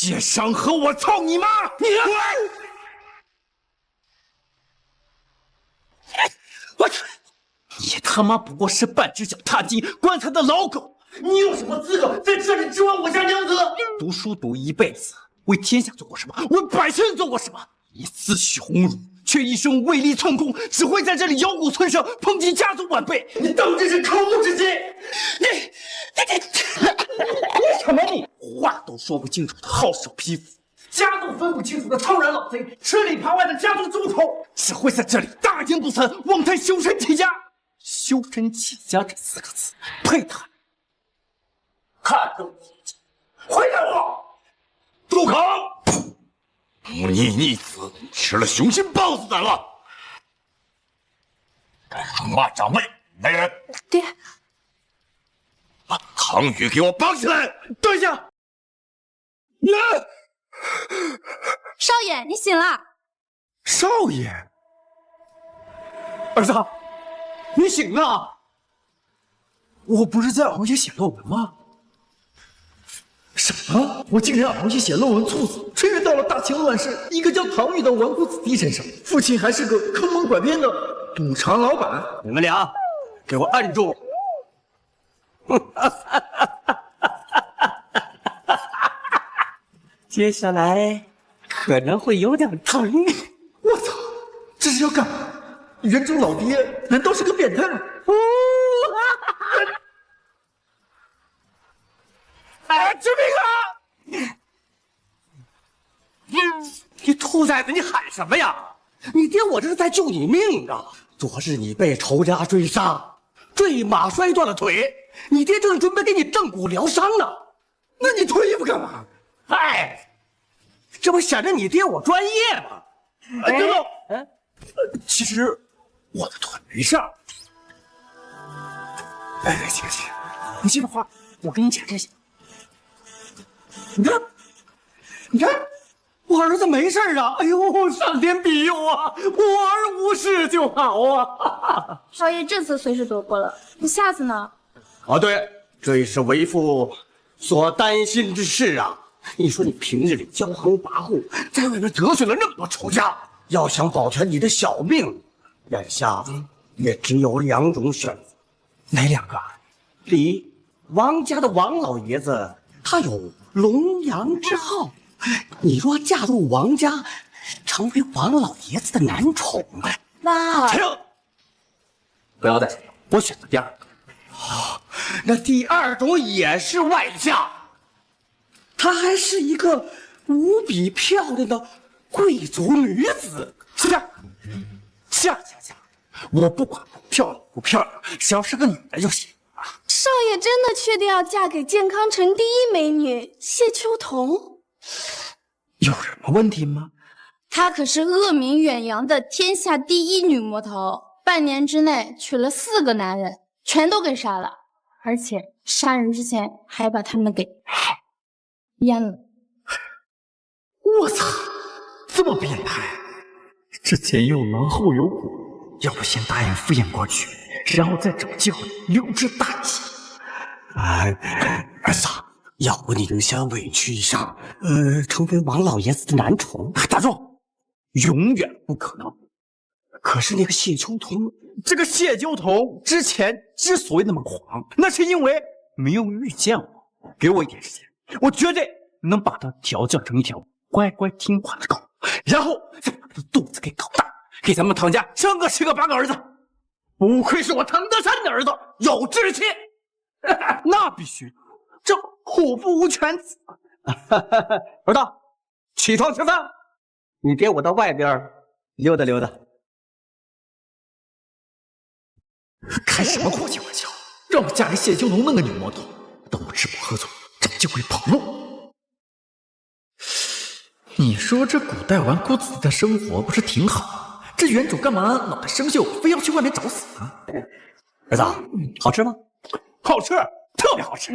借伤和我操你妈！你我去！你他妈不过是半只脚踏进棺材的老狗，你有什么资格在这里质问我家娘子？读书读一辈子，为天下做过什么？为百姓做过什么？你自诩鸿儒，却一生唯利寸功，只会在这里咬骨存舌，抨击家族晚辈。你当真是口无之疾！你什么你？话都说不清楚的好手匹夫，家都分不清楚的超然老贼，吃里扒外的家族猪头，只会在这里大言不惭，妄谈修身齐家。修身齐家这4个字，配他！看着我，回答我！住口！忤逆逆子，吃了雄心豹子胆了！敢辱骂长辈，来人！爹，把唐宇给我绑起来！等一下！少爷，你醒了。少爷，儿子，你醒了！我不是在熬夜写论文吗？什么？我竟然熬夜写论文猝死，穿越到了大清乱世一个叫唐宇的纨绔子弟身上，父亲还是个坑蒙拐骗的赌场老板。你们俩，给我按住！接下来可能会有点疼。我操，这是要干嘛？袁州老爹难道是个变态？哎，救命啊！你兔崽子，你喊什么呀？你爹我这是在救你命啊！昨日你被仇家追杀，坠马摔断了腿，你爹正准备给你正骨疗伤呢。那你脱衣服干嘛？嗨，这不显着你爹我专业吗？等等，其实我的腿没事儿。哎，行，你这个话我给你解释解释。你看，我儿子没事啊！哎呦，上天庇佑啊！我儿无事就好啊！少爷这次虽是躲过了，那下次呢？啊，对，这也是为父所担心之事啊！你说你平日里骄横跋扈，在外面得罪了那么多仇家，要想保全你的小命，眼下也只有2种选择。哪2个？第一，王家的王老爷子他有龙阳之好，你若嫁入王家，成为王老爷子的男宠，那停！不要再说了，我选择第2个。那第2种也是外嫁，她还是一个无比漂亮的贵族女子。下，我不管漂亮不漂亮，只要是个女的就行。少爷真的确定要嫁给健康城第一美女谢秋桐？有什么问题吗？她可是恶名远扬的天下第一女魔头，半年之内娶了4个男人，全都给杀了，而且杀人之前还把他们给阉了。我操，这么变态！之前有狼后有虎，要不先答应敷衍过去，然后再找机会溜之大吉。儿子，要不你就先委屈一下，成为王老爷子的男宠。打住，永远不可能。可是那个谢秋桐，这个谢秋桐之前之所以那么狂，那是因为没有遇见我。给我一点时间，我绝对能把他调教成一条乖乖听话的狗，然后再把他的肚子给搞大，给咱们唐家生个10个8个儿子。不愧是我唐德山的儿子，有志气。那必须，这虎父无犬子。儿子，起床吃饭。你爹我到外边溜达溜达。开什么国际玩笑？让我嫁给谢秋桐那个女魔头，等我吃饱喝足，找机会跑路。你说这古代纨绔子弟的生活不是挺好吗？这原主干嘛脑袋生锈，非要去外面找死呢？儿子，好吃吗？好吃，特别好吃。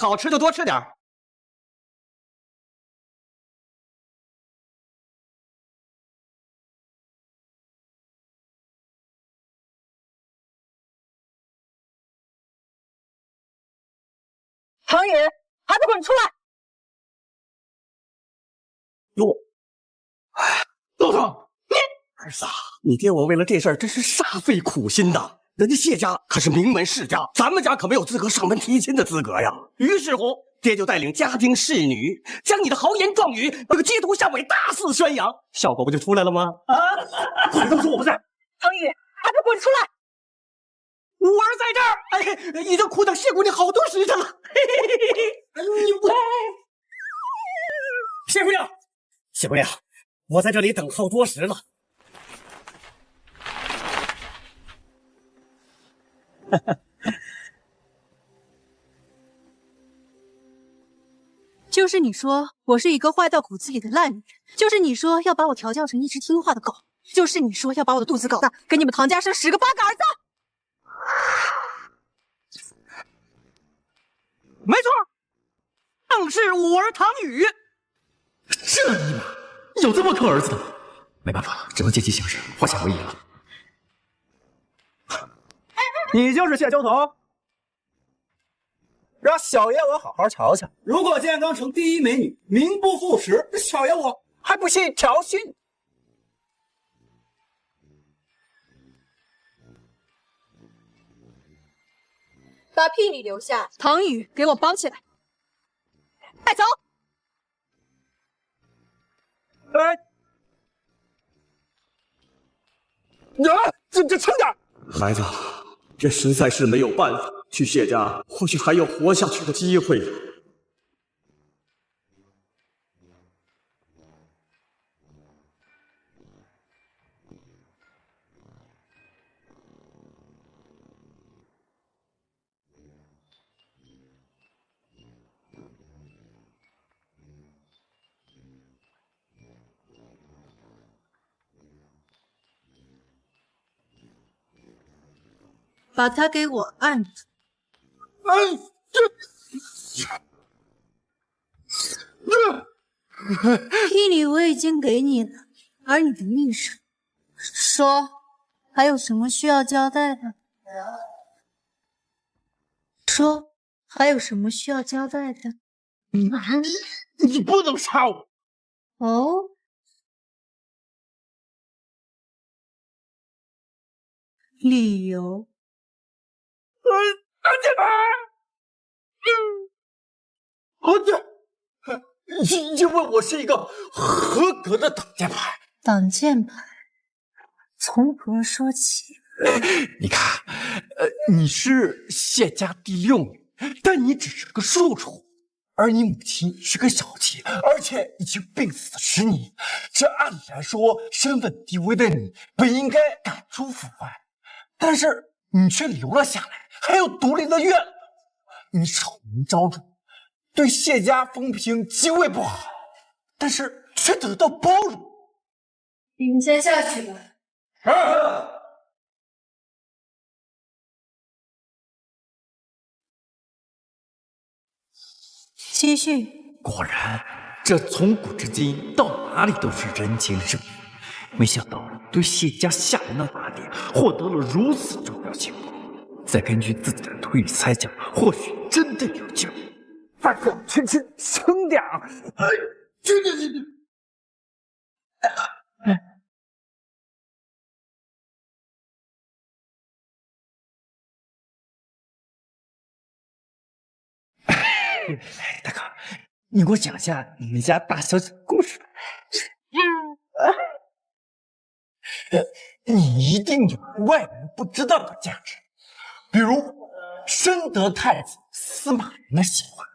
好吃就多吃点儿。唐宇，还不滚出来！彤，儿子啊，你爹我为了这事儿真是煞费苦心呐。人家谢家可是名门世家，咱们家可没有资格上门提亲的资格呀。于是乎，爹就带领家丁侍女，将你的豪言壮语那个街头巷尾大肆宣扬，效果不就出来了吗？啊！快告诉我不在。唐宇，还不滚出来！我儿在这儿，哎，已经苦等谢姑娘好多时辰了。你不，谢姑娘，谢姑娘，我在这里等候多时了。就是你说我是一个坏到骨子里的烂女人，就是你说要把我调教成一只听话的狗，就是你说要把我的肚子搞大，给你们唐家生10个8个儿子。没错，正是我儿唐宇。这尼玛有这么坑儿子的吗？没办法了，只能借机行事，化险为夷了。你就是谢秋桐，让小爷我好好瞧瞧。如果建刚城第一美女名不副实，小爷我还不信调戏你。把聘礼留下，唐宇给我绑起来，带走。这轻点！孩子，这实在是没有办法，去谢家或许还有活下去的机会。把他给我按住。聘礼我已经给你了，而你的秘书说还有什么需要交代的？说还有什么需要交代的？你不能杀我！哦，理由？挡箭牌！因为我是一个合格的挡箭牌。挡箭牌？从何说起？你看，你是谢家第6女，但你只是个庶出，而你母亲是个小妾，而且已经病死10年。这按理来说，身份低微的你本应该赶出府外，但是你却留了下来，还有独立的愿望。你丑名昭著，对谢家风评极为不好，但是却得到包容。你们先下去吧。继续。果然，这从古至今到哪里都是人情世故。没想到对谢家下人的打点获得了如此重要结果。再根据自己的推理猜想，或许真的有救。范哥，轻点儿！轻点！大哥，你给我讲一下你们家大小姐的故事吧。你一定有外人不知道的价值，比如深得太子司马懿的喜欢。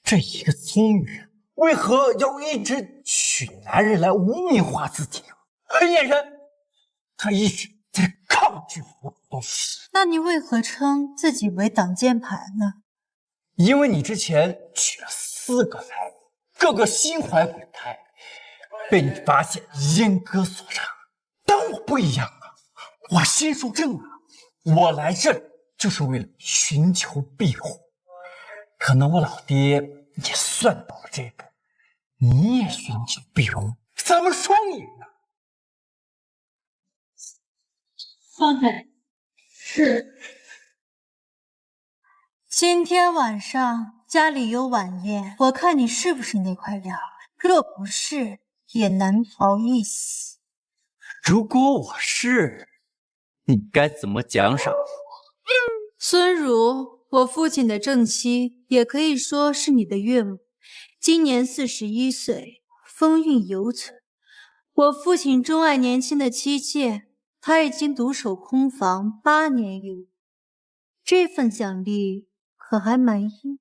这一个聪女人，为何要一直娶男人来污名化自己呢？很显然，她一直在抗拒我的东西。那你为何称自己为挡箭牌呢？因为你之前娶了4个男人，个个心怀鬼胎，被你发现阉割所杀。但我不一样啊，我心术正啊，我来这里就是为了寻求庇护。可能我老爹也算到了这一步，你也寻求庇护，咱们双赢啊！方太是。今天晚上家里有晚宴，我看你是不是那块料。若不是，也难逃一死。如果我是，你该怎么奖赏我？孙儒，我父亲的正妻，也可以说是你的岳母，今年41岁，风韵犹存。我父亲钟爱年轻的妻妾，他已经独守空房8年有余，这份奖励可还满意？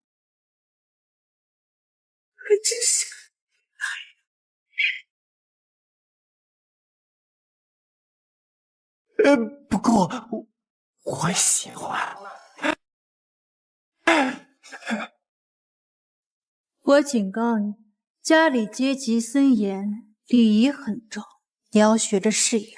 真是。不过我喜欢。我警告你，家里阶级森严，礼仪很重，你要学着适应。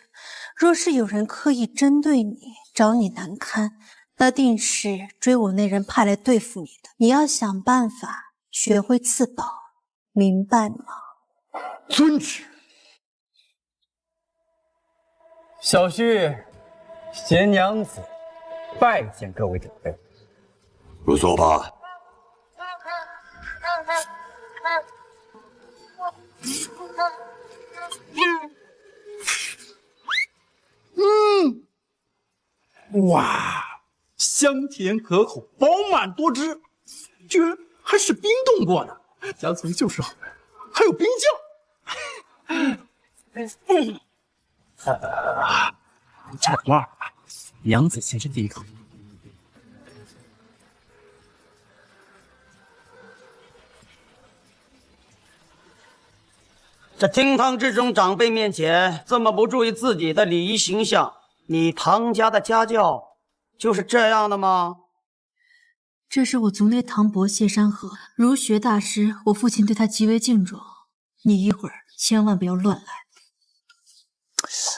若是有人刻意针对你，找你难堪，那定是追我那人派来对付你的。你要想办法学会自保，明白吗？遵旨。小婿贤娘子拜见各位长辈。入座吧。哇，香甜可口，饱满多汁，居然还是冰冻过的，家族就是好，还有冰酱。这碗儿，娘子先是第一口。这厅堂之中，长辈面前这么不注意自己的礼仪形象，你唐家的家教就是这样的吗？这是我族内堂伯谢山河，儒学大师，我父亲对他极为敬重。你一会儿千万不要乱来。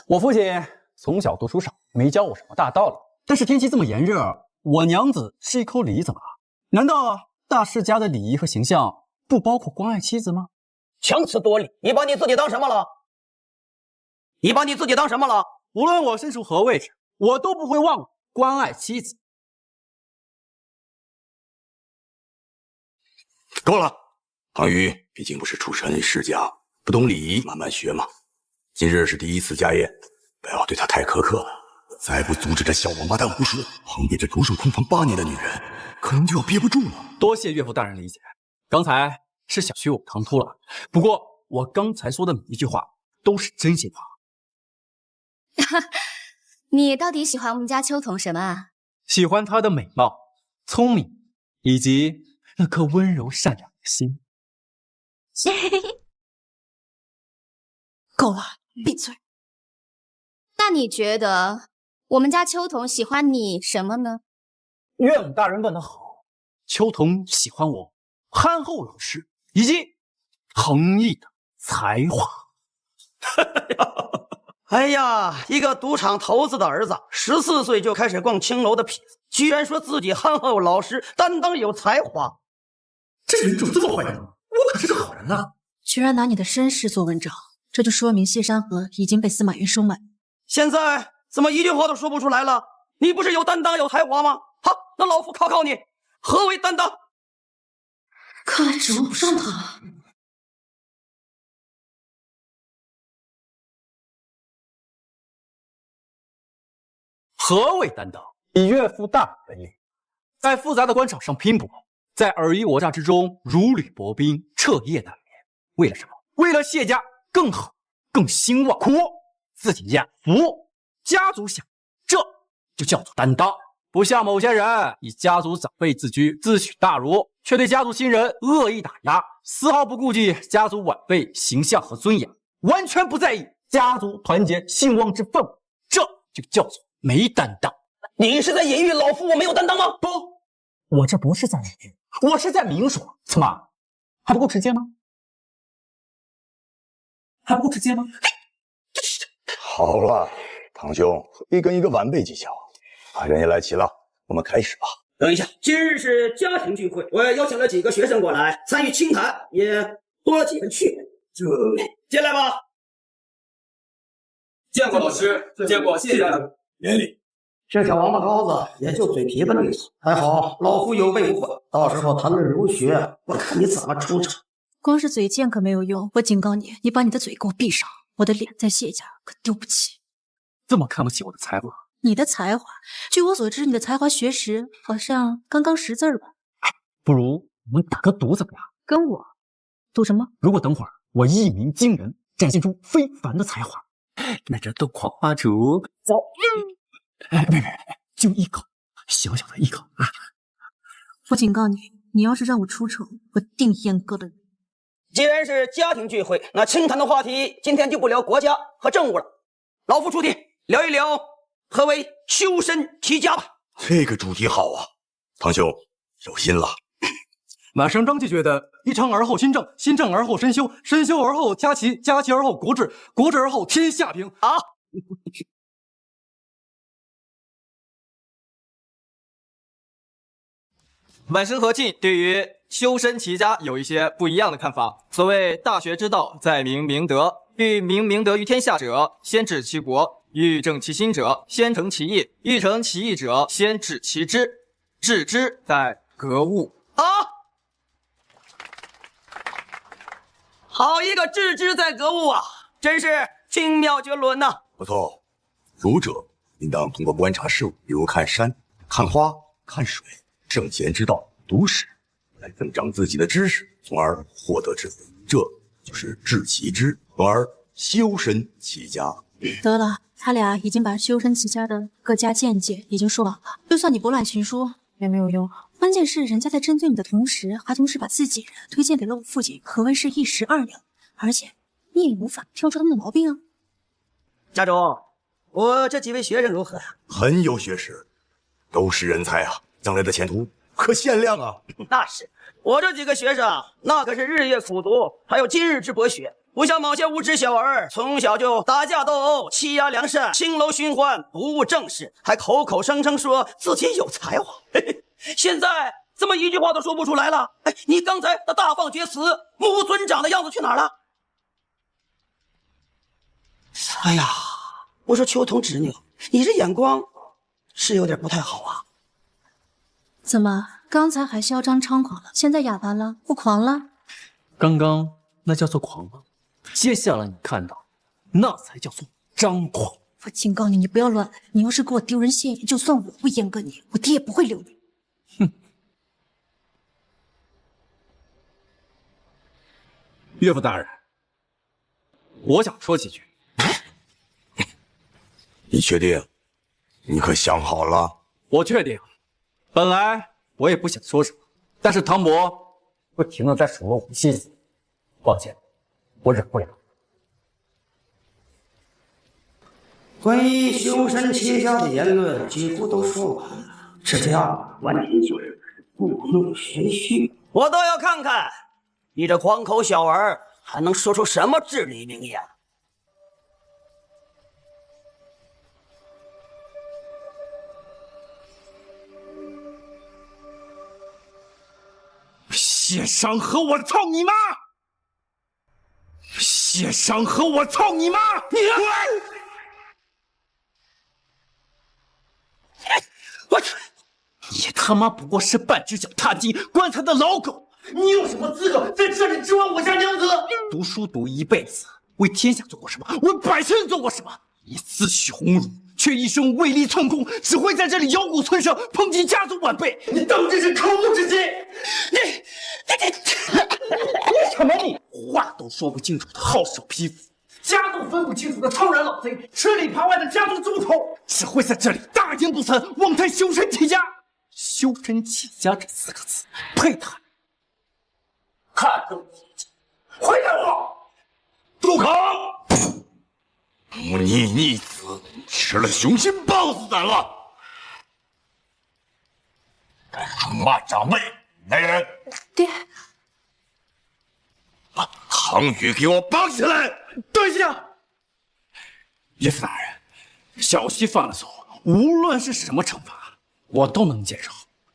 我父亲从小读书少，没教我什么大道理。但是天气这么炎热，我娘子吃一口梨怎么了？难道大世家的礼仪和形象不包括关爱妻子吗？强词夺理，你把你自己当什么了？你把你自己当什么了？无论我身处何位置，我都不会忘了关爱妻子。够了，唐宇毕竟不是出身世家，不懂礼仪，慢慢学嘛。今日是第一次家宴，不要对他太苛刻了。再不阻止这小王八蛋胡说，旁边这独守空房8年的女人，可能就要憋不住了。多谢岳父大人理解，刚才是小婿我唐突了。不过我刚才说的每一句话都是真心话。你到底喜欢我们家秋桐什么啊？喜欢她的美貌、聪明，以及那颗温柔善良的心。够了，闭嘴！那你觉得我们家秋桐喜欢你什么呢？岳母大人问得好，秋桐喜欢我憨厚老实以及横溢的才华。哎呀，一个赌场头子的儿子，14岁就开始逛青楼的痞子，居然说自己憨厚老实、担当有才华。这人怎么这么坏呢？我可是个好人呐！居然拿你的身世做文章，这就说明谢山河已经被司马云收买。现在怎么一句话都说不出来了？你不是有担当有才华吗？好，那老夫考考你，何为担当？看来指望不上他了。何谓担当？以岳父大人为例，在复杂的官场上拼搏，在尔虞我诈之中如履薄冰，彻夜难眠。为了什么？为了谢家更好、更兴旺。苦，自己家福，家族享，这就叫做担当。不像某些人以家族长辈自居，自诩大儒，却对家族新人恶意打压，丝毫不顾及家族晚辈形象和尊严，完全不在意家族团结兴旺之氛围，这就叫做没担当。你是在隐喻老夫我没有担当吗？不，我这不是在隐喻，我是在明说。怎么，还不够直接吗？还不够直接吗？好了，堂兄，一跟一个晚辈计较。人也来齐了，我们开始吧。等一下，今日是家庭聚会，我邀请了几个学生过来参与清谈，也多了几个趣味。进来吧。见过老师，见过谢大人。免礼。这小王八羔子也就嘴皮子利索，还好老夫有备无患，到时候谈论儒学，我看你怎么出场。光是嘴贱可没有用，我警告你，你把你的嘴给我闭上，我的脸在谢家可丢不起。这么看不起我的才华？你的才华，据我所知，你的才华学识好像刚刚识字儿吧？不如我们打个赌怎么样？跟我赌什么？如果等会儿我一鸣惊人，展现出非凡的才华，那这斗狂花烛走。别，就一口，小小的一口啊！我警告你，你要是让我出丑，我定阉割了你。既然是家庭聚会，那清谈的话题今天就不聊国家和政务了。老夫出题，聊一聊何为修身齐家吧。这个主题好啊，堂兄有心了。马生张继觉得一常而后心正，心正而后身修，身修而后家齐，家齐而后国治，国治而后天下平啊！晚生和庆对于修身齐家有一些不一样的看法。所谓大学之道，在明明德。欲明明德于天下者，先治其国；欲正其心者，先成其意；欲成其意者，先治其知。治之在格物。啊！好一个治之在格物啊！真是精妙绝伦呐！不错，儒者应当通过观察事物，比如看山、看花、看水，圣贤之道、读史，来增长自己的知识，从而获得智慧。这就是治其知，从而修身齐家。得了，他俩已经把修身齐家的各家见解已经说完了，就算你拨乱情书也没有用。关键是人家在针对你的同时，还同时把自己人推荐给了我父亲，可谓是一石二鸟。而且你也无法挑出他们的毛病啊。家中，我这几位学生如何啊？很有学识，都是人才啊，将来的前途可限量啊。那是，我这几个学生那可是日月苦读，还有今日之博学。不像某些无知小儿，从小就打架斗殴、欺压良善、青楼寻欢，不务正事，还口口声声说自己有才华。嘿嘿，现在怎么一句话都说不出来了？哎，你刚才那大放厥词、目无尊长的样子去哪儿了？哎呀，我说秋桐侄女，你这眼光是有点不太好啊。怎么刚才还嚣张猖狂了，现在哑巴了，不狂了？刚刚那叫做狂吗？接下来你看到，那才叫做张狂。我警告你，你不要乱来！你要是给我丢人现眼，就算我不阉割你，我爹也不会留你。哼！岳父大人，我想说几句。你确定？你可想好了？我确定。本来我也不想说什么，但是唐伯不停地在数落我心思，抱歉，我忍不了。关于修身齐家的言论几乎都说完了，这样完全就是故弄玄虚。我倒要看看你这狂口小儿还能说出什么至理名言。谢商和我操你妈！谢商和我操你妈！你他妈不过是半只脚踏进棺材的老狗，你有什么资格在这里指望我家娘子？读书读一辈子，为天下做过什么？为百姓做过什么？你自诩鸿儒，却一生唯利寸功，只会在这里摇骨存声，抨击家族晚辈。你当真是口无止境！你什么你话都说不清楚的好手匹夫，家都分不清楚的超然老贼，吃里扒外的家族诸侯，只会在这里大言不惭，妄谈修身齐家。修身齐家这4个字，配他！看都回答我！住口！忤逆逆子，吃了雄心豹子胆了！敢辱骂长辈，来人！爹，把唐宇给我绑起来！等一下，岳父大人，小溪犯了错，无论是什么惩罚，我都能接受。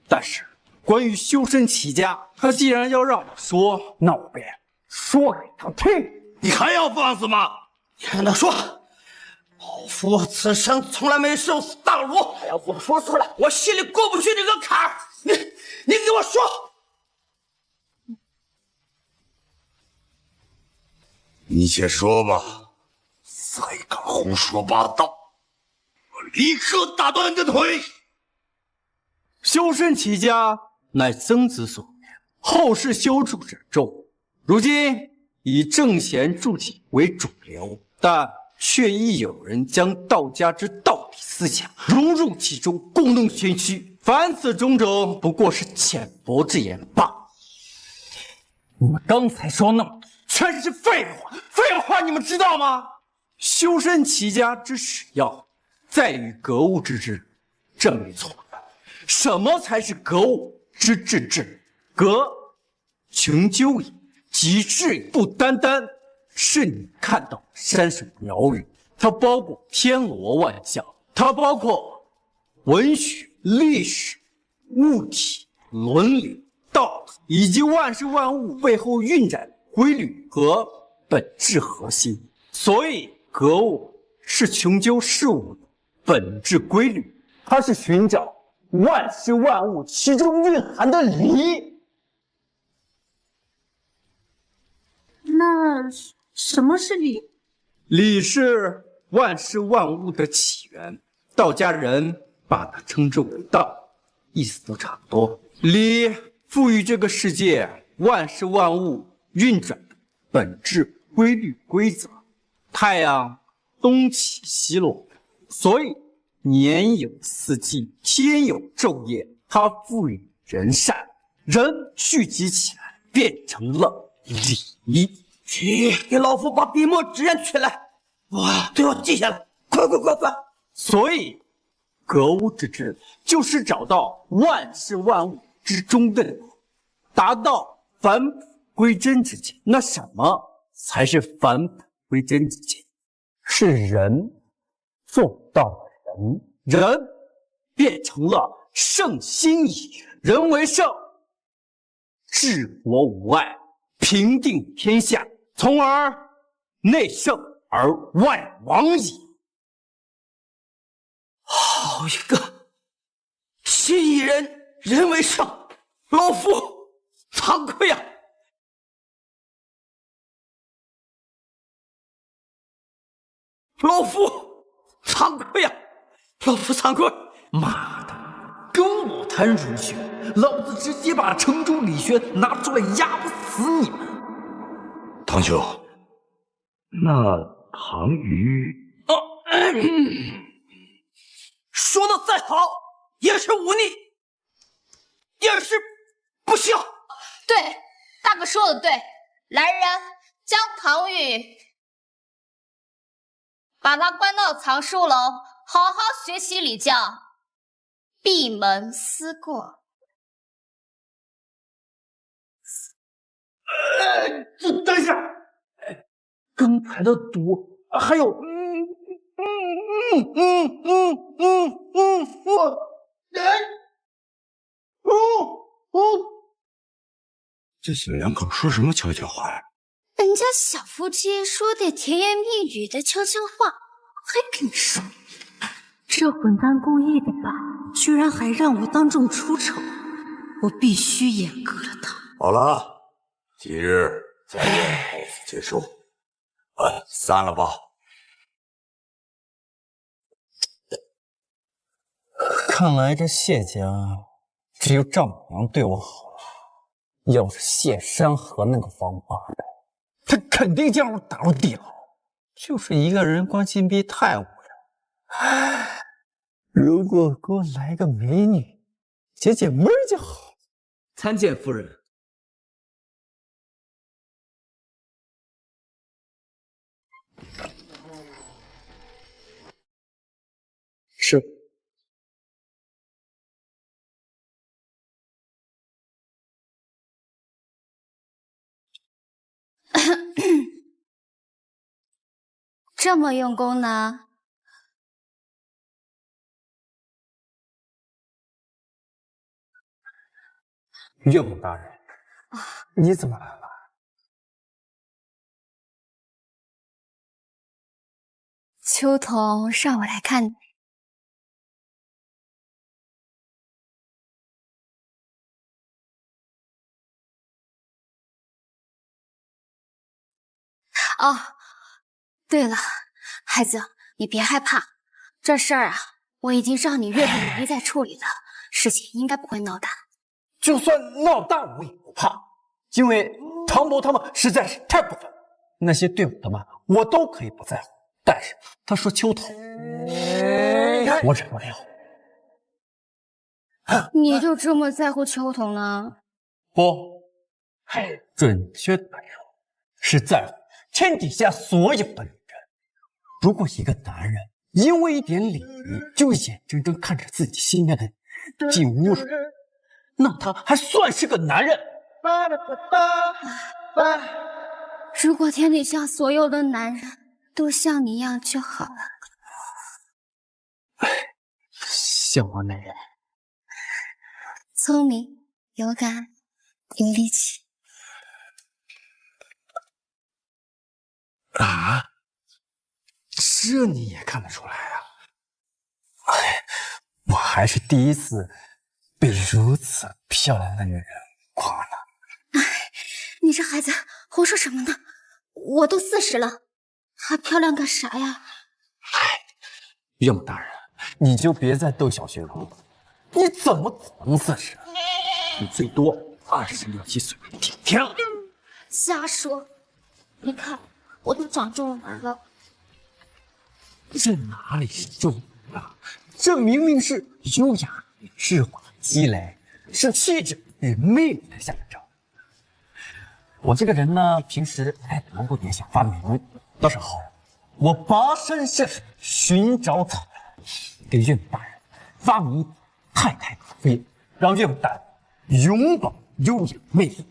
但是关于修身齐家，他既然要让我说，那我便说给他听。你还要放肆吗？你让他说，老夫此生从来没受死大辱，还要我说出来，我心里过不去这个坎儿。你给我说，你先说吧。再敢胡说八道，我立刻打断你的腿！修身齐家乃曾子所言，后世修筑者众。如今以正贤助己为主流，但却亦有人将道家之道理思想融入其中，故弄玄虚。凡此种种，不过是浅薄之言罢。你们刚才说那么多，全是废话，废话，你们知道吗？修身齐家之始要，在于格物致知，这没错。什么才是格物之致知？格，穷究也；极致也。不单单是你看到的山水鸟语，它包括天罗万象，它包括文学、历史、物体、伦理、道德，以及万事万物背后运转的规律和本质核心。所以，格物是穷究事物的本质规律，它是寻找万事万物其中蕴含的理。那什么是理？理是万事万物的起源，道家人把它称之为道，意思都差不多。理赋予这个世界万事万物运转的本质规律规则。太阳东起西落，所以年有四季，天有昼夜，它赋予人善，人聚集起来变成了礼。去，给老夫把笔墨纸砚取来，对我记下来，快！所以，格物致知就是找到万事万物之中的理，达到返璞归真之境。那什么才是返璞归真之境？是人做到了人变成了圣心矣。人为圣，治国无碍，平定天下，从而内圣而外王矣。好一个信以人，人为圣，老夫惭愧呀！老夫惭愧呀！老夫惭愧！妈的，跟我谈儒学，老子直接把程朱理学拿出来压不死你们！唐兄，那唐虞说的再好，也是忤逆，也是不孝。对，大哥说的对。来人，将唐禹把他关到藏书楼，好好学习礼教，闭门思过。等一下，刚才的毒还有这小两口说什么悄悄话呀？人家小夫妻说点甜言蜜语的悄悄话，还跟你说。这混蛋故意的吧？居然还让我当众出丑，我必须阉割了他。好了，今日家宴到此结束，散了吧。看来这谢家只有丈母娘对我好了。要是谢山河那个王八蛋，他肯定将我打入地牢。就是一个人关心逼太无聊。如果给我来个美女，解解闷就好。参见夫人。是。这么用功呢？岳母大人，你怎么来了？秋桐让我来看你。哦，对了，孩子，你别害怕，这事儿啊，我已经让你岳父努力在处理了，事情应该不会闹大。就算闹大我也不怕，因为唐伯他们实在是太过分了。那些对我的骂我都可以不在乎，但是他说秋桐，我忍不了。你就这么在乎秋桐了？不，准确的说是在乎天底下所有的女人。如果一个男人因为一点礼仪就眼睁睁看着自己心爱的女人进侮辱，那他还算是个男人？如果天底下所有的男人都像你一样就好了。像我那样聪明、勇敢、有力气。啊？这你也看得出来啊？哎，我还是第一次被如此漂亮的女人夸呢。你这孩子胡说什么呢？我都40了，还漂亮干啥呀？岳母大人，你就别再逗小学生了。你怎么可能40？你最多26、7岁，顶天了。瞎说！你看，我都长皱纹了。这哪里是皱纹啊？这明明是优雅与智慧的积累，是气质与魅力的象征。我这个人呢，平时爱捣鼓点小发明，到时候我跋山涉水寻找草料，给岳母大人发明太太可飞，让岳母大人永葆优雅魅力。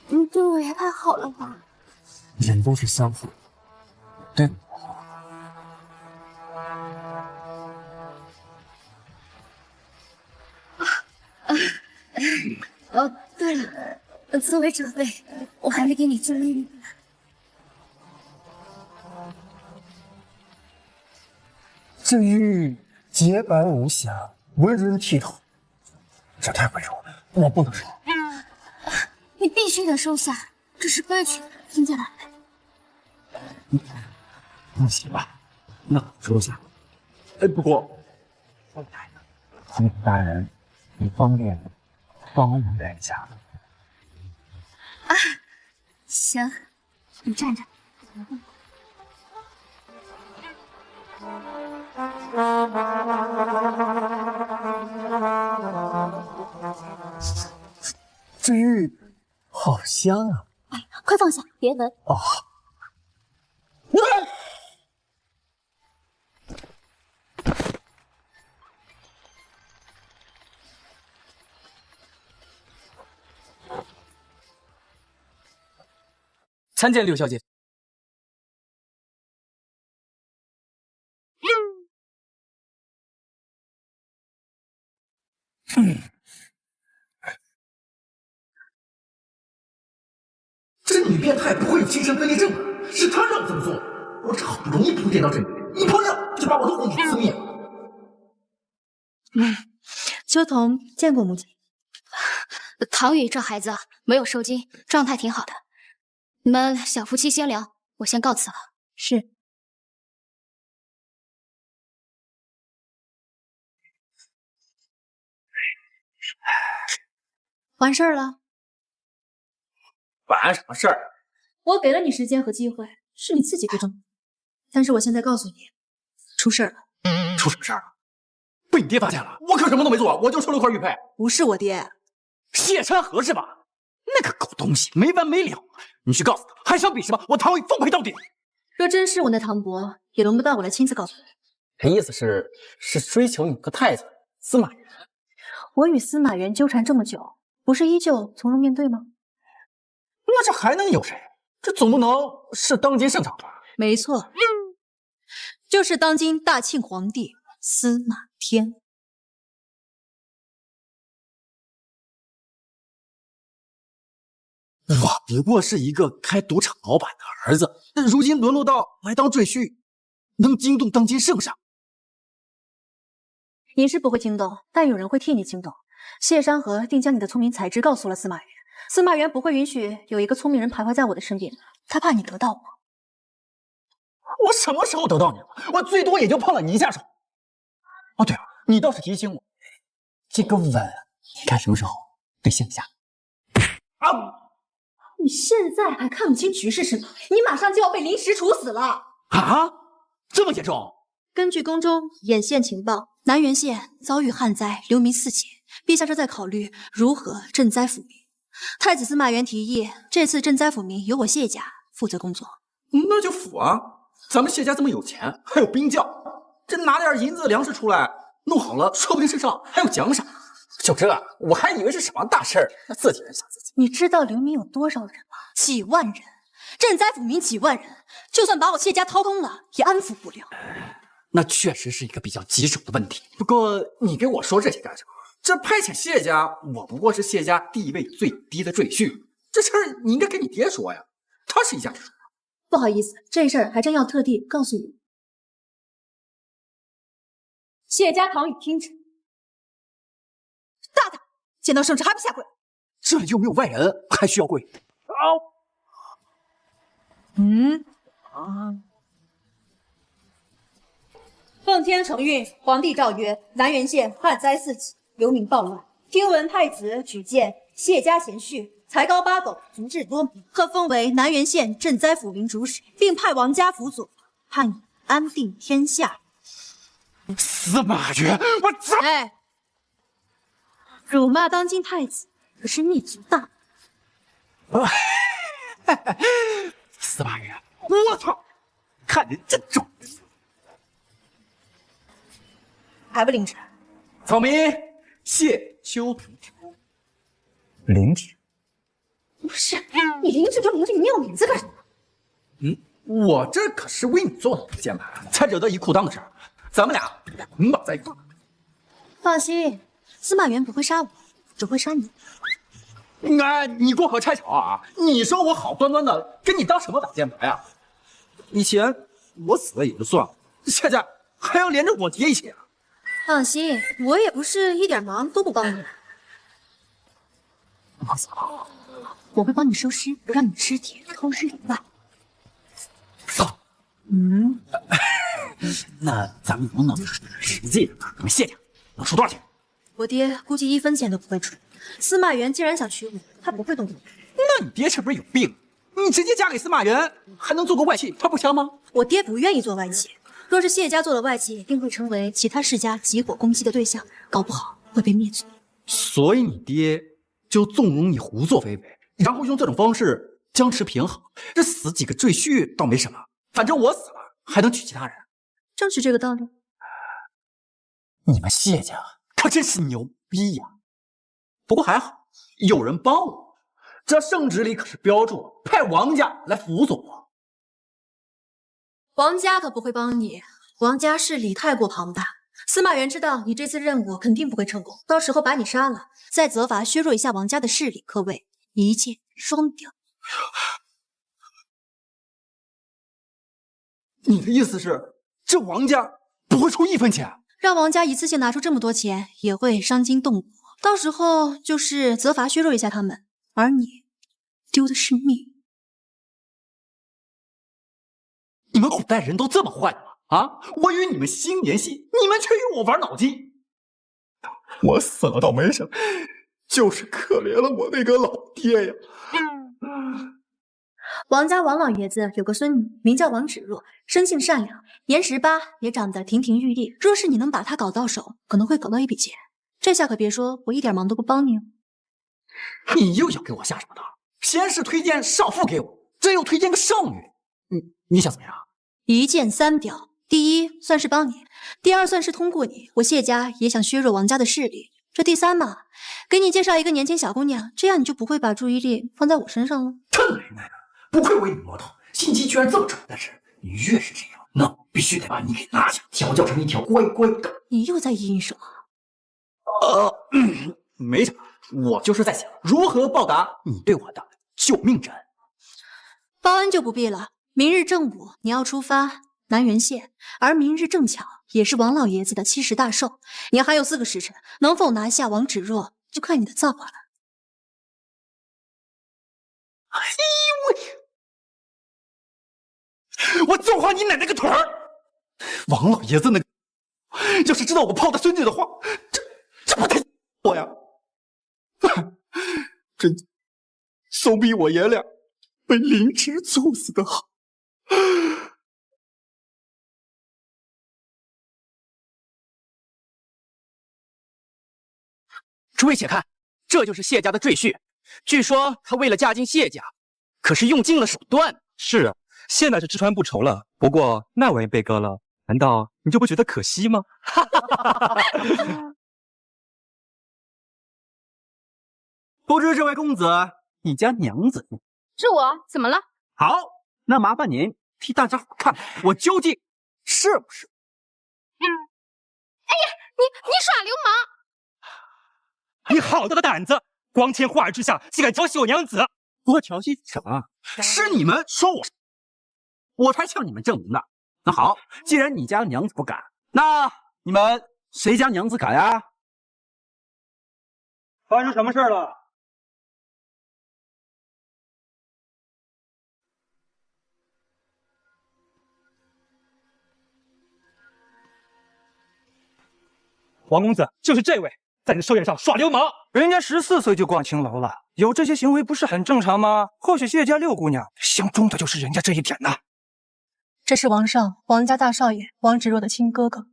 你对我也太好了吧？人都是相互的，对我好。哦，对了，作为长辈，我还没给你做礼物。这玉洁白无瑕，温润剔透，这太温柔了，我不能收。你必须得收下，这是规矩，听见了？那行吧，那我收下。不过，请大人，你方便帮我带一下？啊，行，你站着。这玉好香啊！哎，快放下，别闻。哦。参见柳小姐。这女变态不会精神分裂症吧？是她让我这么做，我这好不容易铺垫到这里，一碰上就把我的火给撕灭了。秋桐见过母亲。唐宇这孩子没有受惊，状态挺好的。你们小夫妻先聊，我先告辞了。是。完事儿了？完什么事儿？我给了你时间和机会，是你自己不争。但是我现在告诉你，出事儿了。出什么事儿了？被你爹发现了？我可什么都没做，我就收了块玉佩。不是我爹，谢山河是吧？那个狗东西没完没了！你去告诉他，还想比什么？我唐宇奉陪到底。若真是我那唐伯，也轮不到我来亲自告诉你。他意思是追求你个太子司马元。我与司马元纠缠这么久，不是依旧从容面对吗？那这还能有谁？这总不能是当今圣上吧？没错，就是当今大庆皇帝司马天。我不过是一个开赌场老板的儿子，如今沦落到来当赘婿，能惊动当今圣上？你是不会惊动，但有人会替你惊动。谢山河定将你的聪明才智告诉了司马元，司马园不会允许有一个聪明人徘徊在我的身边，他怕你得到我。我什么时候得到你了？我最多也就碰了你一下手。哦，对了，你倒是提醒我，这个吻，你看什么时候兑现一下？啊！你现在还看不清局势是吗？你马上就要被临时处死了！啊，这么严重？根据宫中眼线情报，南原县遭遇旱灾，流民四起。陛下正在考虑如何赈灾抚民。太子司马炎提议，这次赈灾抚民由我谢家负责工作。那就抚啊！咱们谢家这么有钱，还有兵将，这拿点银子粮食出来，弄好了，说不定身上还有奖赏。就这，我还以为是什么大事儿，自己人想自己。你知道流民有多少人吗？几万人，赈灾抚民几万人，就算把我谢家掏空了，也安抚不了。那确实是一个比较棘手的问题。不过你给我说这些干什么？这派遣谢家，我不过是谢家地位最低的赘婿，这事儿你应该跟你爹说呀，他是一家之主。不好意思，这事儿还真要特地告诉你。谢家堂与听旨。大胆，见到圣旨还不下跪？这里又没有外人，还需要跪？奉天承运，皇帝诏曰：南原县旱灾四起，流民暴乱。听闻太子举荐谢家贤婿，才高八斗，足智多谋，特封为南原县赈灾抚民主使，并派王家辅佐，盼以安定天下。司马懿，我操！哎，辱骂当今太子，可是逆族大怒。司马懿，我操！看人真重。还不领旨？草民谢秋图。领旨？不是，你领旨就领旨，你念我名字干什么？我这可是为你做的键盘，才惹得一裤裆的事儿，咱们俩捆绑在一块儿。放心，司马元不会杀我，只会杀你。你过河拆桥啊！你说我好端端的跟你当什么挡箭牌啊？以前我死了也就算了，现在还要连着我爹一起啊！放心，我也不是一点忙都不帮你。我会帮你收尸，不让你尸体偷尸凌乱。那咱们能不能实际的你们谢家能出多少钱？我爹估计1分钱都不会出。司马元既然想娶我，他不会动手。那你爹是不是有病？你直接嫁给司马元，还能做个外戚，他不香吗？我爹不愿意做外戚，若是谢家做了外戚，一定会成为其他世家集火攻击的对象，搞不好会被灭族。所以你爹就纵容你胡作非为，然后用这种方式僵持平衡。这死几个赘婿倒没什么，反正我死了还能娶其他人。正是这个道理。你们谢家可真是牛逼呀！不过还好有人帮我，这圣旨里可是标注派王家来辅佐我。王家可不会帮你，王家势力太过庞大。司马元知道你这次任务肯定不会成功，到时候把你杀了，再责罚削弱一下王家的势力，可谓一箭双雕。你的意思是，这王家不会出1分钱？让王家一次性拿出这么多钱，也会伤筋动骨。到时候就是责罚削弱一下他们，而你丢的是命。你们古代人都这么坏的吗？啊！我与你们心连心，你们却与我玩脑筋。我死了倒没什么，就是可怜了我那个老爹呀。王家王老爷子有个孙女，名叫王芷若，生性善良，年18，也长得亭亭玉立。若是你能把她搞到手，可能会搞到一笔钱。这下可别说我一点忙都不帮你哦。你又要给我下什么当？先是推荐少妇给我，这又推荐个少女，你想怎么样？一箭3雕，第一算是帮你，第二算是通过你，我谢家也想削弱王家的势力。这第3嘛，给你介绍一个年轻小姑娘，这样你就不会把注意力放在我身上了。他奶奶的！不愧为女魔头，心机居然这么重。但是你越是这样，那我必须得把你给拿下，调教成一条乖乖狗。你又在意淫什么？没什么，我就是在想如何报答你对我的救命之恩。报恩就不必了。明日正午你要出发南原县，而明日正巧也是王老爷子的70大寿，你还有4个时辰，能否拿下王芷若，就看你的造化了。哎呦我揍花你奶奶个腿儿！王老爷子那个，要是知道我泡他孙女的话，这不得我呀！真总比我爷俩被凌迟处死的好。诸位且看，这就是谢家的赘婿。据说他为了嫁进谢家，可是用尽了手段。是啊，现在是吃穿不愁了。不过那玩意被割了，难道你就不觉得可惜吗？不知这位公子，你家娘子？是我，怎么了？好，那麻烦您替大家伙看看，我究竟是不是？哎呀，你耍流氓！你好大的胆子！光天化日之下，竟敢调戏我娘子！我调戏什么？是你们说我才向你们证明的。那好，既然你家娘子不敢，那你们谁家娘子敢呀？发生什么事了？王公子，就是这位。在你的寿宴上耍流氓，人家14岁就逛青楼了，有这些行为不是很正常吗？或许谢家六姑娘相中的就是人家这一点呢。这是王上，王家大少爷王芷若的亲哥哥。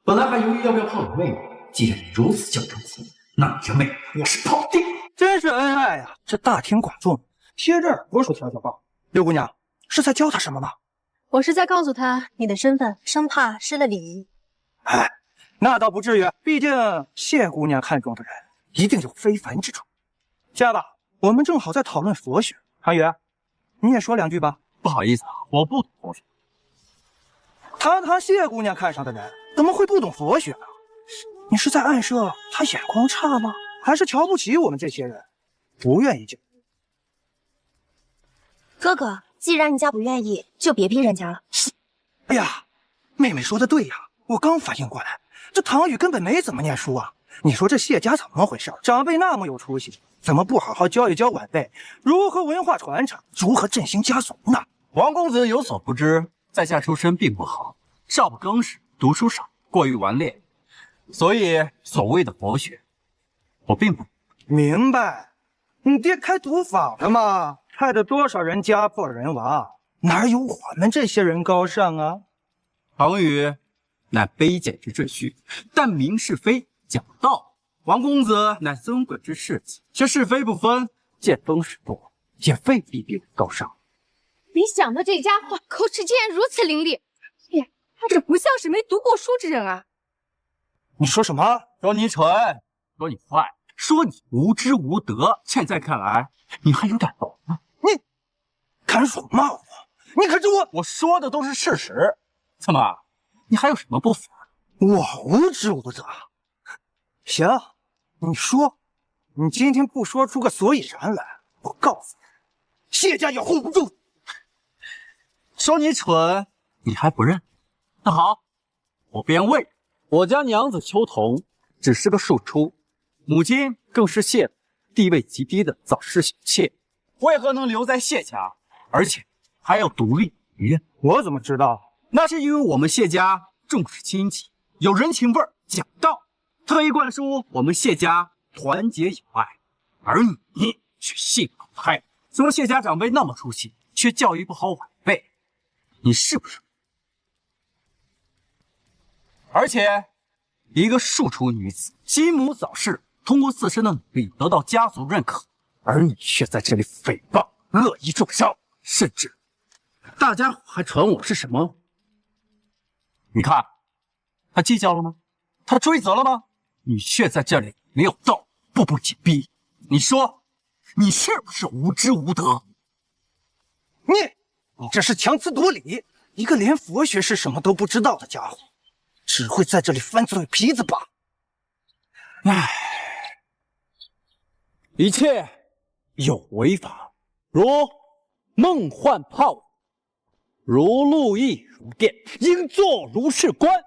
本来还犹豫要不要泡你妹妹，既然你如此较真心，那你这妹妹我是泡定。真是恩爱呀！这大庭广众，贴着耳朵说条条报。六姑娘是在教他什么吗？我是在告诉他你的身份，生怕失了礼仪。哎。那倒不至于，毕竟谢姑娘看中的人一定有非凡之处。下吧，我们正好在讨论佛学。韩宇，你也说两句吧。不好意思，我不懂佛学。他谢姑娘看上的人，怎么会不懂佛学呢？你是在暗示他眼光差吗？还是瞧不起我们这些人，不愿意救？哥哥，既然你家不愿意，就别逼人家了。哎呀，妹妹说的对呀，我刚反应过来。这唐宇根本没怎么念书啊！你说这谢家怎么回事？长辈那么有出息，怎么不好好教一教晚辈如何文化传承，如何振兴家族呢？王公子有所不知，在下出身并不好，少不更事，读书少，过于顽劣，所以所谓的佛学，我并不明白。你爹开赌坊的嘛，害得多少人家破人亡，哪有我们这些人高尚啊？唐宇乃卑贱之赘婿，但明是非，讲道。王公子乃尊贵之世子，却是非不分，见风使舵，也未必比我高尚。没想到这家伙口齿竟然如此伶俐，他这不像是没读过书之人啊！你说什么？说你蠢，说你坏，说你无知无德。现在看来，你还有点懂呢。你敢辱骂我？你可知我说的都是事实。怎么？你还有什么不服？我无知无德。行，你说，你今天不说出个所以然来，我告诉你，谢家也护不住。说你蠢，你还不认？那好，我便问，我家娘子秋桐只是个庶出，母亲更是谢地位极低的早逝小妾，为何能留在谢家，而且还要独立于任？我怎么知道？那是因为我们谢家重视亲情，有人情味儿，讲道，特意灌输我们谢家团结友爱，而你却信口开河，说谢家长辈那么出息，却教育不好晚辈，你是不是？而且，一个庶出女子，继母早逝，通过自身的努力得到家族认可，而你却在这里诽谤、恶意中伤，甚至大家还传我是什么？你看，他计较了吗？他追责了吗？你却在这里没有道，步步紧逼。你说，你是不是无知无德？你这是强词夺理！一个连佛学是什么都不知道的家伙，只会在这里翻嘴皮子罢了。唉，一切有违法，如梦幻泡影，如露亦如电，应作如是观。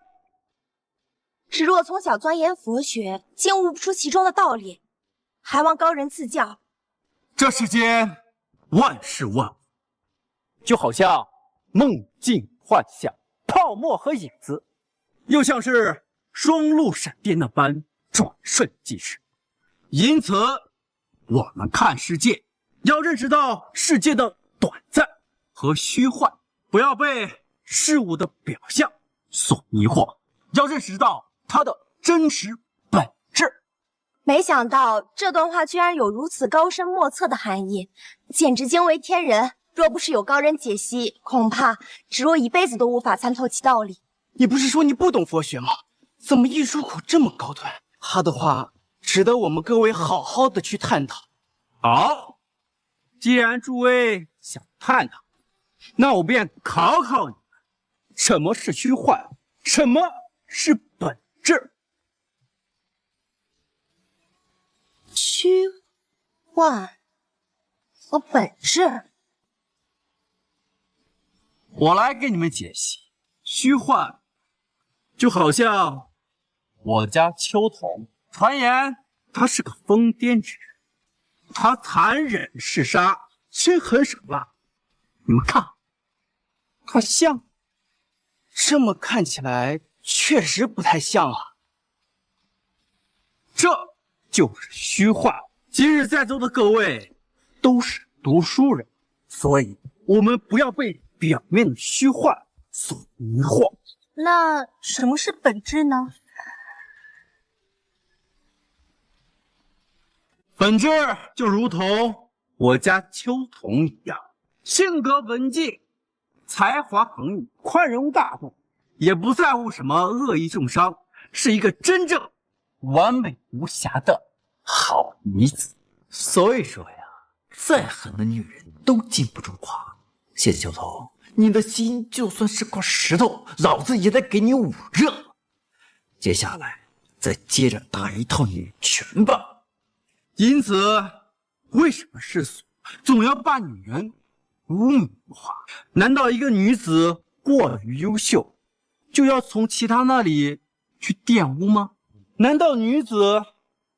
芷若从小钻研佛学，竟悟不出其中的道理，还望高人赐教。这世间万事万物，就好像梦境幻象、泡沫和影子，又像是双路闪电那般转瞬即逝。因此，我们看世界要认识到世界的短暂和虚幻，不要被事物的表象所迷惑，要认识到它的真实本质。没想到这段话居然有如此高深莫测的含义，简直惊为天人。若不是有高人解析，恐怕芷若一辈子都无法参透其道理。你不是说你不懂佛学吗？怎么一出口这么高端？他的话值得我们各位好好的去探讨。好，既然诸位想探讨，那我便考考你们，什么是虚幻，什么是本质？虚幻和本质，我来给你们解析。虚幻就好像我家秋桐，传言他是个疯癫之人，他残忍嗜杀，心狠手辣。你们看，他像？这么看起来确实不太像啊。这就是虚幻。今日在座的各位都是读书人，所以我们不要被表面的虚幻所迷惑。那什么是本质呢？本质就如同我家秋桐一样，性格文静，才华横溢，宽容大度，也不在乎什么恶意重伤，是一个真正完美无瑕的好女子。所以说呀，再狠的女人都经不住夸。谢秋桐，你的心就算是块石头，老子也得给你捂热。接下来再接着打一套女拳吧。因此，为什么世俗总要把女人污名化？难道一个女子过于优秀，就要从其他那里去玷污吗？难道女子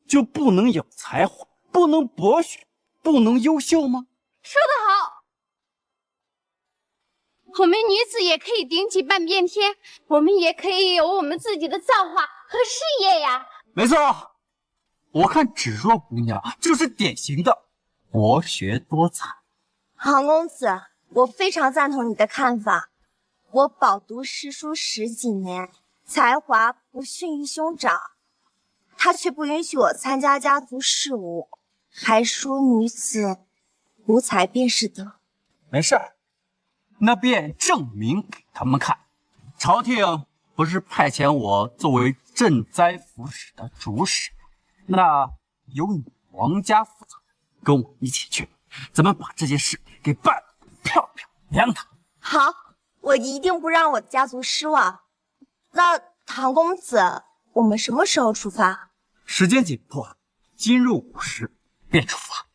就不能有才华，不能博学，不能优秀吗？说得好，我们女子也可以顶起半边天，我们也可以有我们自己的造化和事业呀。没错，我看芷若姑娘就是典型的博学多才。唐公子，我非常赞同你的看法。我饱读诗书10几年，才华不逊于兄长，他却不允许我参加家族事务，还说女子无才便是德。没事儿，那便证明给他们看。朝廷不是派遣我作为赈灾服使的主使，那由你王家负责，跟我一起去，咱们把这件事给办得漂漂亮堂。好，我一定不让我的家族失望。那唐公子，我们什么时候出发？时间紧迫，今日午时便出发。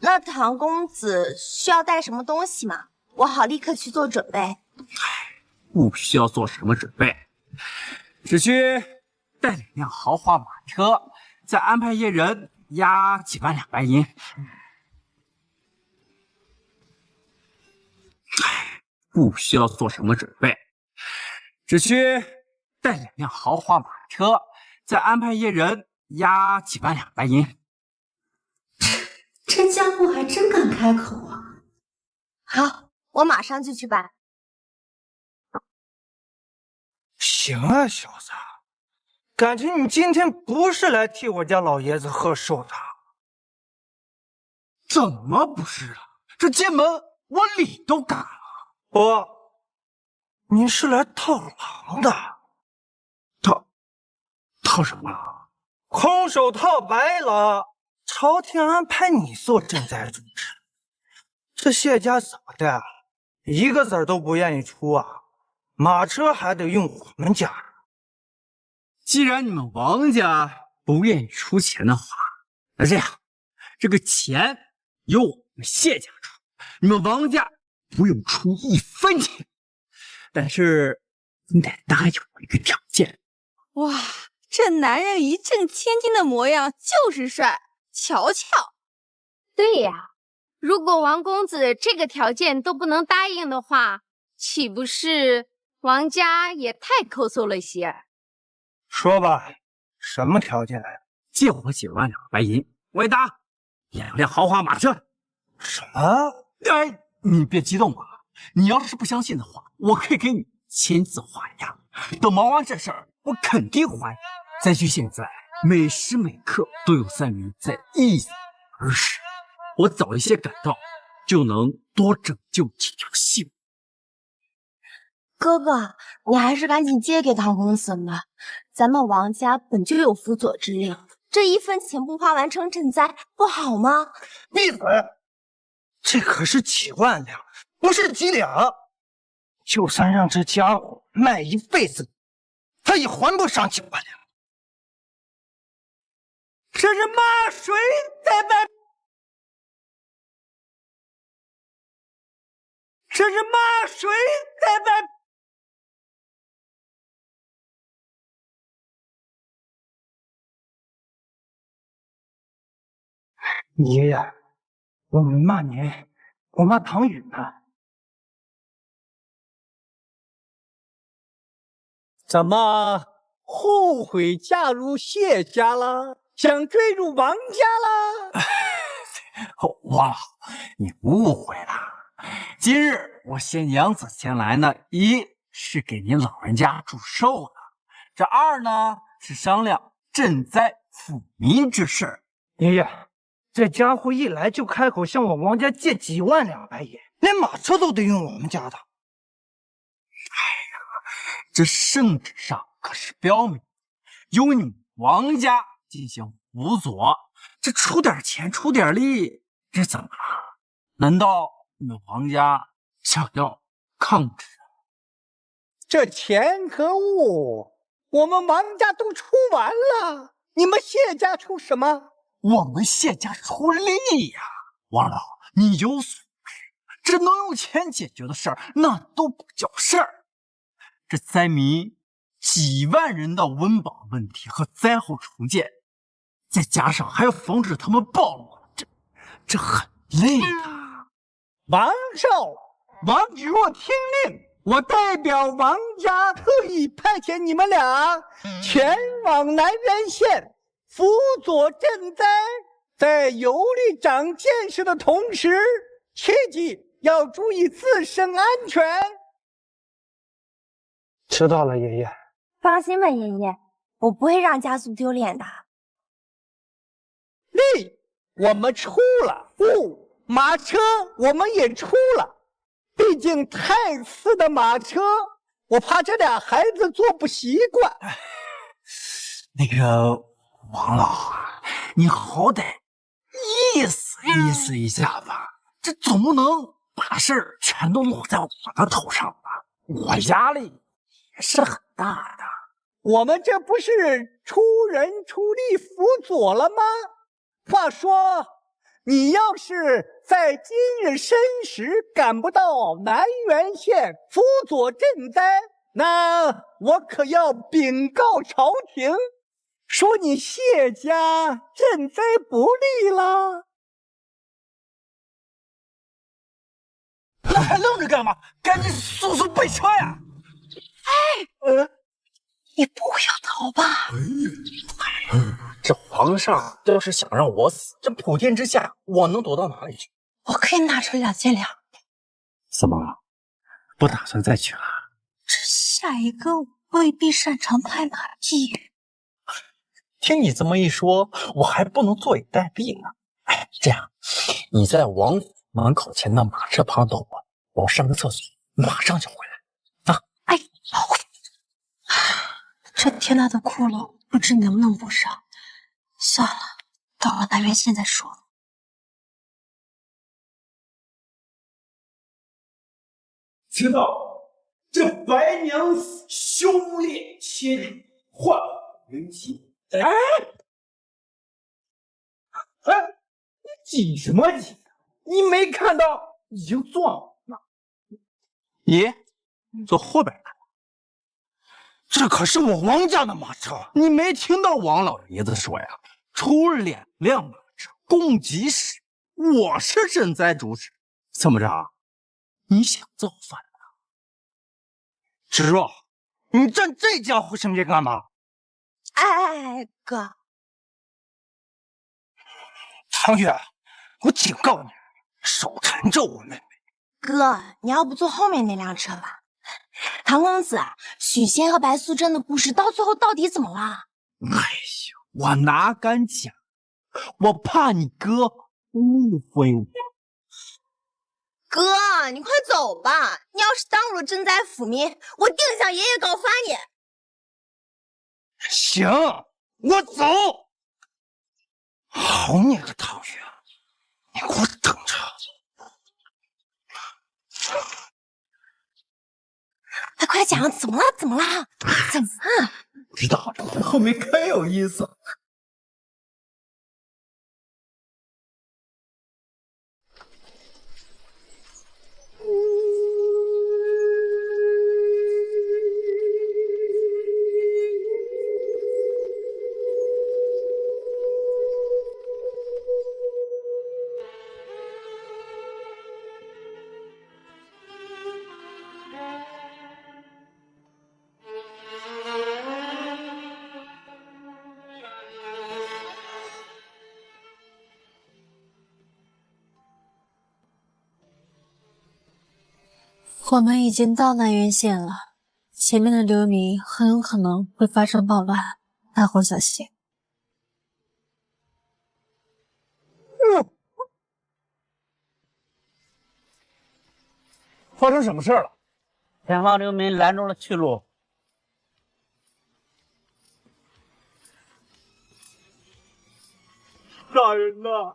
那唐公子需要带什么东西吗？我好立刻去做准备。不需要做什么准备，只需带2辆豪华马车，再安排一些人押几万两白银。不需要做什么准备，只需带2辆豪华马车，再安排一些人押几万两白银。这家伙还真敢开口啊！好，我马上就去办。行啊，小子，感情你今天不是来替我家老爷子贺寿的。怎么不是啊？这进门我礼都赶了。不，你是来套狼的。套什么狼？空手套白狼。朝廷安排你做赈灾主持，这谢家怎么的，一个子儿都不愿意出啊？马车还得用我们家。既然你们王家不愿意出钱的话，那这样，这个钱由我们谢家出，你们王家不用出1分钱。但是你得答应我一个条件。哇，这男人一掷千金的模样，就是帅。瞧瞧，对呀，如果王公子这个条件都不能答应的话，岂不是王家也太抠搜了些？说吧，什么条件？借我9万两白银，我也答2辆豪华马车。什么？哎，你别激动啊！你要是不相信的话，我可以给你签字画押。等忙完这事儿，我肯定还你。再据现在，每时每刻都有3人在一饮而食，我早一些赶到，就能多拯救几条性命。哥哥，你还是赶紧借给唐公子吧。咱们王家本就有辅佐之令，这1分钱不花完成赈灾，不好吗？闭嘴！这可是几万两，不是几两。就算让这家伙卖一辈子，他也还不上9万两。这是骂谁在外？这是骂谁在外？爷爷，我没骂您，我骂唐宇呢。怎么后悔嫁入谢家了？想追入王家了？哇，你误会了。今日我携娘子前来呢，一是给您老人家祝寿的，这2呢是商量赈灾抚民之事。爷爷，这家伙一来就开口向我王家借几万两白银，连马车都得用我们家的。这圣旨上可是标明，由你王家进行辅佐，这出点钱出点力，这怎么了？难道你们王家想要抗旨？这钱和物，我们王家都出完了，你们谢家出什么？我们谢家出力呀！王老，你有所不知，这能用钱解决的事儿，那都不叫事儿。这灾民几万人的温饱问题和灾后重建，再加上还要防止他们暴露，这很累的。王少，王给我听令，我代表王家特意派遣你们俩前往南原县辅佐赈灾，在有力长见识的同时，切记要注意自身安全。知道了，爷爷。放心吧，爷爷，我不会让家族丢脸的。力我们出了，物马车我们也出了，毕竟太次的马车，我怕这俩孩子坐不习惯。那个王老啊，你好歹意思意思一下吧，这总不能把事儿全都落在我的头上吧？我压力也是很大的。我们这不是出人出力辅佐了吗？话说，你要是在今日申时赶不到南原县辅佐赈灾，那我可要禀告朝廷，说你谢家赈灾不利了。那还愣着干嘛？赶紧速速备车呀！你不要逃吧！这皇上要是想让我死，这普天之下我能躲到哪里去？我可以拿出2千两。怎么了？不打算再娶了？这下一个未必擅长拍马屁。听你这么一说，我还不能坐以待毙呢。哎，这样，你在王府门口前的马车旁等我，我上个厕所，马上就回来。啊！哎，老虎！这天大的窟窿，不知能不能补上。算了，到了南原县再说。知道这白娘子修炼千里，焕发人心。哎，你急什么急？你没看到已经撞了吗？爷，坐后边来。这可是我王家的马车，你没听到王老爷子说呀？出2辆马车，供给使，我是赈灾主使，怎么着？你想造反啊？芷若，你站这家伙身边干嘛？哎，哥，唐月，我警告你，少缠着我妹妹。哥，你要不坐后面那辆车吧？唐公子，许仙和白素贞的故事到最后到底怎么了？哎呀，我哪敢讲，我怕你哥误会我。哥，你快走吧！你要是耽误了赈灾抚民，我定向爷爷告发你。行，我走。好你个唐月，你给我等着！快讲，怎么了？怎么了？怎么了？知道了，后面可有意思。我们已经到南苑县了，前面的流民很有可能会发生暴乱，大伙小心。发生什么事了？前方流民拦住了去路。大人呐，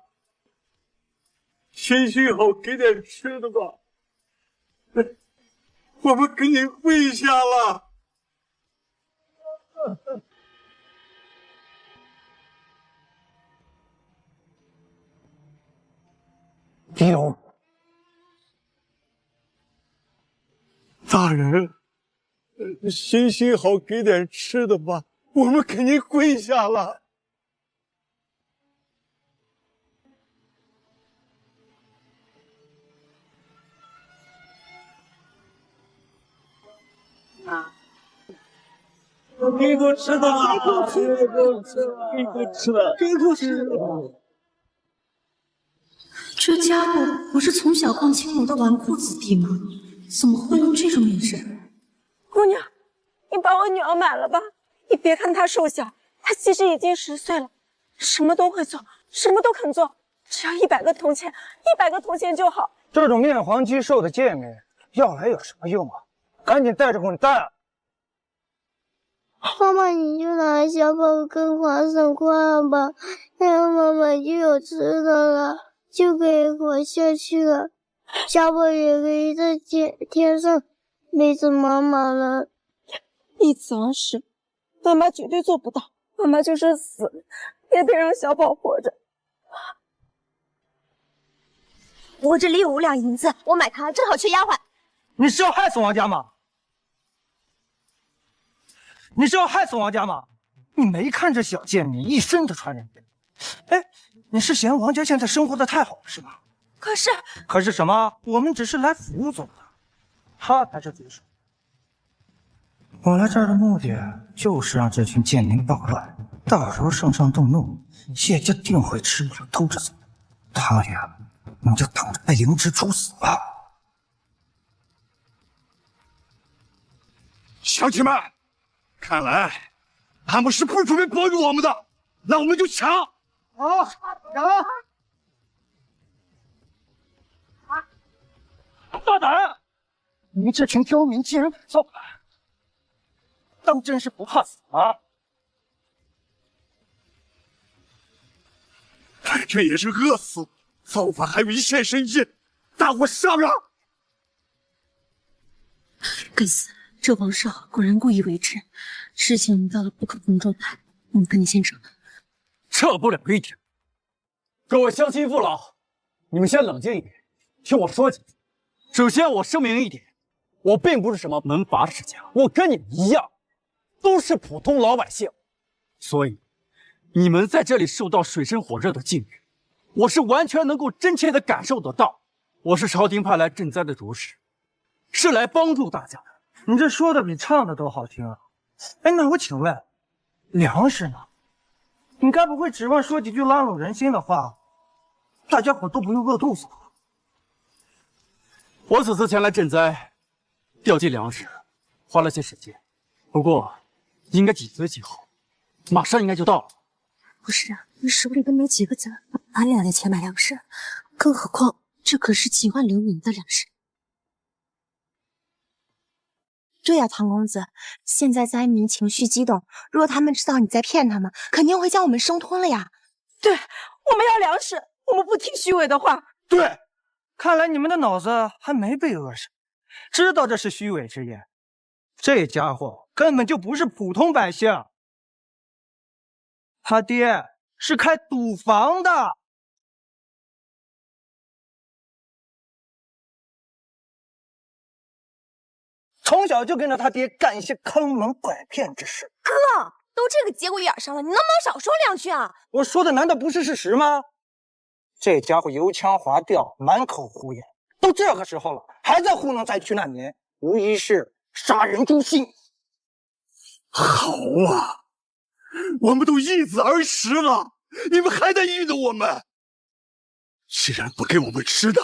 行行好，给点吃的吧。我们给你跪下了。丢！大人，行行好，给点吃的吧，我们给您跪下了。给我吃的，给我吃的，给我吃的，给我吃的，给我吃的。这家伙不是从小逛青楼的纨绔子弟吗？怎么会用这种眼神？姑娘，你把我女儿买了吧。你别看她瘦小，她其实已经10岁了，什么都会做，什么都肯做，只要100个铜钱，100个铜钱就好。这种面黄肌瘦的贱民，要来有什么用啊？赶紧带着滚蛋！妈妈，你就拿小宝跟花生换吧，那样妈妈就有吃的了，就可以活下去了。小宝也可以在天上陪着妈妈了。你脏事，妈妈绝对做不到。妈妈就是死，也得让小宝活着。我这里有5两银子，我买它正好缺丫鬟。你是要害死王家吗？你是要害死王家吗？你没看这小贱民一身的传染病？哎，你是嫌王家现在生活的太好了是吗？可是什么？我们只是来辅佐他，他才是主手。我来这儿的目的就是让这群贱民暴乱，到时候圣上动怒，谢家定会吃不了兜着走。他呀，你就等着被凌迟处死吧。乡亲们，看来他们是不准备帮助我们的，那我们就抢！抢！大胆！你们这群刁民竟然敢造反，当真是不怕死吗？这也是饿死，造反还有一线生机，大伙上啊！该死！这王少果然故意为之，事情已经到了不可控状态，我们赶紧先撤。撤不了一天。各位乡亲父老，你们先冷静一点，听我说几句。首先，我声明一点，我并不是什么门阀世家，我跟你们一样，都是普通老百姓。所以，你们在这里受到水深火热的境遇，我是完全能够真切的感受得到，我是朝廷派来赈灾的主使，是来帮助大家的。你这说的比唱的都好听啊！哎，那我请问，粮食呢？你该不会指望说几句拉拢人心的话，大家伙都不用饿肚子吧？我此次前来赈灾，调集粮食，花了些时间，不过应该紧随其后，马上应该就到了。不是啊，你手里都没几个子儿，哪里来的钱买粮食？更何况这可是几万流民的粮食。对呀，唐公子，现在灾民情绪激动，如果他们知道你在骗他们，肯定会将我们生吞了呀。对，我们要粮食，我们不听虚伪的话。对，看来你们的脑子还没被饿上，知道这是虚伪之言。这家伙根本就不是普通百姓，他爹是开赌房的。从小就跟着他爹干一些坑蒙拐骗之事。哥，都这个节骨眼上了，你能不能少说两句啊？我说的难道不是事实吗？这家伙油腔滑调，满口胡言，都这个时候了，还在糊弄灾区难民，无疑是杀人诛心。好啊，我们都因此而食了，你们还在愚弄我们。既然不给我们吃的，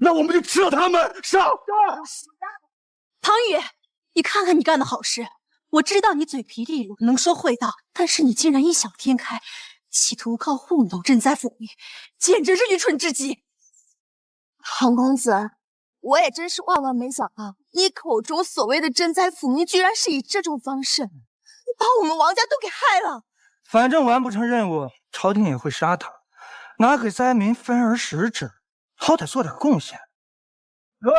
那我们就吃了他们！上！唐宇，你看看你干的好事！我知道你嘴皮利落，能说会道，但是你竟然异想天开，企图靠糊弄赈灾抚民，简直是愚蠢至极。唐公子，我也真是万万没想到，你口中所谓的赈灾抚民，居然是以这种方式，你把我们王家都给害了。反正完不成任务，朝廷也会杀他，拿给灾民分而食之，好歹做点贡献。各位，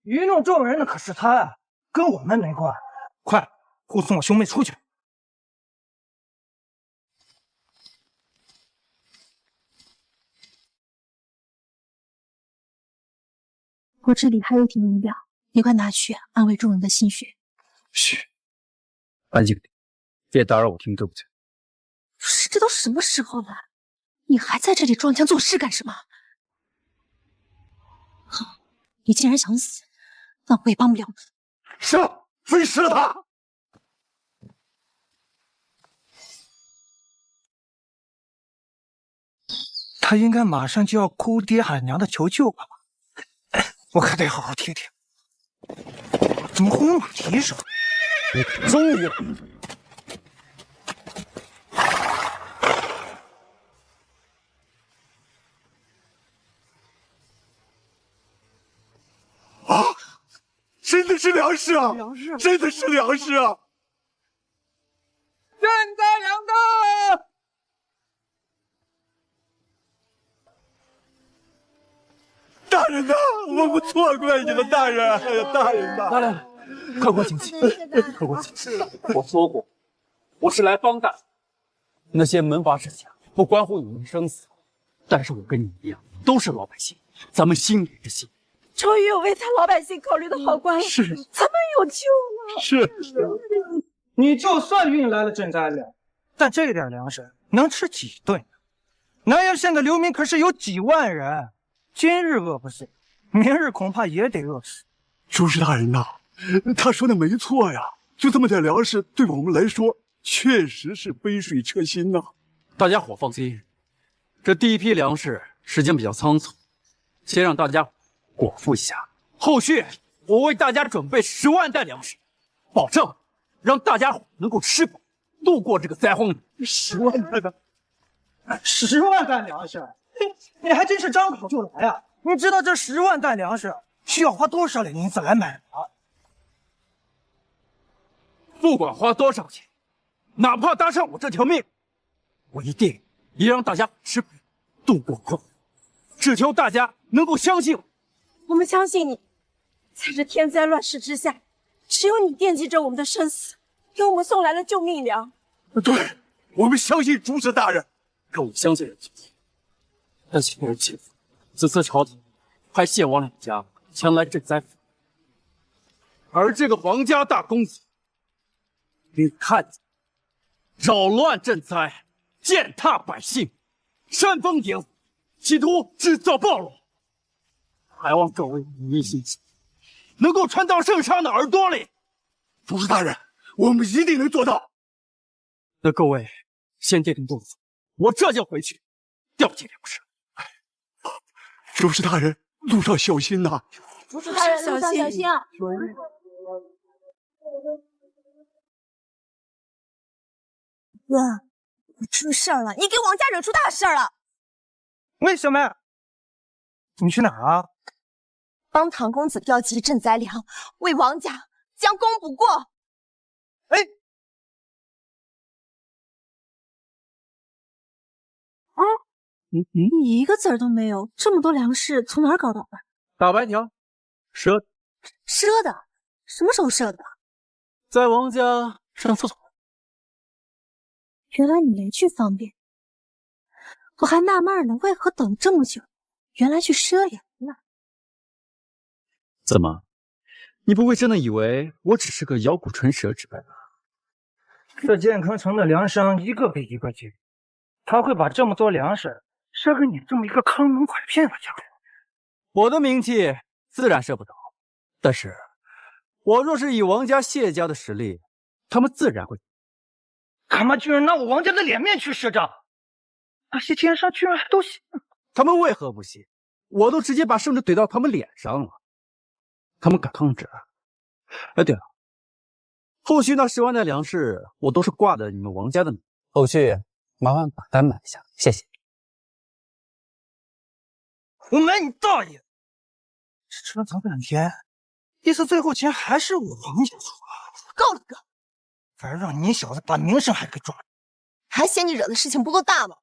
愚弄众人的可是他，跟我们没关。快，护送我兄妹出去。我这里还有提名表，你快拿去安慰众人的心血。嘘，安静点，别打扰我听政务去。这都什么时候了，你还在这里装腔作势干什么？哼，你既然想死，那我也帮不了你。上，分食了他！他应该马上就要哭爹喊娘的求救了吧？我可得好好听听，怎么忽悠马蹄声？终于了！啊！真的是粮食啊！真的是粮食啊！赈灾粮到！大人呐，我们错怪你了，大人！哎呀，大人呐！来，客官请起，客官请起。我说过，我是来帮大家。那些门阀之下不关乎你们生死，但是我跟你一样，都是老百姓，咱们心连着心。终于有为咱老百姓考虑的好官了，是，咱们有救了。是，你就算运来了赈灾粮，但这点粮食能吃几顿？南阳县的流民可是有几万人，今日饿不死，明日恐怕也得饿死。主事大人呐，他说的没错呀，就这么点粮食，对我们来说确实是杯水车薪呐。大家伙放心，这第一批粮食时间比较仓促，先让大家果腹一下，后续我为大家准备10万担粮食，保证让大家伙能够吃饱，度过这个灾荒年。10万担呢？10万担粮食，你还真是张口就来啊！你知道这10万担粮食需要花多少两银子来买吗？不管花多少钱，哪怕搭上我这条命，我一定也让大家吃饱，度过困苦。只求大家能够相信我。我们相信你，在这天灾乱世之下，只有你惦记着我们的生死，给我们送来了救命粮。对，我们相信主事大人。让我相信人情，但请人记住，此次朝廷派谢王两家前来赈灾，而这个王家大公子，你看见扰乱赈灾，践踏百姓，煽风点火，企图制造暴乱，还望各位一心之能够传到圣上的耳朵里。主事大人，我们一定能做到。那各位先垫垫肚子，我这就回去调集粮食。主事大人，路上小心呐！主事大人，路上小心啊！哥，你出事了！你给王家惹出大事了！喂，小妹，你去哪儿啊？帮唐公子调集赈灾粮，为王家将功补过。哎，啊，你一个子儿都没有，这么多粮食从哪儿搞到的？大白条，赊赊的？什么时候赊的？在王家上厕所。原来你没去方便，我还纳闷呢，为何等这么久？原来去赊粮了。怎么，你不会真的以为我只是个咬骨唇舌之辈吧？这建坑城的粮商一个比一个精，他会把这么多粮食赊给你这么一个坑蒙拐骗的家伙？我的名气自然赊不到，但是我若是以王家谢家的实力，他们自然会。干嘛居然拿我王家的脸面去赊账？那些奸商居然还都信？他们为何不信？我都直接把圣旨怼到他们脸上了，他们敢抗旨？哎，对了，后续那10万袋粮食我都是挂的你们王家的名，后续麻烦把单买一下，谢谢。我买你大爷！这吃了咱半天，意思最后钱还是我王家出啊？够了，哥！反而让你小子把名声还给撞了，还嫌你惹的事情不够大吗？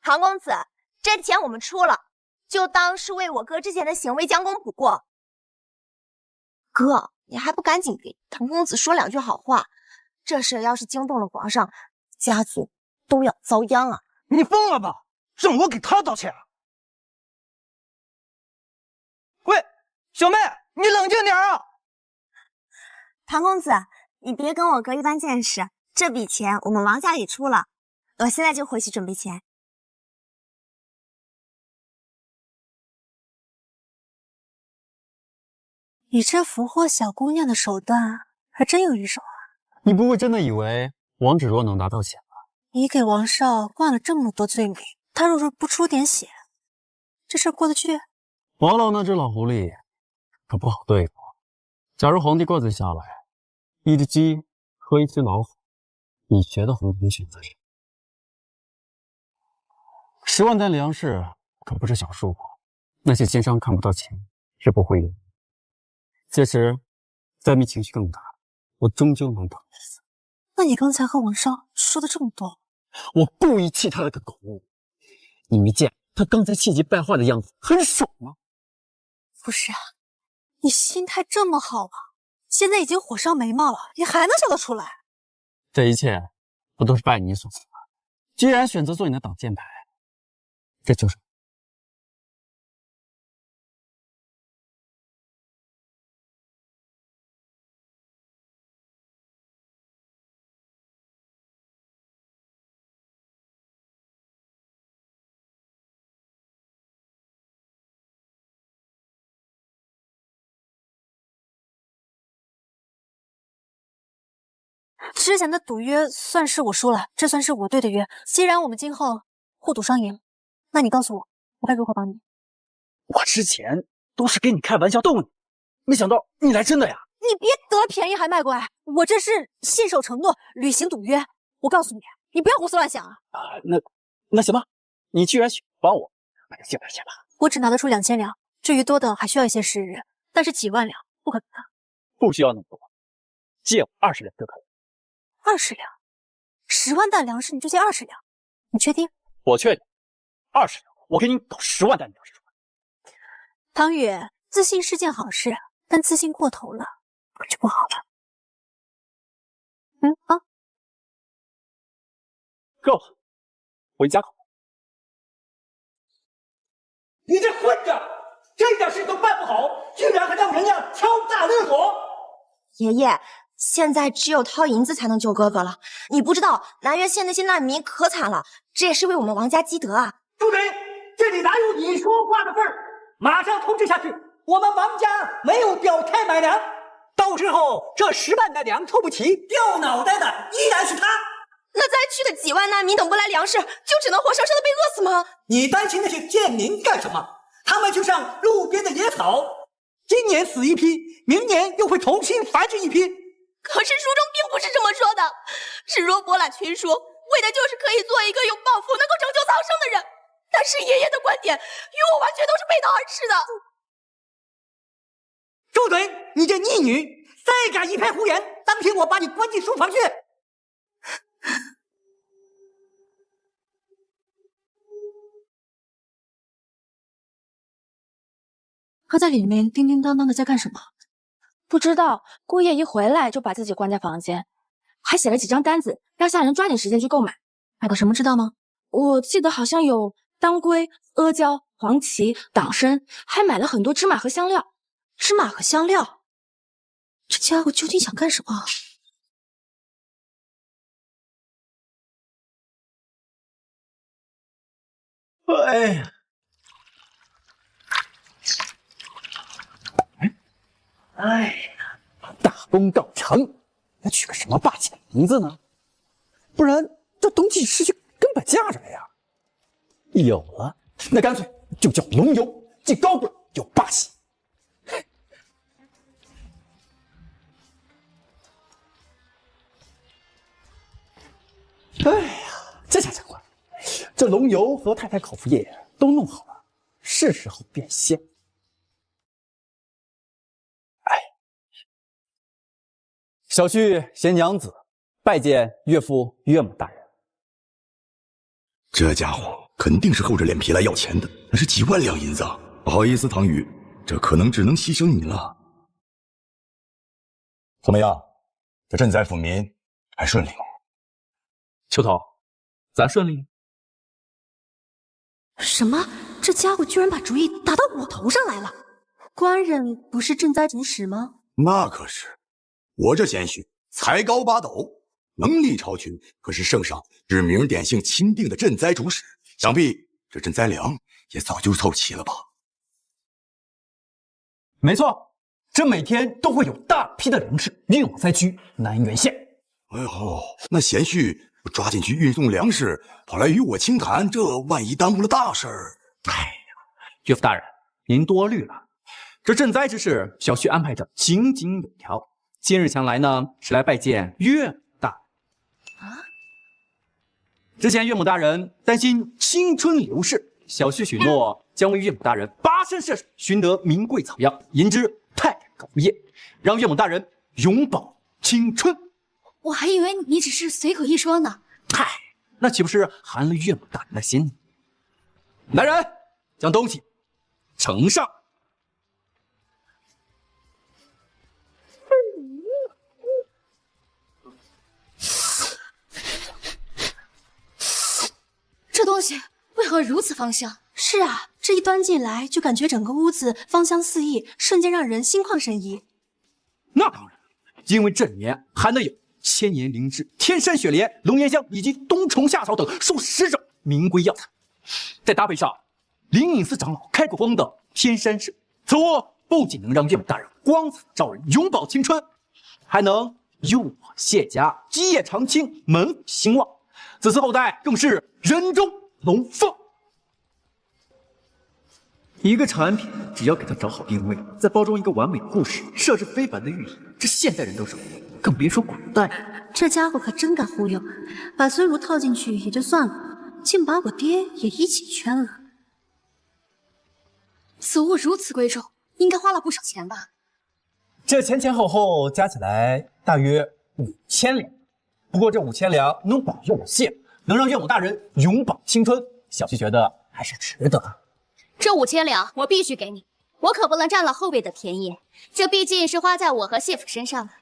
唐公子，这钱我们出了，就当是为我哥之前的行为将功补过。哥，你还不赶紧给唐公子说2句好话？这事要是惊动了皇上，家族都要遭殃啊！你疯了吧？让我给他道歉啊？喂，小妹，你冷静点啊！唐公子，你别跟我哥一般见识，这笔钱我们王家也出了，我现在就回去准备钱。你这俘获小姑娘的手段还真有一手啊！你不会真的以为王芷若能拿到钱吧？你给王少灌了这么多罪名，他若是不出点血，这事过得去？王老那只老狐狸可不好对付。假如皇帝怪罪下来，一只鸡和一只老虎，你觉得皇帝会选择谁？10万袋粮食可不是小数目，那些奸商看不到钱是不会赢。届时灾民情绪更大，我终究能挡一死。那你刚才和王少说的这么多，我故意气他了个狗！你没见他刚才气急败坏的样子很爽吗？不是啊，你心态这么好啊，现在已经火烧眉毛了，你还能笑得出来？这一切不都是拜你所赐吗？既然选择做你的挡箭牌，这就是。之前的赌约算是我输了，这算是我对的约。既然我们今后互赌双赢，那你告诉我，我该如何帮你？我之前都是跟你开玩笑逗你，没想到你来真的呀！你别得便宜还卖乖，我这是信守承诺，履行赌约。我告诉你，你不要胡思乱想啊！那行吧，你既然喜欢帮我，那就借吧。我只拿得出2000两，至于多的还需要一些时日，但是几万两不可能的。不需要那么多，借我20两就可以。20两，10万担粮食你就借20两，你确定？我确定，20两，我给你搞10万担粮食出来。唐宇，自信是件好事，但自信过头了可就不好了。够了，回家口。你这混账，这点事都办不好，居然还让人家敲诈勒索！爷爷，现在只有掏银子才能救哥哥了。你不知道，南苑县那些难民可惨了，这也是为我们王家积德啊！住嘴！这里哪有你说话的份儿？马上通知下去，我们王家没有表态买粮，到时候这10万的粮凑不齐，掉脑袋的依然是他。那灾区的几万难民等不来粮食，就只能活生生的被饿死吗？你担心那些贱民干什么？他们就像路边的野草，今年死一批，明年又会重新繁殖一批。可是书中并不是这么说的，只若博览群书，为的就是可以做一个有抱负、能够拯救苍生的人。但是爷爷的观点与我完全都是背道而驰的。住嘴！你这逆女，再敢一派胡言，当庭我把你关进书房去！他在里面叮叮当当的在干什么？不知道，姑爷一回来就把自己关在房间，还写了几张单子，让下人抓紧时间去购买。买的什么知道吗？我记得好像有当归、阿胶、黄芪、党参，还买了很多芝麻和香料。芝麻和香料，这家伙究竟想干什么？哎呀！哎呀，大功告成，要取个什么霸气的名字呢？不然这东西失去根本价值了呀。有了，那干脆就叫龙游，既高贵又霸气。哎呀，这下强了，这龙游和太太口服液都弄好了，是时候变现。小婿携娘子拜见岳父岳母大人。这家伙肯定是厚着脸皮来要钱的，那是几万两银子啊！不好意思，唐宇，这可能只能牺牲你了。怎么样，这赈灾抚民还顺利吗？秋头，咱顺利？什么？这家伙居然把主意打到我头上来了！官人不是赈灾主使吗？那可是。我这贤婿才高八斗，能力超群，可是圣上指名点姓钦定的赈灾主使，想必这赈灾粮也早就凑齐了吧？没错，这每天都会有大批的粮食运往灾区南垣县。哎呦，那贤婿抓紧去运送粮食，跑来与我轻谈，这万一耽误了大事儿。哎呀，岳父大人，您多虑了，这赈灾之事，小婿安排着井井有条。今日前来呢，是来拜见岳母大人。啊！之前岳母大人担心青春流逝，小婿许诺将为岳母大人跋山涉水，寻得名贵草药，银之太太口服液，让岳母大人永葆青春。我还以为你只是随口一说呢。嗨，那岂不是寒了岳母大人的心？来人，将东西呈上。这东西为何如此芳香？是啊，这一端进来就感觉整个屋子芳香四溢，瞬间让人心旷神怡。那当然，因为这里面含的有千年灵芝、天山雪莲、龙涎香以及冬虫夏草等数10种名贵药材，再搭配上灵隐寺长老开过光的天山水，此物不仅能让岳母大人光彩照人、永葆青春，还能诱我谢家基业长青、门户兴旺，子嗣后代更是人中龙凤。一个产品只要给它找好定位，再包装一个完美的故事，设置非凡的寓意，这现代人都熟，更别说古代。这家伙可真敢忽悠，把孙如套进去也就算了，竟把我爹也一起圈了。此物如此贵重，应该花了不少钱吧？这前后加起来大约5000两。不过这5000两能保佑我谢，能让岳母大人永葆青春，小婿觉得还是值得。这5000两我必须给你，我可不能占了后辈的便宜，这毕竟是花在我和谢府身上的。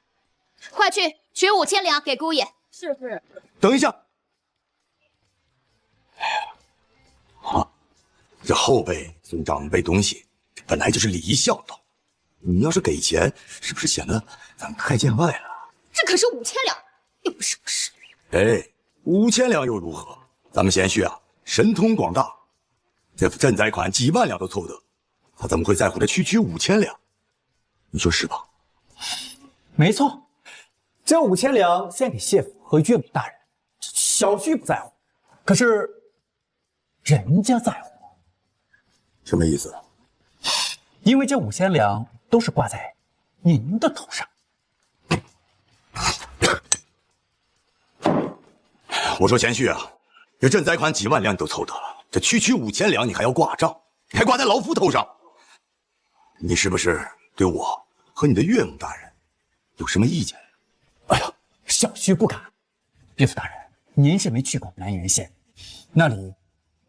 快去取5000两给姑爷。是。等一下，哎呀，啊，这后辈送长辈东西，这本来就是礼仪孝道。你要是给钱，是不是显得咱们太见外了？这可是5000两，又不是我事。哎，5000两又如何？咱们贤婿啊，神通广大，这赈灾款几万两都凑得，他怎么会在乎这区5000两？你说是吧？没错，这5000两献给谢府和岳母大人，小婿不在乎，可是人家在乎。什么意思？因为这5000两都是挂在您的头上。我说贤婿啊，这赈灾款几万两你都凑得了，这区5000两你还要挂账，还挂在老夫头上，你是不是对我和你的岳母大人有什么意见？哎呀，小婿不敢。岳父大人，您是没去过南原县，那里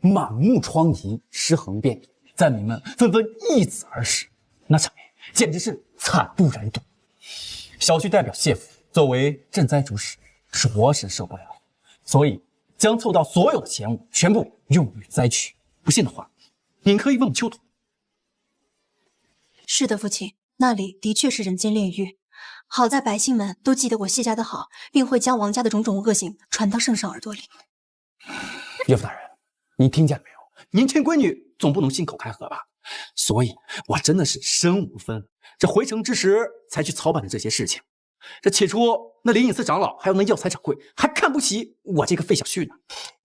满目疮痍，尸横遍野，灾民们纷纷易子而死，那场面简直是惨不忍睹。小婿代表谢府作为赈灾主使，着实受不了，所以将凑到所有的钱物全部用于灾区。不信的话，您可以问秋桐。是的，父亲，那里的确是人间炼狱。好在百姓们都记得我谢家的好，并会将王家的种种恶行传到圣上耳朵里。岳父大人，您听见了没有？您亲闺女总不能信口开河吧？所以我真的是身无分文，这回城之时才去操办的这些事情。这起初那灵隐寺长老还有那药材掌柜还看不起我这个废小婿呢，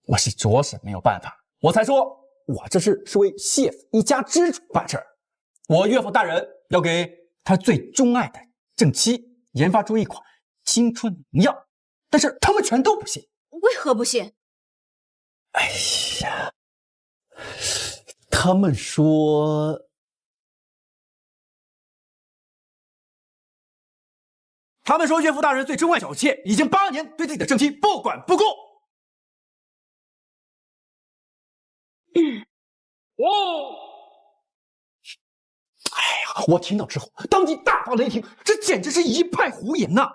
我是着实没有办法，我才说我这是为谢府一家之主办事儿。我岳父大人要给他最钟爱的正妻研发出一款青春灵药，但是他们全都不信。为何不信？哎呀，他们说岳父大人最钟爱小妾，已经8年对自己的正妻不管不顾。哎呀，我听到之后当即大发雷霆，这简直是一派胡言呐！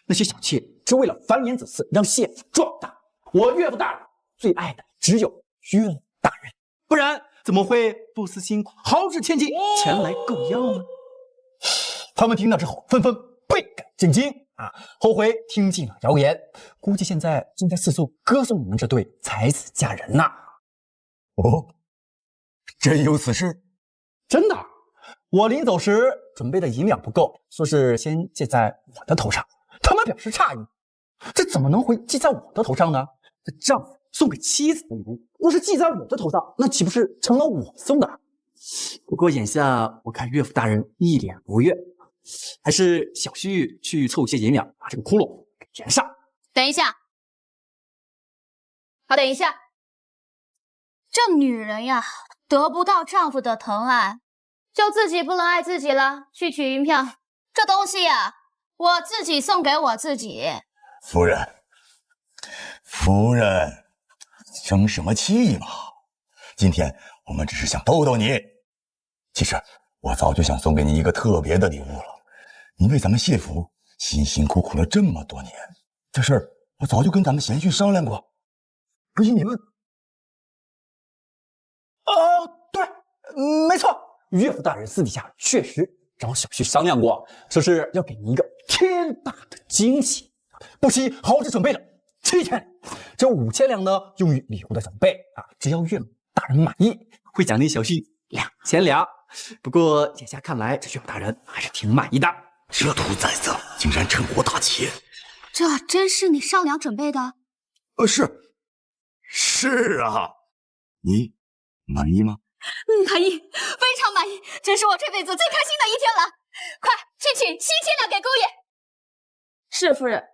那些小妾只为了繁衍子嗣，让谢府壮大。我岳父大人最爱的只有岳母大人，不然怎么会不辞辛苦豪掷千金前来购药呢？他们听到之后纷纷倍感震惊啊，后悔听进了谣言，估计现在正在四处歌颂你们这对才子佳人呐。哦，真有此事？真的，我临走时准备的银两不够，说是先记在我的头上。他们表示诧异，这怎么能会记在我的头上呢？这丈夫送给妻子的礼物，若是记在我的头上，那岂不是成了我送的？不过眼下我看岳父大人一脸不悦，还是小婿去凑一些银两，把这个窟窿给填上。等一下，好，等一下。这女人呀，得不到丈夫的疼爱，就自己不能爱自己了，去取银票。这东西呀，我自己送给我自己。夫人，夫人，生什么气嘛？今天我们只是想逗逗你。其实我早就想送给你一个特别的礼物了。你为咱们谢府辛辛苦苦了这么多年，这事儿我早就跟咱们贤婿商量过。不信你问。对，没错，岳父大人私底下确实找小婿商量过，说是要给你一个天大的惊喜，不惜豪掷准备了7天，这5000两呢用于礼物的准备啊，只要岳母大人满意，会奖励小婿2000两。不过眼下看来，这岳母大人还是挺满意的。这图崽子竟然趁火打劫！这真是你上梁准备的？是啊，你满意吗？满意，非常满意，这是我这辈子最开心的一天了。快去取7000两给姑爷。是夫人。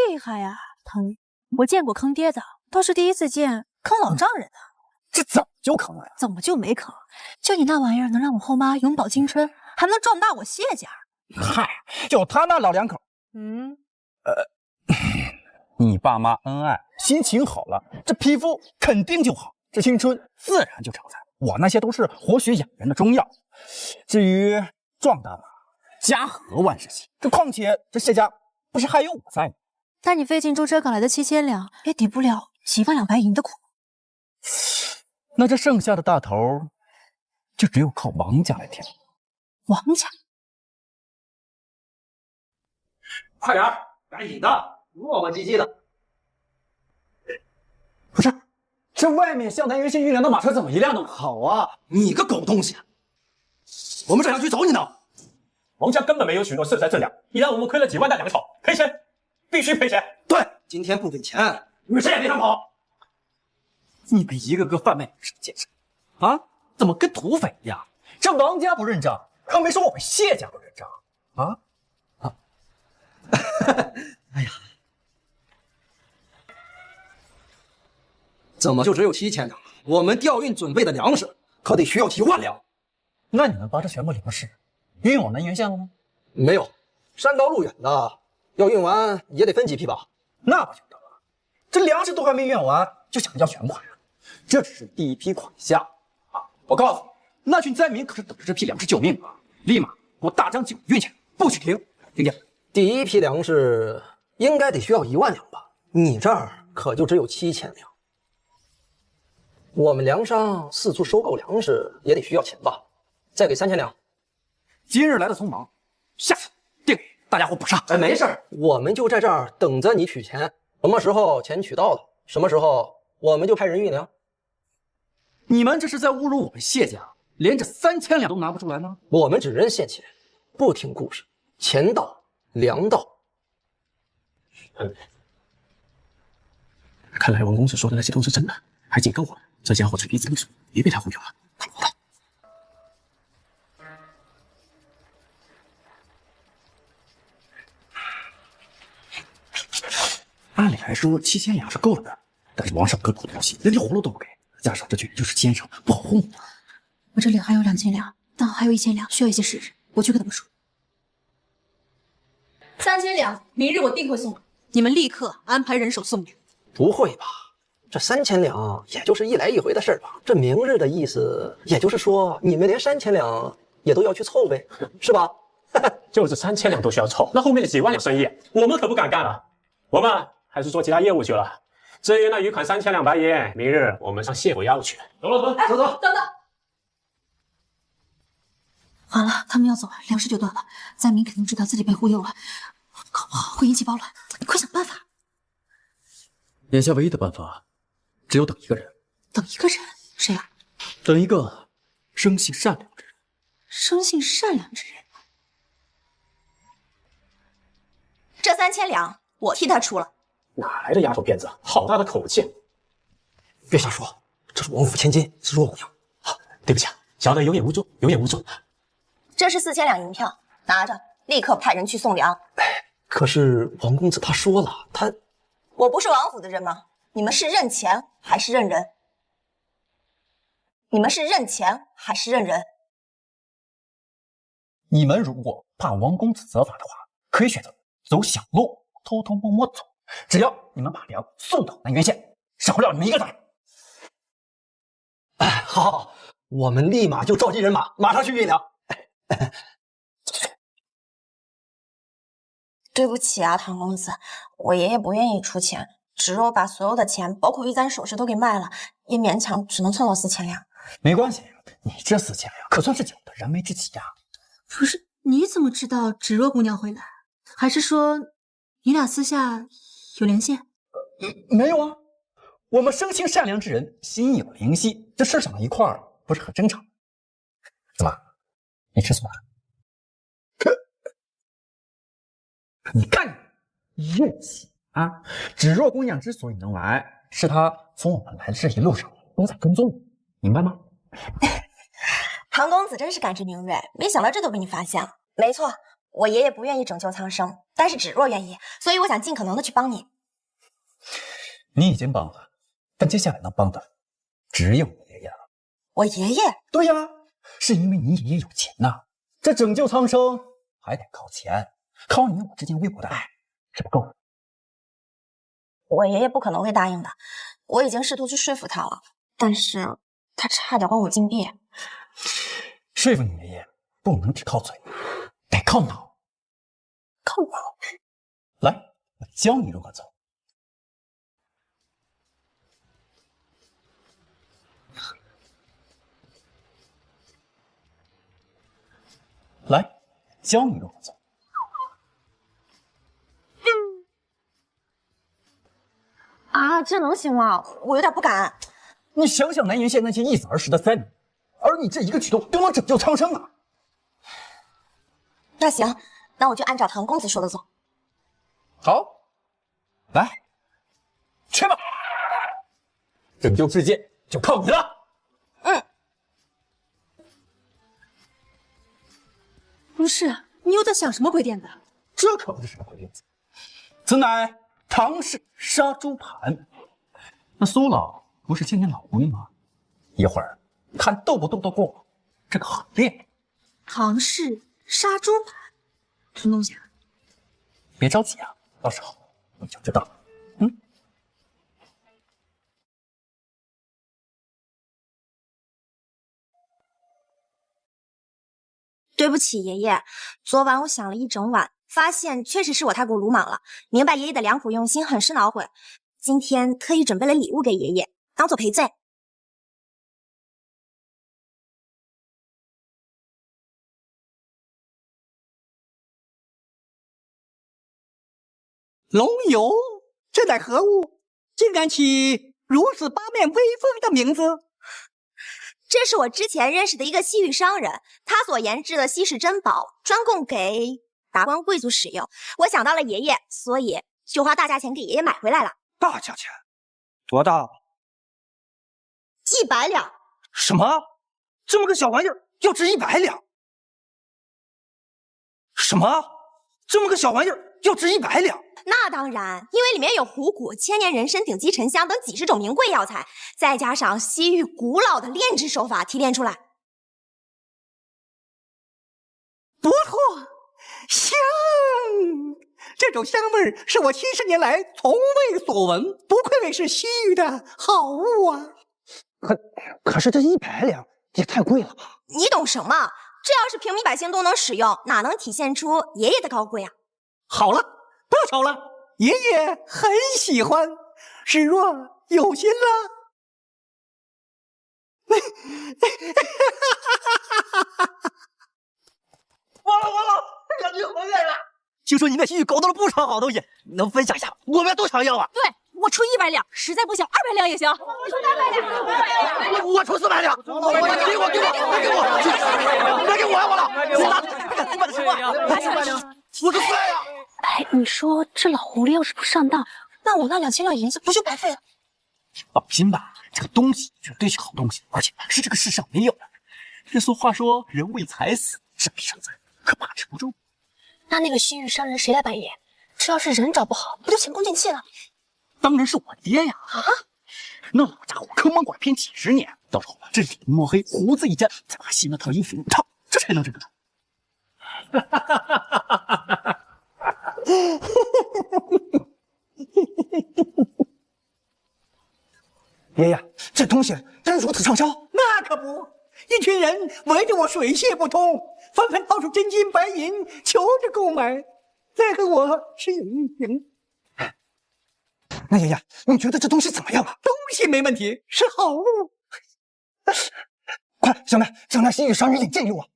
厉害呀，腾！我见过坑爹的，倒是第一次见坑老丈人的。这早就坑了呀？怎么就没坑？就你那玩意儿能让我后妈永葆青春，还能壮大我谢家？嗨，就他那老两口。你爸妈恩爱，心情好了，这皮肤肯定就好，这青春自然就常在。我那些都是活血养人的中药。至于壮大嘛，家和万事兴。这况且这谢家不是还有我在吗？但你费尽舟车赶来的7000两，也抵不了几万两白银的苦。那这剩下的大头，就只有靠王家来填。王家，快点，赶紧的，磨磨唧唧的。不是，这外面湘潭原先运粮的马车怎么一辆都好啊？你个狗东西！我们正想去找你呢。王家根本没有许诺赊财赈粮，你让我们亏了几万担粮草，赔钱，必须赔钱。对，今天不给钱，你们谁也别想跑。你们一个个贩卖粮食的奸商啊，怎么跟土匪一样？这王家不认账，可没说我们谢家不认账啊！哎呀，怎么就只有7000两？我们调运准备的粮食可得需要几万两。那你们把这全部粮食运往南原县了吗？没有，山高路远的，要运完也得分几批吧。那不就得了？这粮食都还没运完，就想要全款，这只是第一批款项啊！我告诉你，那群灾民可是等着这批粮食救命啊！立马给我大张旗鼓运去，不许停！听见？第一批粮食应该得需要1万两吧？你这儿可就只有7000两。我们粮商四处收购粮食也得需要钱吧？再给3000两。今日来的匆忙，下次定给大家伙补上。哎，没事儿，我们就在这儿等着你取钱。什么时候钱取到了，什么时候我们就派人运粮。你们这是在侮辱我们谢家，连这3000两都拿不出来吗？我们只认现钱，不听故事。钱到，粮到。看来王公子说的那些都是真的，还警告我们，这家伙嘴皮子利索，别被他忽悠了。按理来说7000两是够了的，但是王上可苦东西，连条活路都不给，加上这群人就是奸商，不好糊弄。我这里还有2000两，但还有1000两需要一些时日，我去跟他们说。3000两，明日我定会送。你们立刻安排人手送去。不会吧？这3000两也就是一来一回的事儿吧？这明日的意思，也就是说你们连3000两也都要去凑呗，是吧？就是3000两都需要凑，那后面的几万两生意，我们可不敢干了。我们还是做其他业务去了。至于那余款3000两白银，明日我们向谢府要去。走了，走，走。等等。完了，他们要走，粮食就断了。灾民肯定知道自己被忽悠了，搞不好会引起暴乱。你快想办法！眼下唯一的办法，只有等一个人。等一个人？谁啊？等一个生性善良之人。生性善良之人。这3000两我替他出了。哪来的丫头片子？好大的口气！别瞎说，这是王府千金，是若姑娘。对不起啊，小的有眼无珠，有眼无珠。这是4000两银票，拿着，立刻派人去送粮。可是王公子他说了，他……我不是王府的人吗？你们是认钱还是认人？你们是认钱还是认人？你们如果怕王公子责罚的话，可以选择走小路，偷偷摸摸走。只要你们把粮送到南原县，少不了你们一个子儿。哎，好，我们立马就召集人马，马上去运粮。对不起啊，唐公子，我爷爷不愿意出钱，芷若把所有的钱，包括玉簪首饰都给卖了，也勉强只能凑到4000两。没关系，你这4000两可算是搅得燃眉之急呀。不是，你怎么知道芷若姑娘会来？还是说你俩私下有连线？没有啊，我们生性善良之人，心有灵犀，这事想到一块儿，不是很正常？怎么，你吃醋了？你看你任性啊！芷若姑娘之所以能来，是她从我们来的这一路上都在跟踪我，明白吗？唐公子真是感知敏锐，没想到这都被你发现了。没错，我爷爷不愿意拯救苍生，但是芷若愿意，所以我想尽可能的去帮你。你已经帮了，但接下来能帮的只有你爷爷了。我爷爷？对呀，是因为你爷爷有钱呐。这拯救苍生还得靠钱，靠你我之间微薄的爱是不够的。我爷爷不可能会答应的，我已经试图去说服他了，但是他差点还我金币。说服你爷爷不能只靠嘴，得靠脑。靠脑？来，我教你如何走。教你如何做。啊，这能行吗？我有点不敢。你想想南云县那些一死而食的灾民，而你这一个举动就能拯救苍生啊！那行，那我就按照唐公子说的做。好，来，去吧，拯救世界就靠你了。不是，你又在想什么鬼点子？这可不是什么鬼点子，此乃唐氏杀猪盘。那苏老不是今年老狐狸吗？一会儿看斗不斗得过这个行列。唐氏杀猪盘，什么东西啊？别着急啊，到时候你就知道了。对不起，爷爷，昨晚我想了一整晚，发现确实是我太过鲁莽了，明白爷爷的良苦用心，很是恼悔。今天特意准备了礼物给爷爷，当做赔罪。龙游，这乃何物？竟敢起如此八面威风的名字！这是我之前认识的一个西域商人，他所研制的稀世珍宝，专供给达官贵族使用。我想到了爷爷，所以就花大价钱给爷爷买回来了。大价钱？多大？100两。什么？这么个小玩意儿要值100两？什么？这么个小玩意儿要值100两？那当然，因为里面有虎骨、千年人参、顶级沉香等几十种名贵药材，再加上西域古老的炼制手法提炼出来。不错，香！这种香味儿是我70年来从未所闻，不愧为是西域的好物啊！可是这100两也太贵了吧？你懂什么？这要是平民百姓都能使用，哪能体现出爷爷的高贵啊？好了，不要吵了，爷爷很喜欢。史若有心了。完了，感觉回来了。听说你在西域搞到了不少好东西，能分享一下？我们都想要啊！对，我出100两，实在不行200两也行。我出200两，我出400两。给我，别给我了！你把它吃光。我出400两。哎，你说这老狐狸要是不上当，那我那2000两银子不就白费了？放心吧，这个东西绝对是好东西，而且是这个世上没有的。这俗话说，人为财死，生必生灾，可把持不住。那个西域商人谁来扮演？这要是人找不好，不就前功尽弃了？当然是我爹呀！啊，那老家伙坑蒙拐骗几10年，到时候这脸抹黑，胡子一沾，再把新的套衣服一套，这才能这个。爷爷，这东西真如此畅销？那可不，一群人围着我水泄不通，纷纷掏出真金白银求着购买，再和我吃饮一瓶。那爷爷，你觉得这东西怎么样啊？东西没问题，是好物。快，小奈，将那西域商人引荐给我。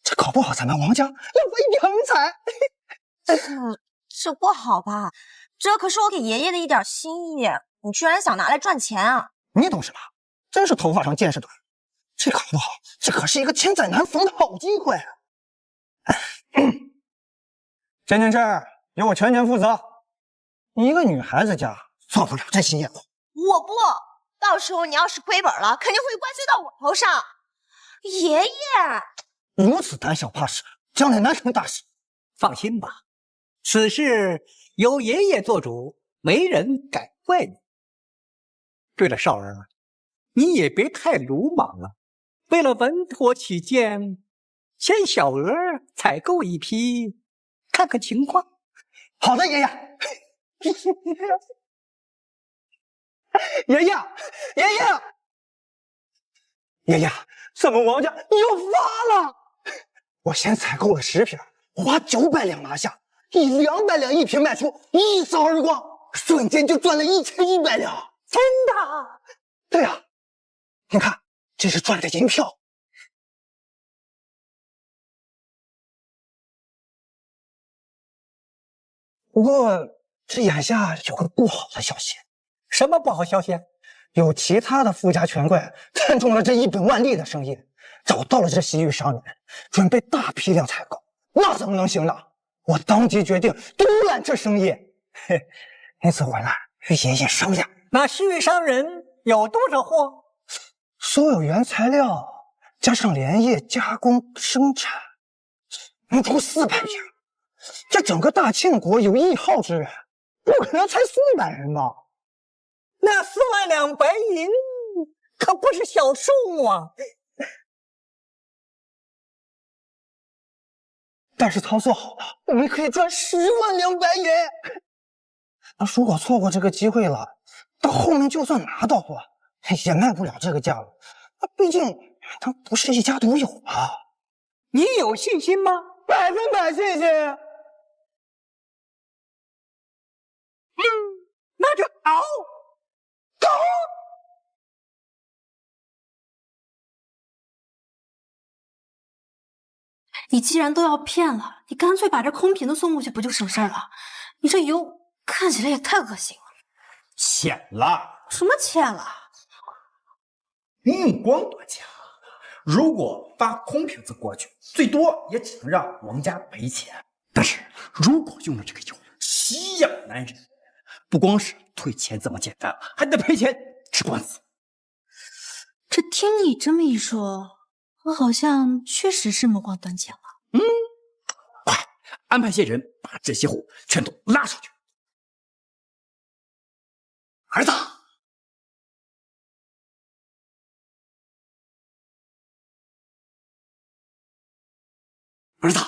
这搞不好咱们王家要发一笔横财。这不好吧？这可是我给爷爷的一点心意，你居然想拿来赚钱啊？你懂什么？真是头发上见识短。这搞不好，这可是一个千载难逢的好机会。这件事由我全权负责。一个女孩子家做不了这些业务。我不，到时候你要是亏本了，肯定会怪罪到我头上。爷爷，如此胆小怕事，将来难成大事。放心吧，此事由爷爷做主，没人敢怪你。对了，少儿，你也别太鲁莽了。为了稳妥起见，先小额采购一批，看看情况。好的，爷爷。爷爷，咱们王家要发了！我先采购了10瓶，花900两拿下，以200两一瓶卖出，一扫而光，瞬间就赚了1100两。真的？对啊，你看，这是赚的银票。不过这眼下有个不好的消息。什么不好消息？有其他的富家权贵看中了这1本万利的生意，找到了这西域商人，准备大批量采购。那怎么能行呢？我当即决定独揽这生意。嘿，你此回来与爷爷商量。那西域商人有多少货？所有原材料加上连夜加工生产，能出400家。这整个大庆国有1号之人，不可能才400人吧？那4万两白银可不是小数目啊！但是操作好了，我们可以赚10万两白银。那如果错过这个机会了，到后面就算拿到货，也卖不了这个价了。那毕竟它不是一家独有啊。你有信心吗？100%信心。那就搞。你既然都要骗了，你干脆把这空瓶子送过去，不就省事儿了？你这油看起来也太恶心了。浅了？什么浅了？目光多强！如果发空瓶子过去，最多也只能让王家赔钱。但是如果用了这个油吸养男人，不光是退钱这么简单，还得赔钱吃官司。这听你这么一说，我好像确实是目光短浅了。快安排些人把这些货全都拉出去。儿子，儿子，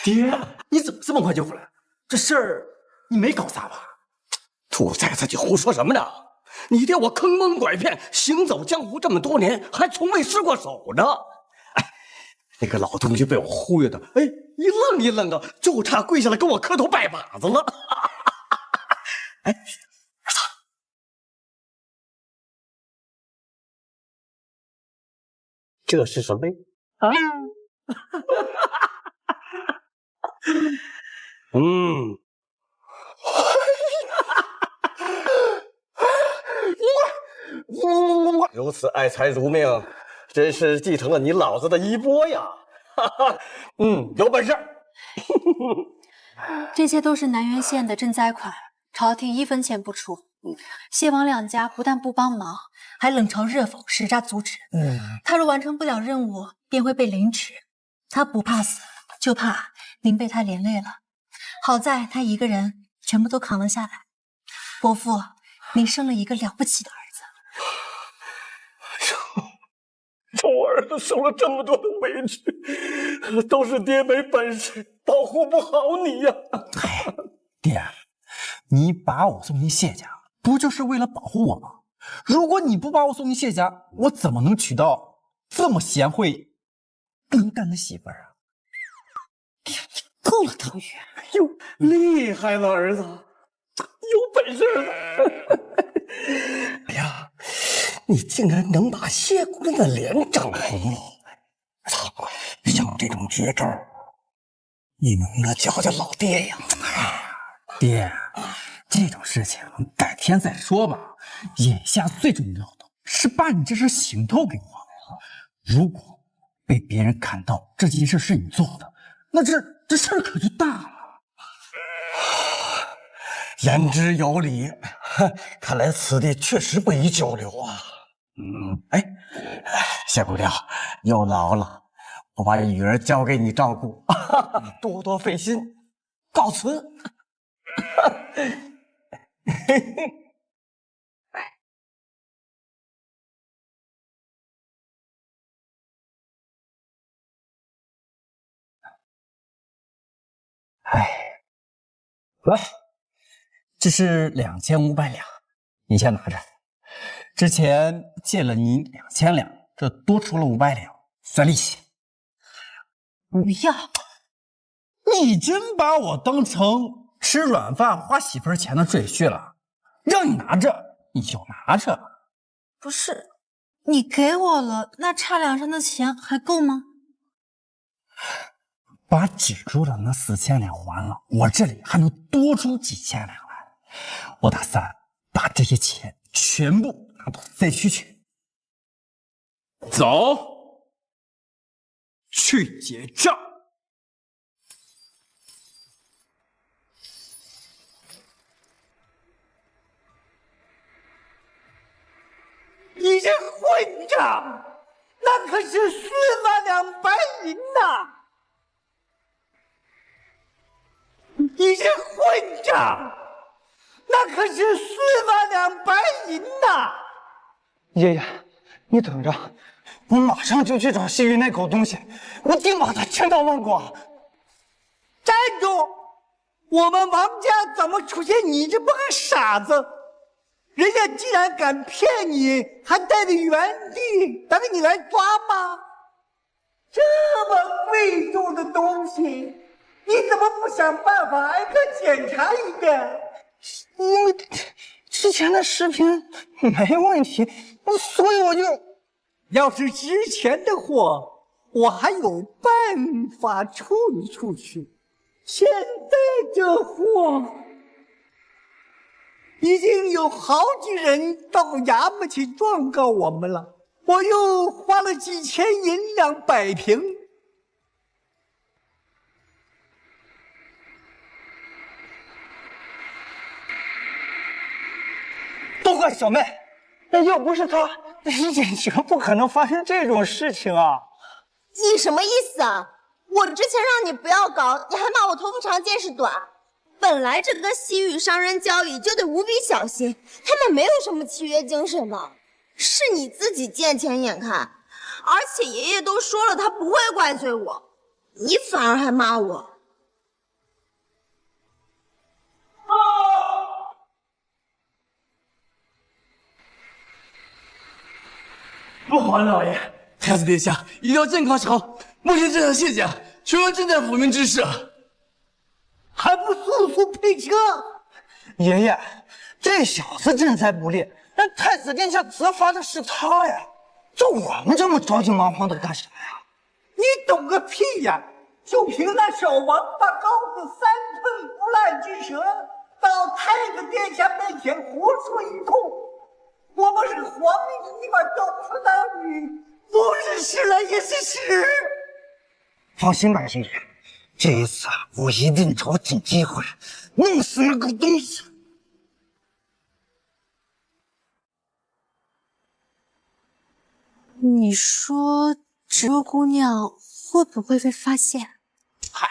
爹，你怎么这么快就回来？这事儿你没搞砸吧？兔崽子，你胡说什么呢？你爹我坑蒙拐骗，行走江湖这么多年，还从未失过手呢。哎，那个老东西被我忽悠的，哎，一愣一愣的，就差跪下来跟我磕头拜把子了。哎，儿子，这是什么呀？啊？如此爱财如命，真是继承了你老子的衣钵呀！有本事。这些都是南垣县的赈灾款，朝廷1分钱不出。谢王两家不但不帮忙，还冷嘲热讽，使诈阻止。他若完成不了任务，便会被凌迟。他不怕死，就怕您被他连累了。好在他一个人全部都扛了下来。伯父，您生了一个了不起的儿子。臭儿子受了这么多的委屈，都是爹没本事，保护不好你呀。爹，你把我送进谢家，不就是为了保护我吗？如果你不把我送进谢家，我怎么能娶到这么贤惠、能干的媳妇儿啊？够了，唐宇！哟，厉害了，儿子，有本事了！哎呀，你竟然能把谢姑娘的脸整红了！像这种绝招，你能不能教教老爹呀？爹，这种事情改天再说吧。眼下最重要的是把你这身行头给还了。如果被别人看到这件事是你做的，那这事儿可就大了。言之有理，看来此地确实不宜久留啊。谢姑娘又劳了，我把女儿交给你照顾，多多费心，告辞。来，这是2500两，你先拿着。之前借了你2000两，这多出了500两，算利息。不要！你真把我当成吃软饭花媳妇钱的赘婿了？让你拿着你就拿着。不是，你给我了，那差两上的钱还够吗？把止住的那4000两还了，我这里还能多出几千两来。我打算把这些钱全部拿到灾区去。走，去结账。你这混账！那可是4万两白银呐！你这混账！那可是4万两白银呐！爷爷，你等着，我马上就去找西域那口东西，我定把他千刀万剐！站住！我们王家怎么出现你这么个傻子？人家既然敢骗你，还待在原地等你来抓吗？这么贵重的东西，你怎么不想办法挨个检查一遍？因为之前的视频没问题，所以我就……要是之前的货，我还有办法处理出去。现在这货……已经有好几人到衙门去状告我们了，我又花了几千银两摆平。都怪小妹，那要不是她，简直不可能发生这种事情啊！你什么意思啊？我之前让你不要搞，你还骂我头发长见识短。本来这跟西域商人交易就得无比小心，他们没有什么契约精神的，是你自己见钱眼开，而且爷爷都说了他不会怪罪我，你反而还骂我。不还老爷，太子殿下一定要健康好，目前这场谢家全文正在府民之事。还不速速配车！爷爷，这小子正才不烈，让太子殿下责罚的是他呀，就我们这么着急忙慌的干啥呀？你懂个屁呀！就凭那小王八羔子3寸不烂之舌，到太子殿下面前胡说一通，我们是皇帝一把刀子当女，不是时来也是时。放心吧，爷爷。这一次我一定找紧机会弄死那个东西。你说这姑娘会不会被发现？嗨，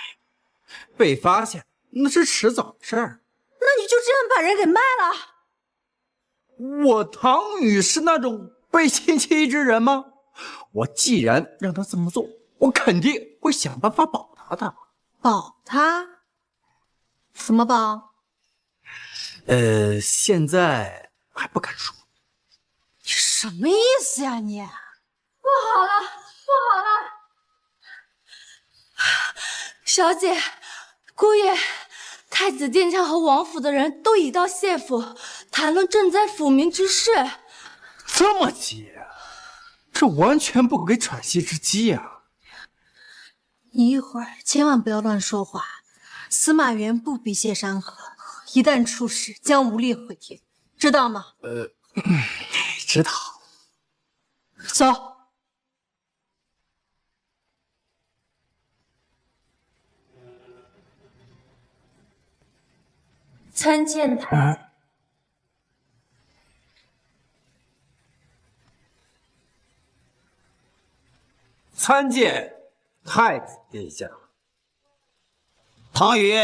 被发现那是迟早的事儿。那你就这样把人给卖了？我唐宇是那种背信弃义之人吗？我既然让他这么做，我肯定会想办法保他的。保他？怎么保？现在还不敢说。你什么意思呀你？不好了，不好了！小姐，姑爷，太子殿下和王府的人都已到谢府，谈论赈灾抚民之事。这么急？这完全不给喘息之机呀！你一会儿千万不要乱说话。司马元不比谢山河，一旦出事将无力回天，知道吗？知道。走。参见太子。参见太子殿下。唐宇，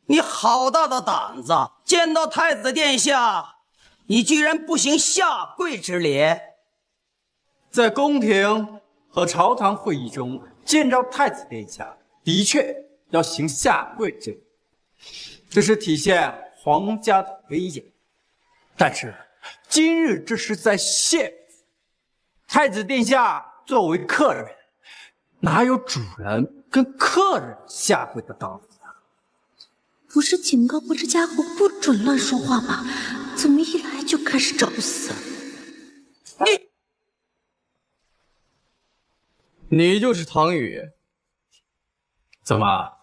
你好大的胆子！见到太子殿下，你居然不行下跪之礼。在宫廷和朝堂会议中见到太子殿下，的确要行下跪之礼，这是体现皇家的威严。但是今日这是在谢府，太子殿下作为客人，哪有主人跟客人下跪的道理啊？不是警告过这家伙不准乱说话吗？怎么一来就开始找死？你就是唐宇。怎么，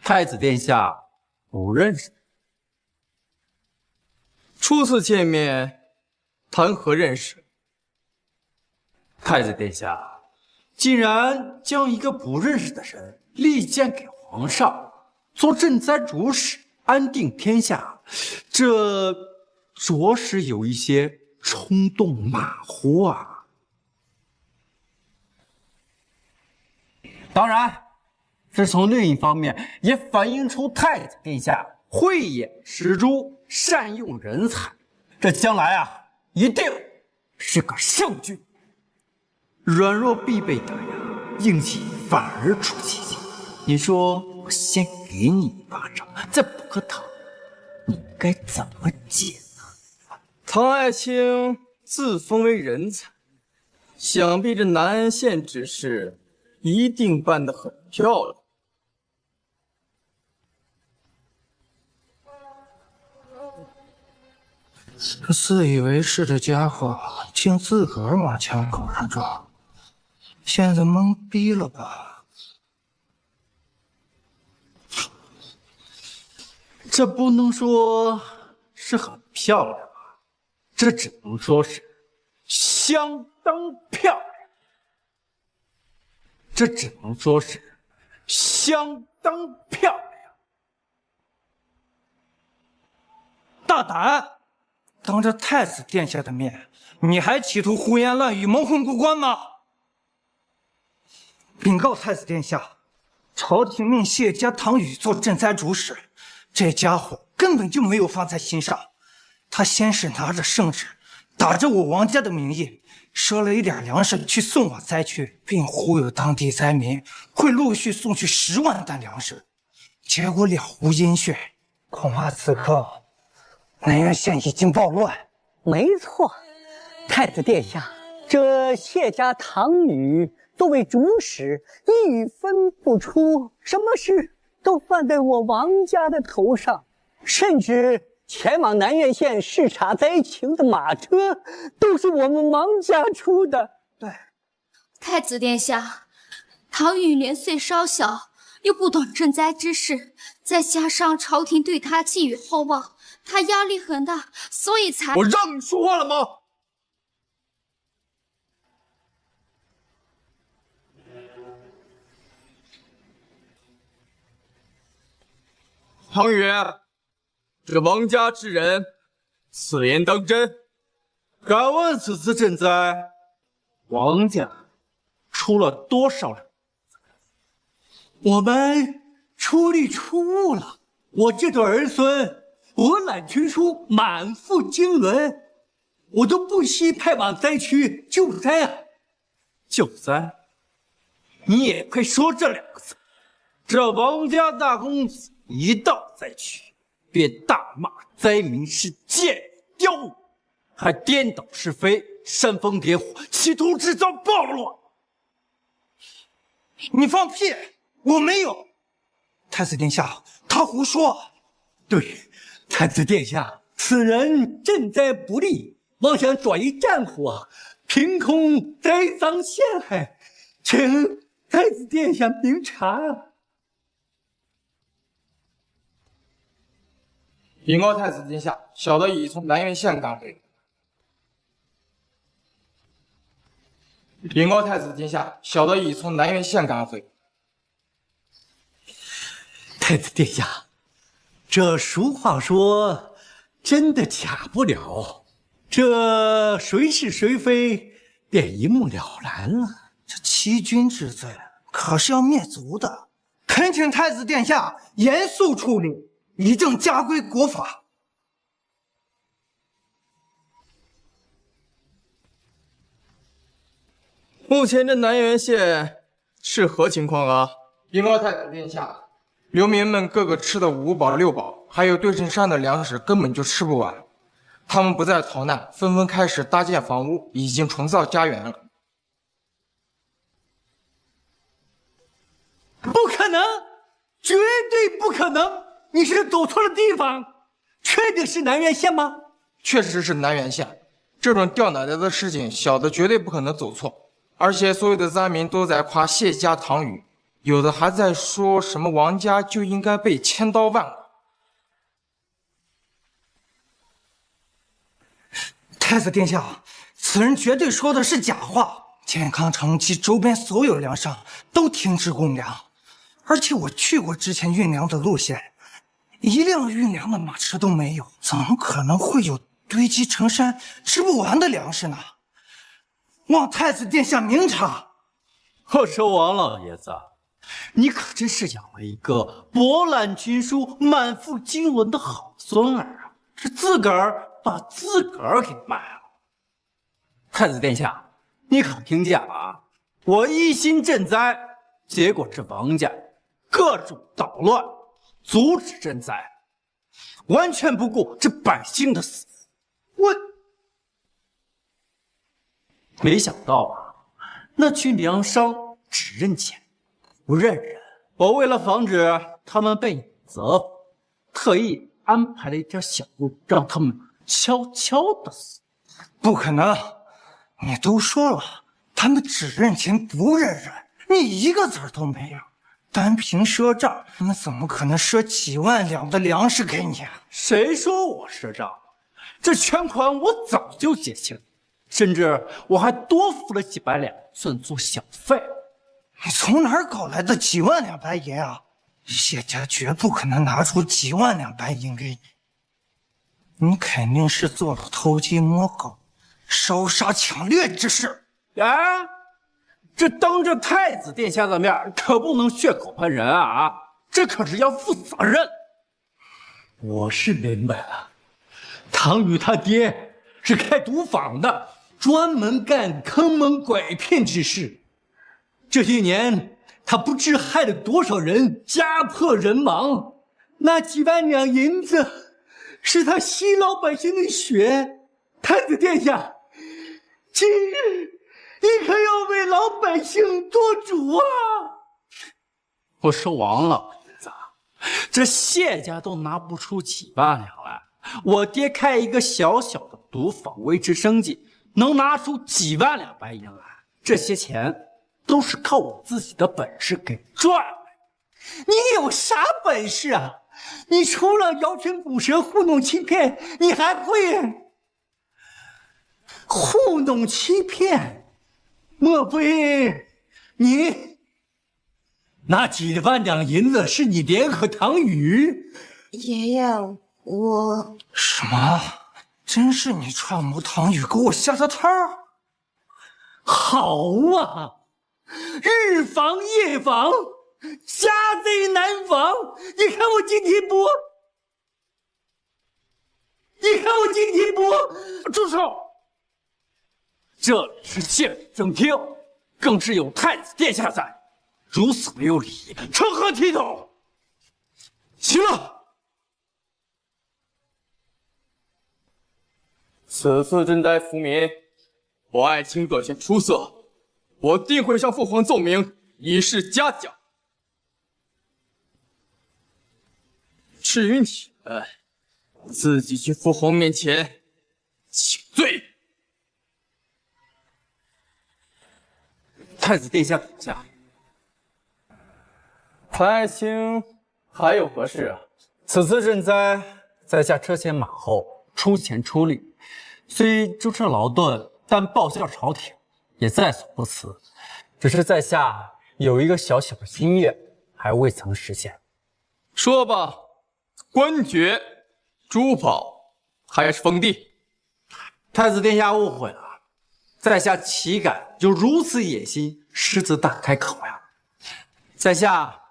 太子殿下不认识？初次见面，谈何认识？太子殿下，竟然将一个不认识的人力荐给皇上，做赈灾主使，安定天下，这着实有一些冲动马虎啊。当然，这从另一方面也反映出太子殿下慧眼识珠，善用人才，这将来啊，一定是个圣君。软弱必被打压，硬气反而出奇迹。你说我先给你一巴掌，再补个头，你该怎么解呢？唐爱卿自封为人才，想必这南安县之事一定办得很漂亮。这自以为是的家伙，竟自个儿往枪口上撞，现在懵逼了吧？这不能说是很漂亮吧，这只能说是相当漂亮。这只能说是相当漂亮。大胆！当着太子殿下的面，你还企图胡言乱语、蒙混过关吗？禀告太子殿下，朝廷命谢家唐宇做赈灾主使，这家伙根本就没有放在心上。他先是拿着圣旨，打着我王家的名义，赊了一点粮食去送往灾区，并忽悠当地灾民会陆续送去10万担粮食，结果了无音讯。恐怕此刻南苑县已经暴乱。没错，太子殿下，这谢家唐宇作为主使，一语分不出，什么事都犯在我王家的头上，甚至前往南苑县视察灾情的马车都是我们王家出的。对，太子殿下，唐宇年岁稍小，又不懂赈灾之事，再加上朝廷对他寄予厚望，他压力很大，所以才……我让你说话了吗？唐宇，这王家之人，此言当真？敢问此次赈灾，王家出了多少人？我们出力出物了。我这对儿孙，我揽群书，满腹经纶，我都不惜派往灾区救灾啊！救灾？你也配说这2个字？这王家大公子一到灾区，便大骂灾民是贱人刁民，还颠倒是非，煽风点火，企图制造暴乱。你放屁！我没有。太子殿下，他胡说。对，太子殿下，此人赈灾不力，妄想转移战火，凭空栽赃陷害，请太子殿下明察。禀告太子殿下，小的已从南苑县赶回。禀告太子殿下，小的已从南苑县赶回。太子殿下，这俗话说，真的假不了，这谁是谁非，便一目了然了。这欺君之罪可是要灭族的，恳请太子殿下严肃处理，以正家规国法。目前这南苑县是何情况啊？禀告太子殿下，流民们个个吃的5饱6饱，还有对称山的粮食根本就吃不完。他们不再逃难，纷纷开始搭建房屋，已经重造家园了。不可能，绝对不可能！你是走错了地方，确定是南苑县吗？确实是南苑县，这种掉脑袋的事情，小的绝对不可能走错。而且所有的灾民都在夸谢家唐宇有的还在说什么王家就应该被千刀万剐。太子殿下，此人绝对说的是假话。健康城及周边所有粮商都停止供粮，而且我去过之前运粮的路线，一辆运粮的马车都没有，怎么可能会有堆积成山吃不完的粮食呢？望太子殿下明察。我说王老爷子，你可真是养了一个博览群书、满腹经纶的好孙儿啊！是自个儿把自个儿给卖了。太子殿下，你可听见了啊？我一心赈灾，结果这王家各种捣乱，阻止赈灾，完全不顾这百姓的死活。我没想到啊，那群粮商只认钱不认人。我为了防止他们被你责罚，特意安排了一条小路，让他们悄悄的死。不可能！你都说了，他们只认钱不认人，你一个子儿都没有。单凭赊账，他们怎么可能赊几万两的粮食给你啊？谁说我赊账？这全款我早就结清，甚至我还多付了几百两算作小费。你从哪儿搞来的几万两白银啊？谢家绝不可能拿出几万两白银给你，你肯定是做了偷鸡摸狗、烧杀抢掠之事。啊！这当着太子殿下的面，可不能血口喷人啊！这可是要负责任。我是明白了，唐宇他爹是开毒坊的，专门干坑蒙拐骗之事。这些年，他不知害了多少人，家破人亡。那几万两银子是他吸老百姓的血。太子殿下，今日你可要为老百姓做主啊！我说王老爷子，这谢家都拿不出几万两来，我爹开一个小小的毒坊维持生计，能拿出几万两白银来？这些钱都是靠我自己的本事给赚来的。你有啥本事啊？你除了摇拳鼓舌、糊弄欺骗，你还会糊弄欺骗？莫非你那几万两银子是你联合唐宇？爷爷，我什么？真是你串谋唐宇给我下的套？好啊，日防夜防，家贼难防。你看我今天不，住手！这里是县里正厅，更是有太子殿下在，如此没有礼仪，成何体统？行了，此次赈灾福民，我爱卿表现出色，我定会向父皇奏明，以示嘉奖。至于你们，自己去父皇面前请罪。太子殿下等下。潘爱卿还有何事啊？此次赈灾，在下车前马后，出钱出力，虽舟车劳顿，但报效朝廷，也在所不辞。只是在下有一个小小的心愿，还未曾实现。说吧，官爵、珠宝还是封地？太子殿下误会了，在下岂敢有如此野心，狮子大开口呀！在下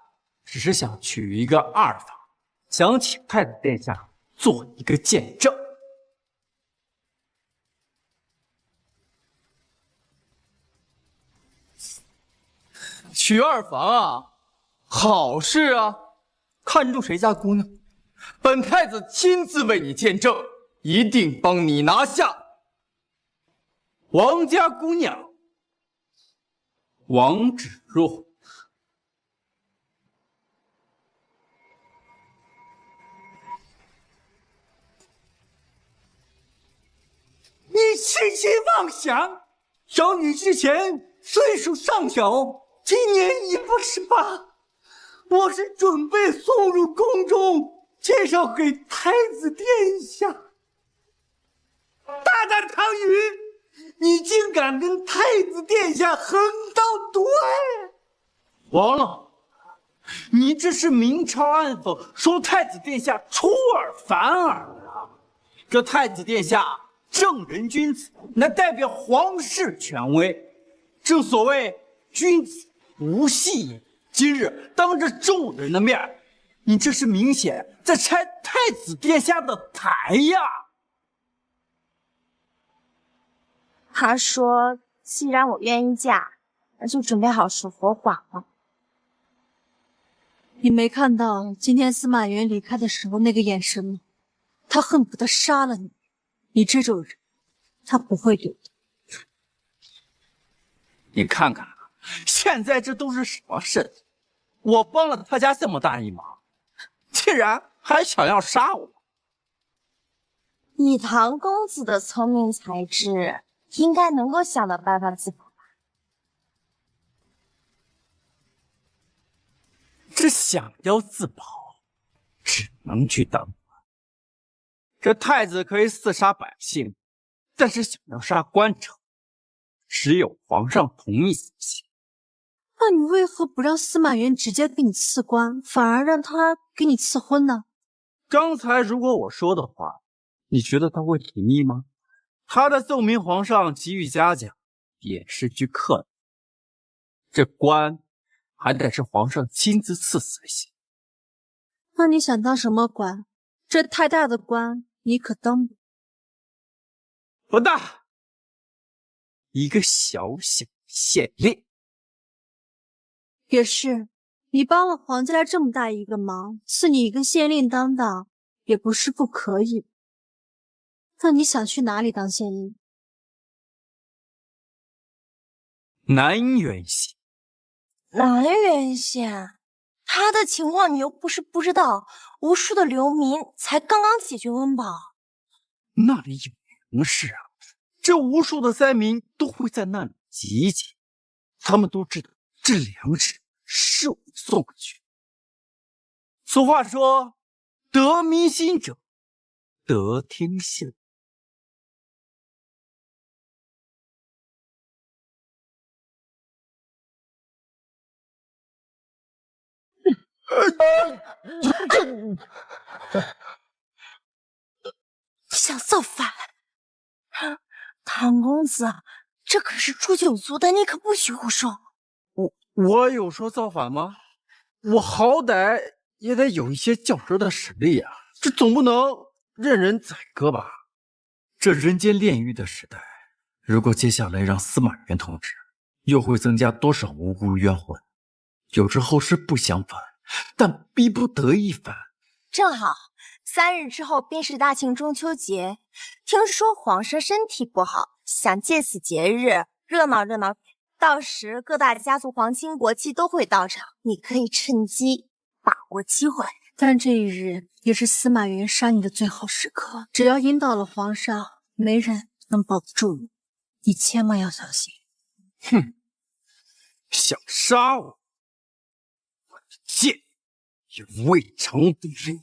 只是想娶一个二房，想请太子殿下做一个见证。娶二房啊，好事啊！看中谁家姑娘，本太子亲自为你见证，一定帮你拿下。王家姑娘，王芷若。你痴心妄想，小女之前岁数尚小，今年已不18，我是准备送入宫中，介绍给太子殿下。大胆唐云，你竟敢跟太子殿下横刀夺爱！王老，你这是明嘲暗讽，说太子殿下出尔反尔啊！这太子殿下正人君子，乃代表皇室权威。正所谓君子无戏言。今日当着众人的面，你这是明显在拆太子殿下的台呀！他说：“既然我愿意嫁，那就准备好守活寡了。”你没看到今天司马云离开的时候那个眼神吗？他恨不得杀了你。你这种人，他不会留的。你看看，现在这都是什么事？我帮了他家这么大一忙，竟然还想要杀我！以唐公子的聪明才智，应该能够想到办法自保吧？这想要自保，只能去当官。这太子可以刺杀百姓，但是想要杀官臣，只有皇上同意才行。那你为何不让司马云直接给你赐官，反而让他给你赐婚呢？刚才如果我说的话，你觉得他会同意吗？他的奏明皇上给予嘉奖，也是句客气。这官还得是皇上亲自赐才行。那你想当什么官？这太大的官，你可当不？不大，一个小小县令。也是，你帮了皇家这么大一个忙，赐你一个县令当当，也不是不可以。那你想去哪里当县令？南苑县。南苑县，他的情况你又不是不知道，无数的流民才刚刚解决温饱。那里有粮食啊，这无数的灾民都会在那里集结，他们都知道这粮食是我送过去。俗话说，得民心者得天下。想造反？唐公子，这可是诛九族的，你可不许胡说。我有说造反吗？我好歹也得有一些较真的实力啊，这总不能任人宰割吧？这人间炼狱的时代，如果接下来让司马元统治，又会增加多少无辜冤魂？有时候是不想反，但逼不得已反。正好3日之后便是大庆中秋节，听说皇上身体不好，想借此节日热闹热闹。到时各大家族皇亲国戚都会到场，你可以趁机把握机会。但这一日也是司马云杀你的最后时刻，只要引导了皇上，没人能保得住你，你千万要小心。哼，想杀我，我的剑也未尝不入。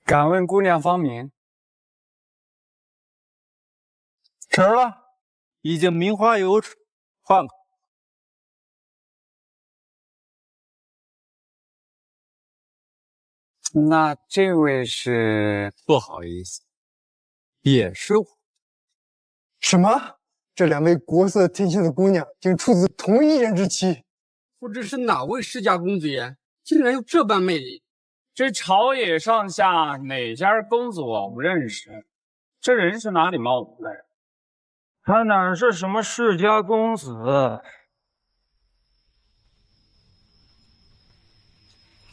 敢问姑娘芳名？迟了，已经名花有主，换个。那这位是？不好意思，也是我。什么？这2位国色天香的姑娘竟出自同一人之妻？不知是哪位世家公子爷，竟然有这般魅力？这朝野上下哪家公子我不认识？这人是哪里冒出来的？他哪是什么世家公子？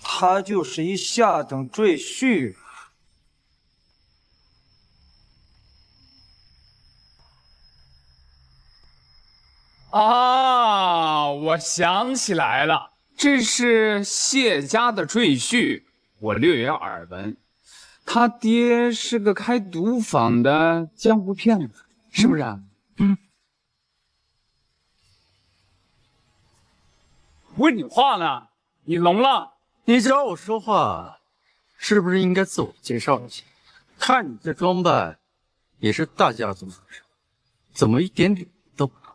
他就是一下等赘婿。啊，我想起来了，这是谢家的赘婿，我略有耳闻。他爹是个开赌坊的江湖骗子，是不是啊？问你话呢，你聋了？你找我说话，是不是应该自我介绍一下？看你这装扮，也是大家族出身，怎么一点理都不懂？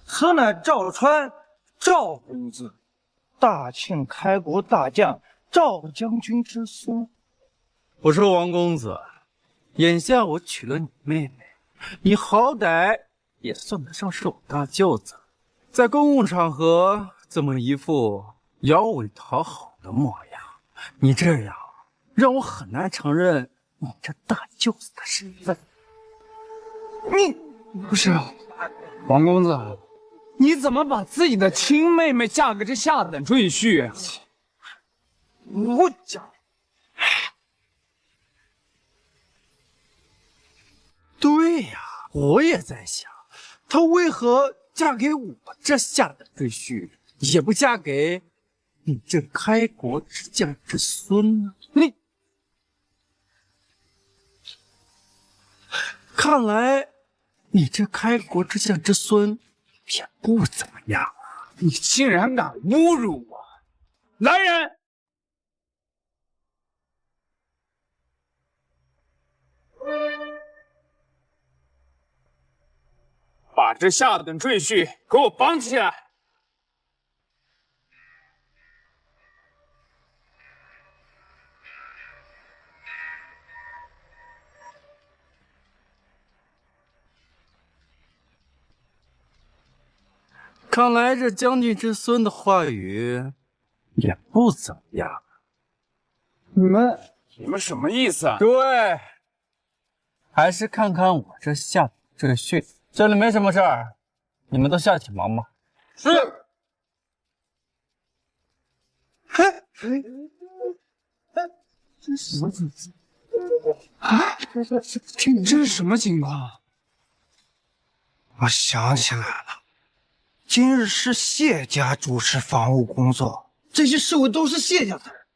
此乃赵川，赵公子，大庆开国大将赵将军之孙。我说王公子，眼下我娶了你妹妹，你好歹也算得上是我大舅子，在公共场合这么一副摇尾讨好的模样，你这样让我很难承认你这大舅子的身份。你不是王公子，你怎么把自己的亲妹妹嫁给这下等赘婿？我讲，对呀，我也在想，她为何嫁给我这下等赘婿，也不嫁给你这开国之将之孙呢？你，看来你这开国之将之孙也不怎么样啊！你竟然敢侮辱我！来人！把这下等赘婿给我绑起来！看来这将军之孙的话语也不怎么样。你们什么意思啊？对，还是看看我这下等赘婿。这里没什么事儿，你们都下去忙吧。是。这是什么情况啊？这是什么情况？我想起来了，今日是谢家主持房屋工作，这些侍卫都是谢家的人，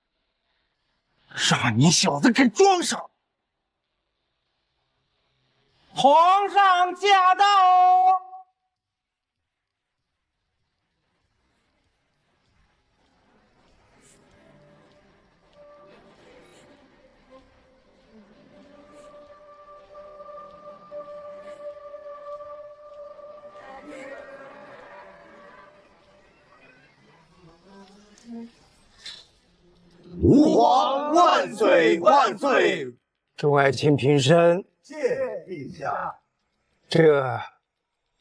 让你小子给装上！皇上驾到！吾皇万岁万岁！众爱卿平身。谢陛下。这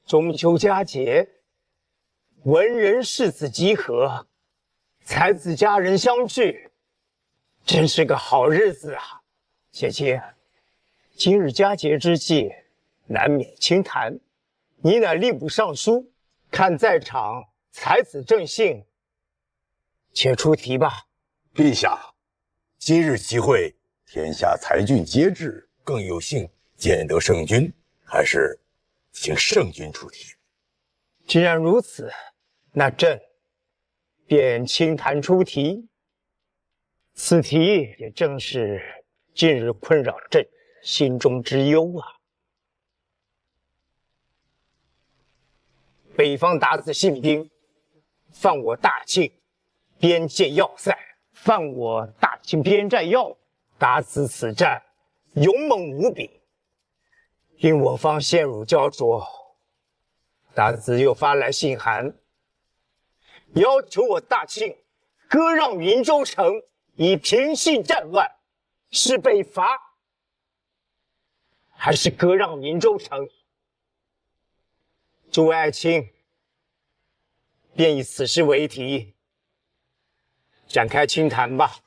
中秋佳节，文人士子集合，才子佳人相聚，真是个好日子啊！姐姐，今日佳节之际，难免轻谈。你乃吏部尚书，看在场才子正兴，且出题吧。陛下，今日集会，天下才俊皆至，更有幸见得圣君，还是请圣君出题。既然如此，那朕便轻弹出题。此题也正是近日困扰朕心中之忧啊。北方鞑子信兵犯我大庆边界要塞，犯我大庆边寨要，鞑子此战勇猛无比，令我方陷入焦灼。鞑子又发来信函，要求我大庆割让云州城，以平息战乱，是北伐，还是割让云州城？诸位爱卿，便以此事为题，展开清谈吧。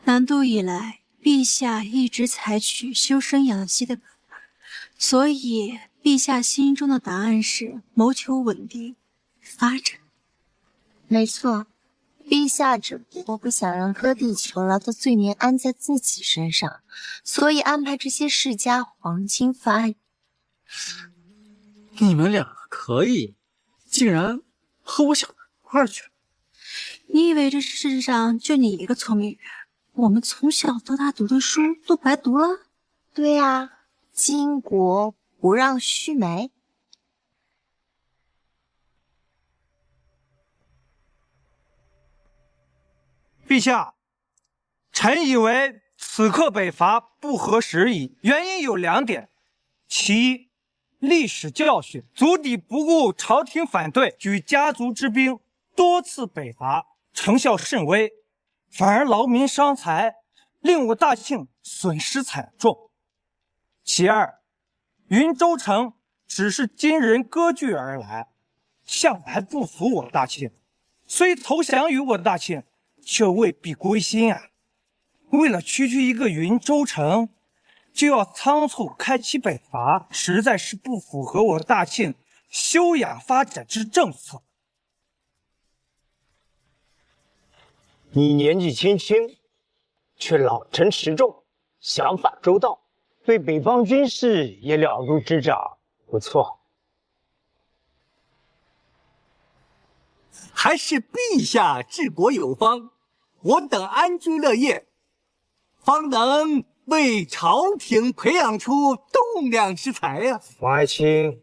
南渡以来，陛下一直采取修身养息的办法，所以陛下心中的答案是谋求稳定发展。没错，陛下只不过不想让割地求饶的罪名安在自己身上，所以安排这些世家皇亲发育。你们两个可以，竟然和我想到一块儿去了。你以为这世界上就你一个聪明人？我们从小到大读的书都白读了？对呀，巾帼不让须眉。陛下，臣以为此刻北伐不合时宜，原因有2点：其一，历史教训，足底不顾朝廷反对，举家族之兵多次北伐，成效甚微，反而劳民伤财，令我大庆损失惨重。其二，云州城只是今人割据而来，向来不服我大庆，虽投降于我大庆，却未必归心啊！为了区一个云州城，就要仓促开启北伐，实在是不符合我大庆休养发展之政策。你年纪轻轻，却老成持重，想法周到，对北方军事也了如指掌，不错。还是陛下治国有方，我等安居乐业，方能为朝廷培养出栋梁之才呀！王爱卿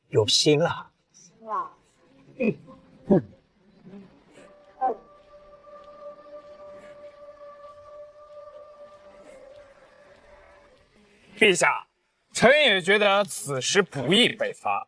有心了。陛下，臣也觉得此时不宜北伐。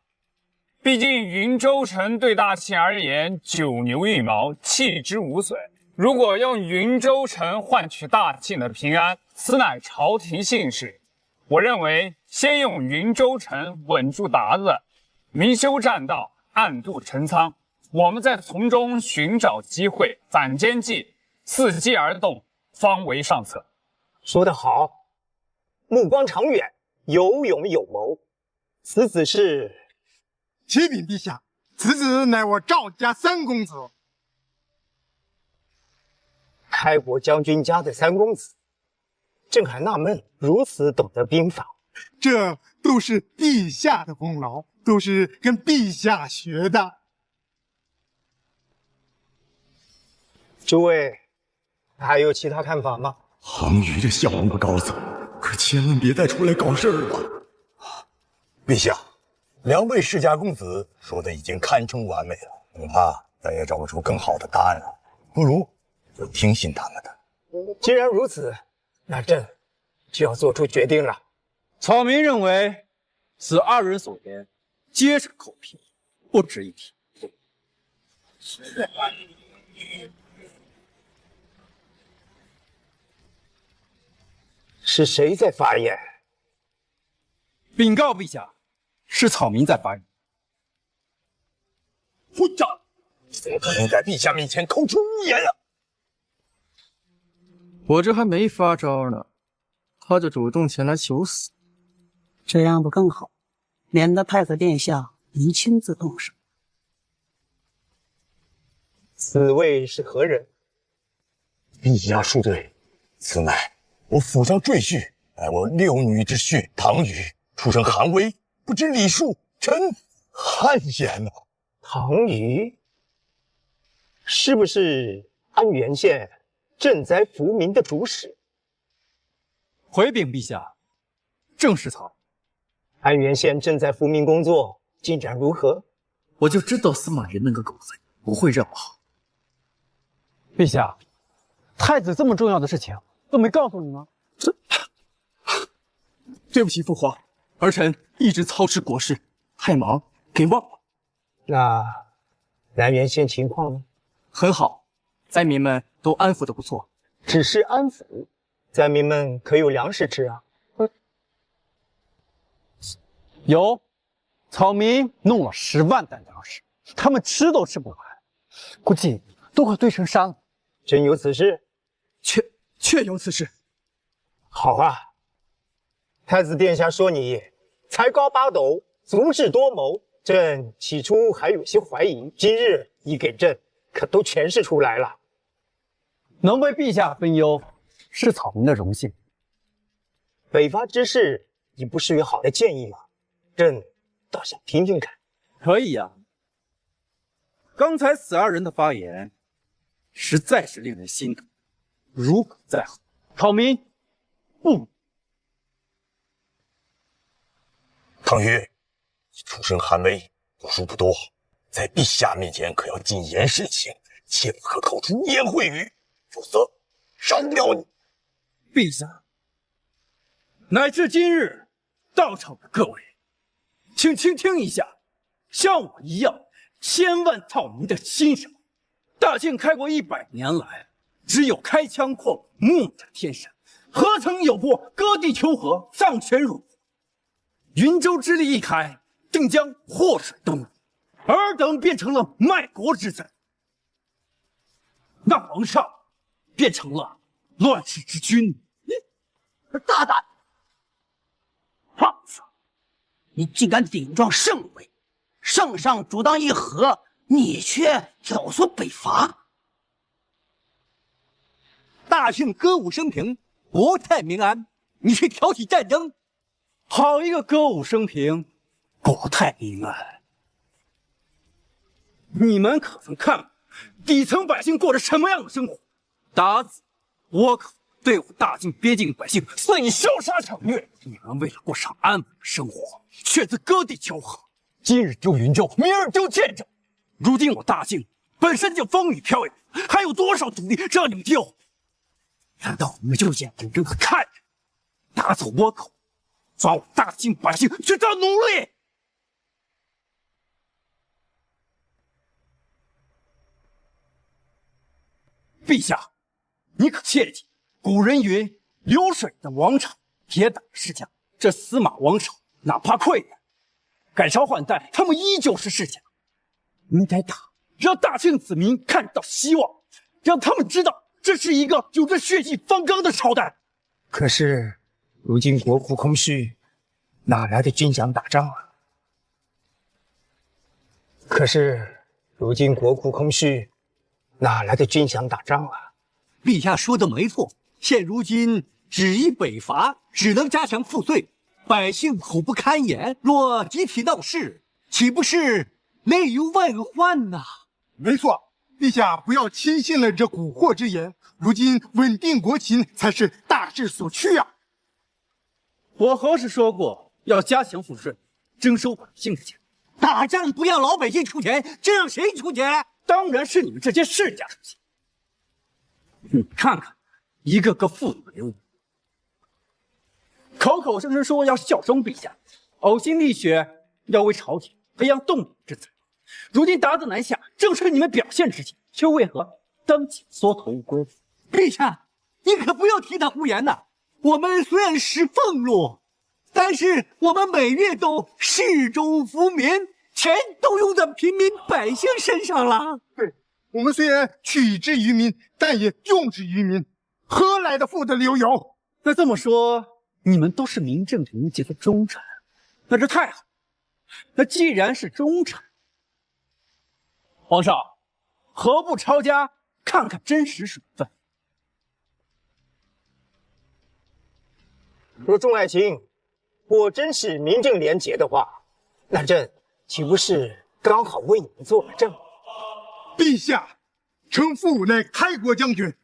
毕竟云州城对大庆而言九牛一毛，弃之无损。如果用云州城换取大庆的平安，此乃朝廷幸事。我认为先用云州城稳住鞑子，明修栈道，暗度陈仓，我们再从中寻找机会，攒奸计，伺机而动，方为上策。说得好，目光长远，有勇有谋。此子是。启禀陛下，此子乃我赵家三公子。开国将军家的三公子，朕还纳闷，如此懂得兵法。这都是陛下的功劳，都是跟陛下学的。诸位，还有其他看法吗？杭宇这小王八羔子，可千万别再出来搞事儿了。陛下。2位世家公子说的已经堪称完美了，恐怕咱也找不出更好的答案了。不如就听信他们的。既然如此，那朕就要做出决定了。草民认为，此2人所言皆是口屁，不值一提。是谁在发言？禀告陛下。是草民在发言。混账！你怎么可能在陛下面前口出污言啊！我这还没发招呢，他就主动前来求死，这样不更好？免得太子殿下您亲自动手。此位是何人？陛下恕罪，此乃我府上赘婿，乃我6女之婿唐宇，出身寒微。不知礼数，臣汗颜啊！唐宇，是不是安源县赈灾扶民的主使？回禀陛下，正是他。安源县赈灾扶民工作进展如何？我就知道司马懿那个狗贼不会这么好。陛下，太子这么重要的事情都没告诉你吗？对不起，父皇。儿臣一直操持国事，太忙，给忘了。那南原县情况呢？很好，灾民们都安抚得不错。只是安抚，灾民们可有粮食吃啊？有，草民弄了10万担粮食，他们吃都吃不完，估计都快堆成山了。真有此事？确有此事。好啊，太子殿下说你才高八斗，足智多谋，朕起初还有些怀疑，今日一给朕可都诠释出来了。能为陛下分忧，是草民的荣幸。北伐之事已不失为好的建议吗？朕倒想听听看。可以呀。刚才死二人的发言，实在是令人心疼。如鲠在喉，草民不。唐钰，你出身寒微，读书不多，在陛下面前可要谨言慎行，切不可口出污言秽语，否则饶不了你。陛下，乃至今日到场的各位，请倾听一下，像我一样千万草民的心声。大晋开国100年来，只有开疆扩土，牧者天神，何曾有过割地求和、丧权辱国？云州之力一开，定将祸水东移，尔等变成了卖国之贼，那皇上变成了乱世之君。大胆！放肆！你竟敢顶撞圣位，圣上主当议和，你却挑唆北伐。大庆歌舞升平，国泰民安，你却挑起战争。好一个歌舞升平，国泰民安！你们可曾看过底层百姓过着什么样的生活？打子、倭寇对我大晋边境百姓肆意烧杀抢掠，你们为了过上安稳的生活，却自割地求和。今日丢云州，明日丢建州，如今我大晋本身就风雨飘摇，还有多少土地让你们丢？难道你们就眼睁睁的看着打走倭寇，把我大晋百姓去当奴隶？陛下，你可切记，古人云：“流水的王朝，铁打的世家。”这司马王朝哪怕溃败，改朝换代，他们依旧是世家。你得打，让大庆子民看到希望，让他们知道这是一个有着血气方刚的朝代。可是，如今国库空虚，哪来的军饷打仗啊？陛下说的没错，现如今只依北伐，只能加强赋税，百姓苦不堪言。若集体闹事，岂不是内忧外患呐？没错，陛下不要轻信了这蛊惑之言。如今稳定国情才是大势所趋啊！我何时说过要加强赋税，征收百姓的钱？打仗不要老百姓出钱，这让谁出钱？当然是你们这些世家出钱。你看看，一个个妇女人物，口口声声说要效忠陛下，呕心沥血要为朝廷培养栋梁之才。如今达子南下，正是你们表现之机，却为何当即缩头乌龟？陛下，你可不要提他胡言呐！我们虽然是俸禄，但是我们每月都侍中福民，钱都用在平民百姓身上了。对，我们虽然取之于民，但也用之于民，何来的富得流油？那这么说，你们都是名正言顺的忠臣，那这太好。那既然是忠臣，皇上何不抄家看看真实水分？若众爱卿果真是名正廉洁的话，那朕岂不是刚好为你们作了证？陛下，臣父乃开国将军，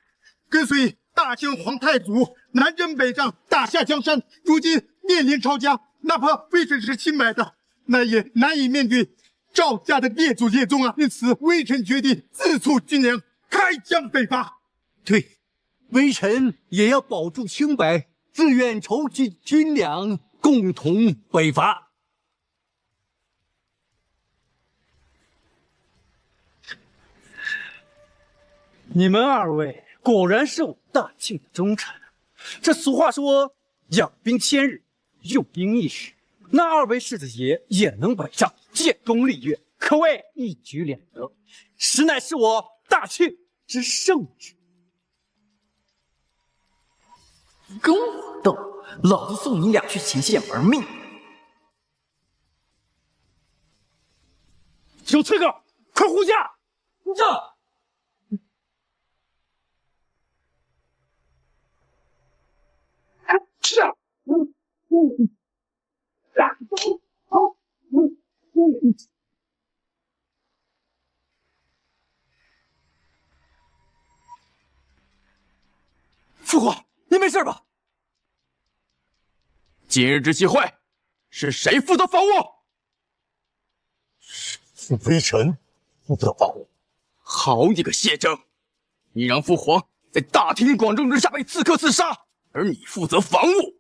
跟随大清皇太祖南征北战，打下江山，如今面临抄家，哪怕微臣是清白的，那也难以面对赵家的列祖列宗啊！因此，微臣决定自促军粮，开疆北伐。对，微臣也要保住清白，自愿筹集军粮，共同北伐。你们二位果然是我大庆的忠臣。这俗话说，养兵千日，用兵一时。那二位世子爷也能北上，建功立业，可谓一举两得，实乃是我大庆之圣旨。跟我斗，老子送你俩去前线玩命！有刺客，快护驾！这。是啊。父皇，您没事吧？今日之集会，是谁负责防务？是微臣负责防务。好你个谢征，你让父皇在大庭广众之下被刺客刺杀，而你负责防务，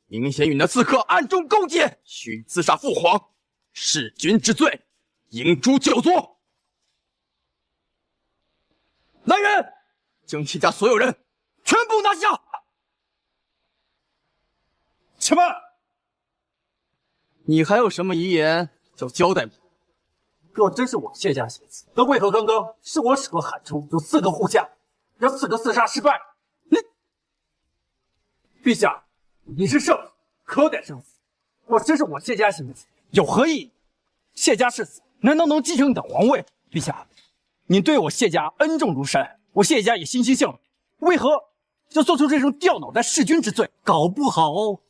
明显与那刺客暗中勾结，许刺杀父皇，弑君之罪，应诛九族。来人，将谢家所有人全部拿下！且慢，你还有什么遗言要交代我？若真是我谢家血子，那为何刚刚是我使过喊出有4个护驾，让4个刺杀失败？陛下，你是圣人，可得生死。若真是我谢家血子，有何意义？谢家世子难道能继承你的皇位？陛下，你对我谢家恩重如山，我谢家也欣欣向荣，为何要做出这种掉脑袋弑君之罪？搞不好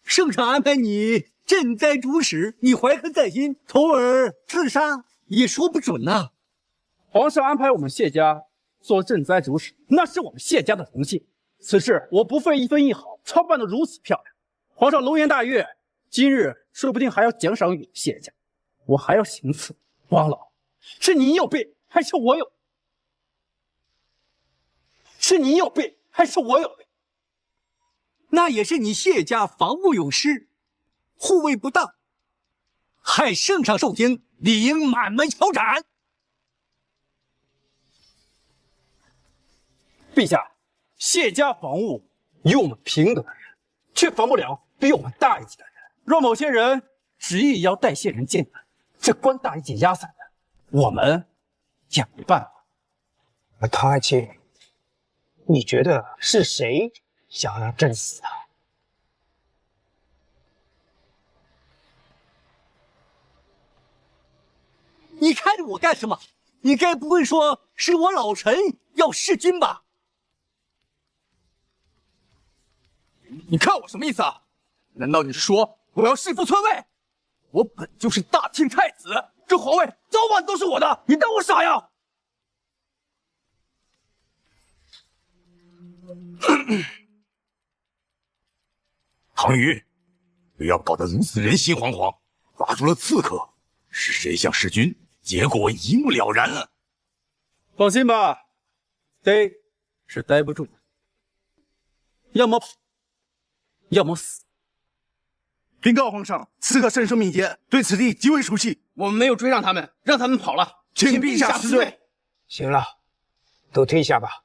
圣上安排你赈灾主使，你怀恨在心，从而刺杀也说不准呐。皇上安排我们谢家做赈灾主使，那是我们谢家的荣幸。此事我不费一分一毫，操办得如此漂亮。皇上龙颜大悦，今日说不定还要奖赏与谢家，我还要行刺。王老，是你有病还是我有病？是你有病还是我有病？那也是你谢家防务有失，护卫不当，害圣上受惊，理应满门抄斩。陛下，谢家防务有我们平等的人，却防不了比我们大一级的人。若某些人执意要带谢人进来，这官大一级压散的，我们也没办法。唐爱卿，你觉得是谁想要让朕死的？你看着我干什么？你该不会说是我老臣要弑君吧？你看我什么意思啊？难道你是说我要弑父篡位？我本就是大清太子，这皇位早晚都是我的，你当我傻呀？唐虞，不要搞得如此人心惶惶。抓住了刺客，是谁想弑君，结果一目了然了。放心吧，逮是逮不住的，要么跑，要么死。禀告皇上，刺客身手敏捷，对此地极为熟悉。我们没有追上他们，让他们跑了，请陛下赐罪。行了，都退下吧。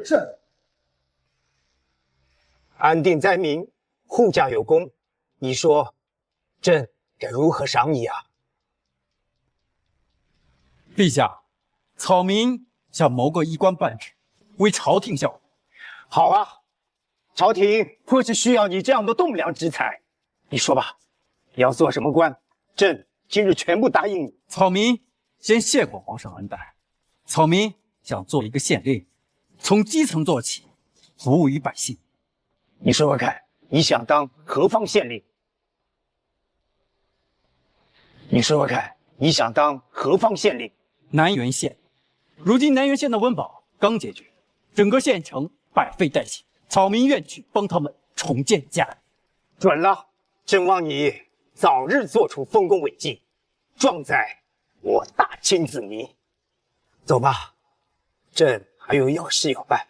是。安定灾民，护驾有功，你说，朕该如何赏你啊？陛下，草民想谋个一官半职，为朝廷效力。好啊，朝廷或是需要你这样的栋梁之才。你说吧，要做什么官？朕今日全部答应你。草民先谢过皇上恩待，草民想做一个县令，从基层做起，服务于百姓。你说说看，你想当何方县令？你说说看，你想当何方县令？南原县。如今南原县的温饱刚解决，整个县城百废待兴，草民愿去帮他们重建家园。准了，朕望你早日做出丰功伟绩，壮载我大清子民。走吧，朕还有要事要办。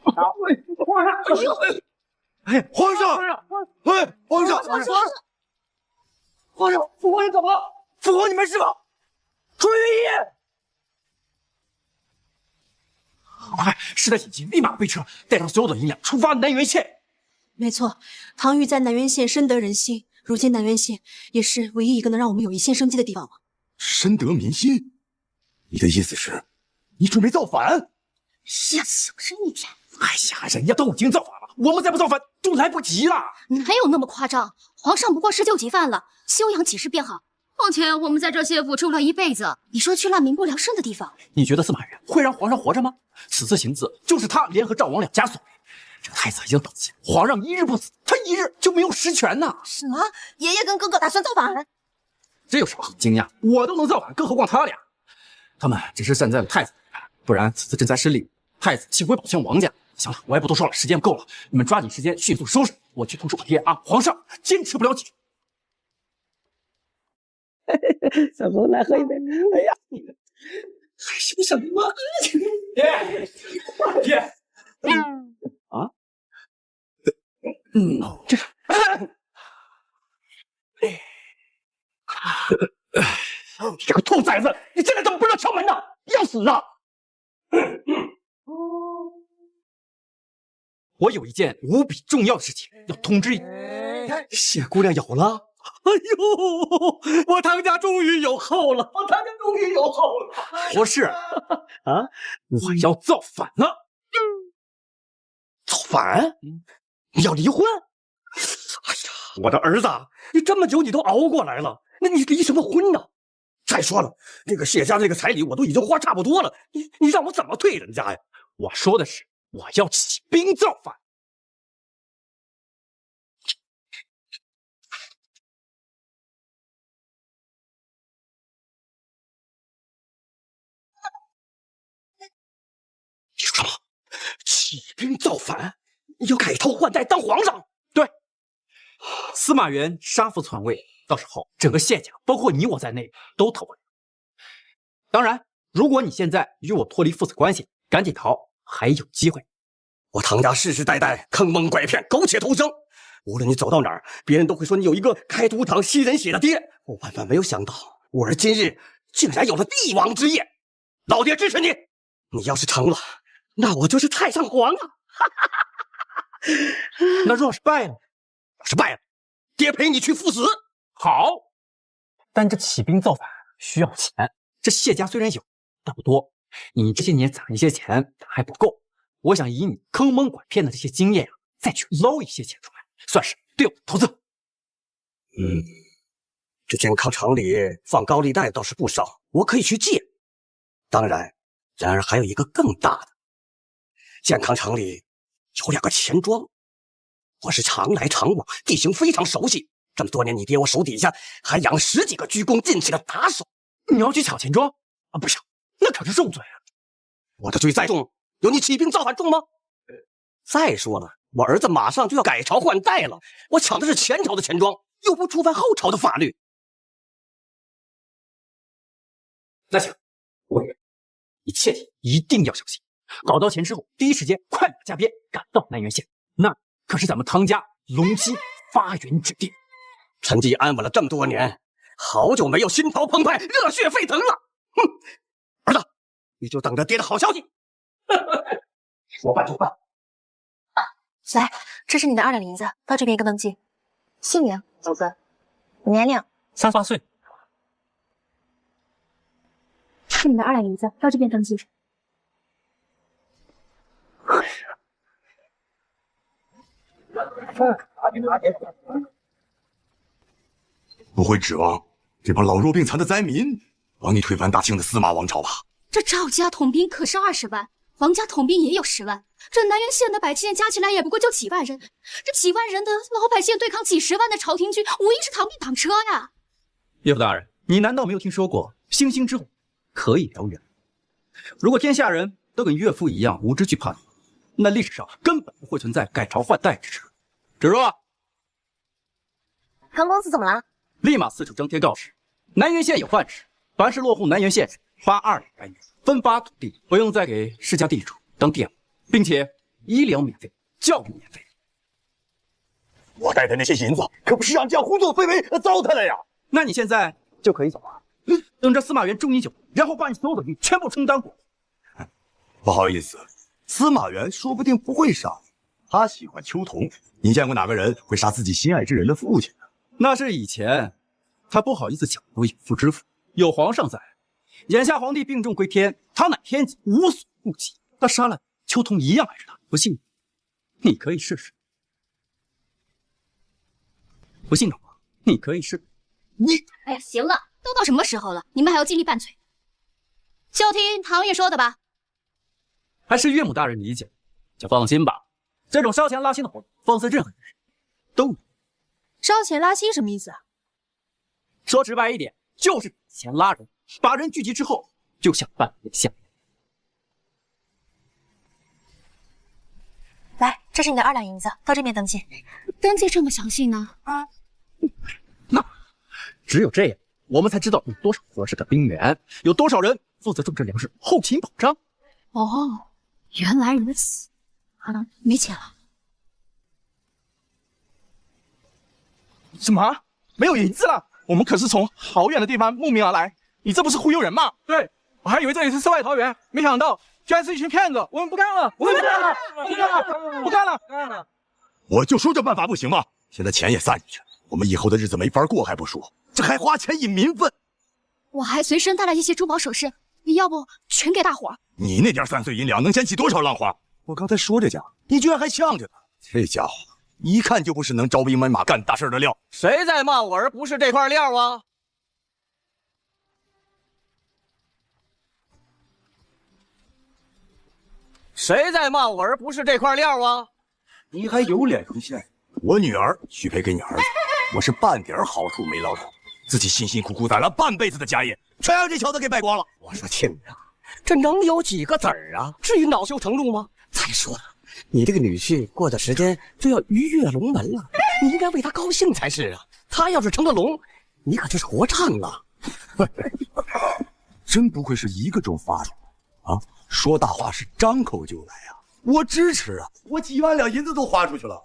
好，皇上，哎，皇上，哎，皇上，皇上，父皇你怎么了？父皇你没事吧？朱云一，哎，事态紧急，立马备车，带上所有的银两，出发南原县。没错，唐虞在南原县深得人心，如今南原县也是唯一一个能让我们有一线生机的地方了。深得民心？你的意思是，你准备造反？是小声一点。哎呀，人家都已经造反了，我们再不造反就来不及了。哪有那么夸张？皇上不过是救急犯了，休养几时便好。况且我们在这谢府住了一辈子，你说去那民不聊生的地方，你觉得司马懿会让皇上活着吗？此次行刺就是他联合赵王两家所为，这个太子已经等急了，皇上一日不死，他一日就没有实权呐。什么？爷爷跟哥哥打算造反？这有什么好惊讶？我都能造反，更何况他俩？他们只是站在了太子那边，不然此次赈灾失利，太子岂会保全王家？行了，我也不多说了，时间不够了，你们抓紧时间迅速收拾。我去通知我爹啊，皇上坚持不了几天。小猴来喝一杯。哎呀，还想什么？爹，啊，这是。你这个兔崽子，你进来怎么不让敲门呢？要死啊！我有一件无比重要的事情要通知你。谢姑娘有了。哎呦，我唐家终于有后了！我唐家终于有后了！不是啊，我要造反了！造反？你要离婚？哎呀，我的儿子，你这么久你都熬过来了，那你离什么婚呢？再说了，那个谢家这个彩礼我都已经花差不多了，你让我怎么退人家呀？我说的是，我要起兵造反。你说什么？起兵造反？你要改头换代当皇上？对，司马元杀父篡位，到时候整个谢家，包括你我在内，都逃不了。当然，如果你现在与我脱离父子关系，赶紧逃，还有机会。我唐家世世代代坑蒙拐骗、苟且偷生，无论你走到哪儿，别人都会说你有一个开赌场吸人血的爹。我万万没有想到，我儿今日竟然有了帝王之业。老爹支持你，你要是成了，那我就是太上皇了。那若是败了，要是败了，爹陪你去赴死。好，但这起兵造反需要钱。这谢家虽然有，但不多。你这些年攒一些钱还不够，我想以你坑蒙拐骗的这些经验再去捞一些钱出来，算是对我的投资。这健康厂里放高利贷倒是不少，我可以去借。当然，然而还有一个更大的，健康厂里有2个钱庄，我是常来常往，地形非常熟悉。这么多年，你爹我手底下还养了10几个鞠躬尽瘁的打手。你要去抢钱庄啊？不行，那可是重罪啊！我的罪再重，有你起兵造反重吗？再说了，我儿子马上就要改朝换代了，我抢的是前朝的钱庄，又不触犯后朝的法律。那行，我给你切记一定要小心，搞到钱之后，第一时间快马加鞭赶到南垣县，那可是咱们唐家龙溪发源之地。沉寂安稳了这么多年，好久没有心潮澎湃、热血沸腾了。儿子，你就等着爹的好消息。说办就办。来，这是你的2两银子，到这边一个登记。姓名祖孙，年龄38岁。是你的2两银子，到这边登记。不会指望这帮老弱病残的灾民帮你推翻大清的司马王朝吧？这赵家统兵可是20万，王家统兵也有10万，这南垣县的百姓加起来也不过就几万人，这几万人的老百姓对抗几10万的朝廷军，无疑是螳臂挡车呀！岳父大人，你难道没有听说过星星之火可以燎原？如果天下人都跟岳父一样无知惧怕你，那历史上根本不会存在改朝换代之事。芷若，唐公子怎么了？立马四处张贴告示，南垣县有饭吃，凡是落户南垣县发2两白银，分发土地，不用再给世家地主当佃户，并且医疗免费，教育免费。我带的那些银子可不是让这样胡作非为糟蹋了呀！那你现在就可以走了，等着司马元诛你9年，然后把你所有的罪全部承担过。不好意思，司马元说不定不会杀你，他喜欢秋桐。你见过哪个人会杀自己心爱之人的父亲呢？那是以前，他不好意思讲出有妇之夫。有皇上在，眼下皇帝病重归天，他乃天子，无所顾忌。他杀了秋桐一样爱着他。不信，你可以试试。不信的话，你可以试。哎呀，行了，都到什么时候了，你们还要尽力拌嘴？就听唐爷说的吧。还是岳母大人理解，就放心吧。这种烧钱拉新的活动，放肆任何人都能。烧钱拉新什么意思啊？说直白一点，就是钱拉人，把人聚集之后，就像半面相。来，这是你的2两银子，到这边登记。登记这么详细呢？只有这样，我们才知道有多少合适的兵员，有多少人负责种植粮食、后勤保障。哦，原来如此。没钱了。什么？没有银子了？我们可是从好远的地方慕名而来，你这不是忽悠人吗？对，我还以为这里是世外桃源，没想到居然是一群骗子！我们不干了！我们不干了！不干了！不干了！不干了！我就说这办法不行吗？现在钱也散进去了，我们以后的日子没法过还不说，这还花钱引民愤。我还随身带了一些珠宝首饰，你要不全给大伙？你那点3岁银两能掀起多少浪花？我刚才说这家伙，你居然还呛着呢！这家伙一看就不是能招兵买马干大事的料。谁在骂我儿不是这块料啊？谁在骂我儿不是这块料啊？你还有脸出现？我女儿许配给你儿子，我是半点好处没捞着，自己辛辛苦苦攒了半辈子的家业，全让这小子给败光了。我说亲家，这能有几个子儿啊？至于恼羞成怒吗？再说了，你这个女婿过段时间就要鱼跃龙门了，你应该为他高兴才是啊。他要是成了龙，你可就是活唱了。真不愧是一个州发出啊！说大话是张口就来啊！我支持啊！我几万两银子都花出去了。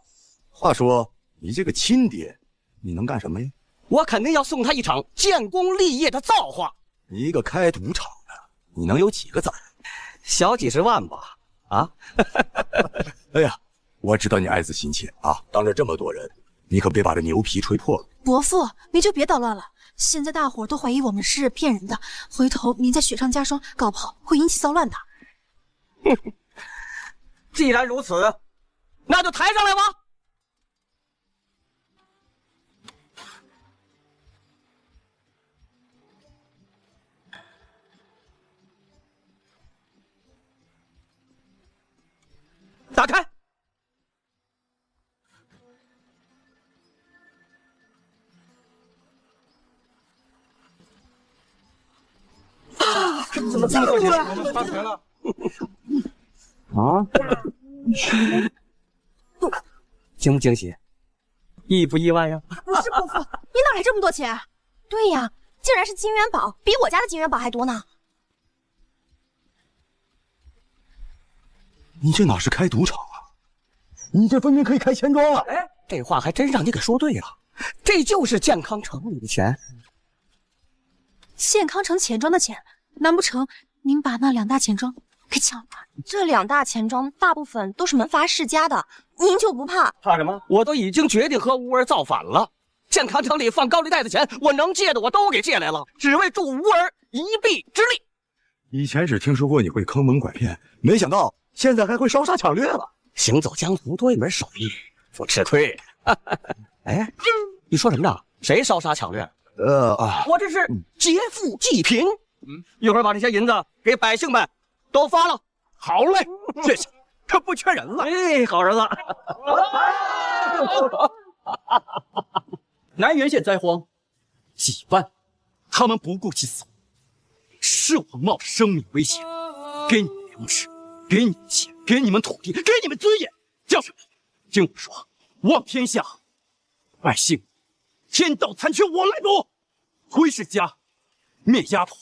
话说你这个亲爹，你能干什么呀？我肯定要送他一场建功立业的造化。你一个开赌场的，你能有几个子儿？小几十万吧。啊！哎呀，我知道你爱子心切啊！当着这么多人，你可别把这牛皮吹破了。伯父，您就别捣乱了。现在大伙都怀疑我们是骗人的，回头您再雪上加霜，搞不好会引起骚乱的。既然如此，那就抬上来吧。打开。怎么这么多钱？我们发财了！啊！惊不惊喜？意不意外呀？不是伯父，你哪来这么多钱？对呀，竟然是金元宝，比我家的金元宝还多呢。你这哪是开赌场啊？你这分明可以开钱庄啊！哎，这话还真让你给说对了，这就是健康城里的钱。健康城钱庄的钱，难不成您把那2大钱庄给抢了？这2大钱庄大部分都是门阀世家的，您就不怕？怕什么？我都已经决定和乌儿造反了。健康城里放高利贷的钱，我能借的我都给借来了，只为助乌儿一臂之力。以前只听说过你会坑蒙拐骗，没想到现在还会烧杀抢掠了。行走江湖多一门手艺，不吃亏。哎，你说什么呢？谁烧杀抢掠？我这是劫富济贫。一会儿把这些银子给百姓们都发了。好嘞，这下可不缺人了。哎，好儿子。南原县灾荒，几万，他们不顾其死，是我冒着生命危险给你们粮食，给你们钱，给你们土地，给你们尊严，叫什么？听我说，望天下百姓天道残缺，我来补。回世家灭压迫，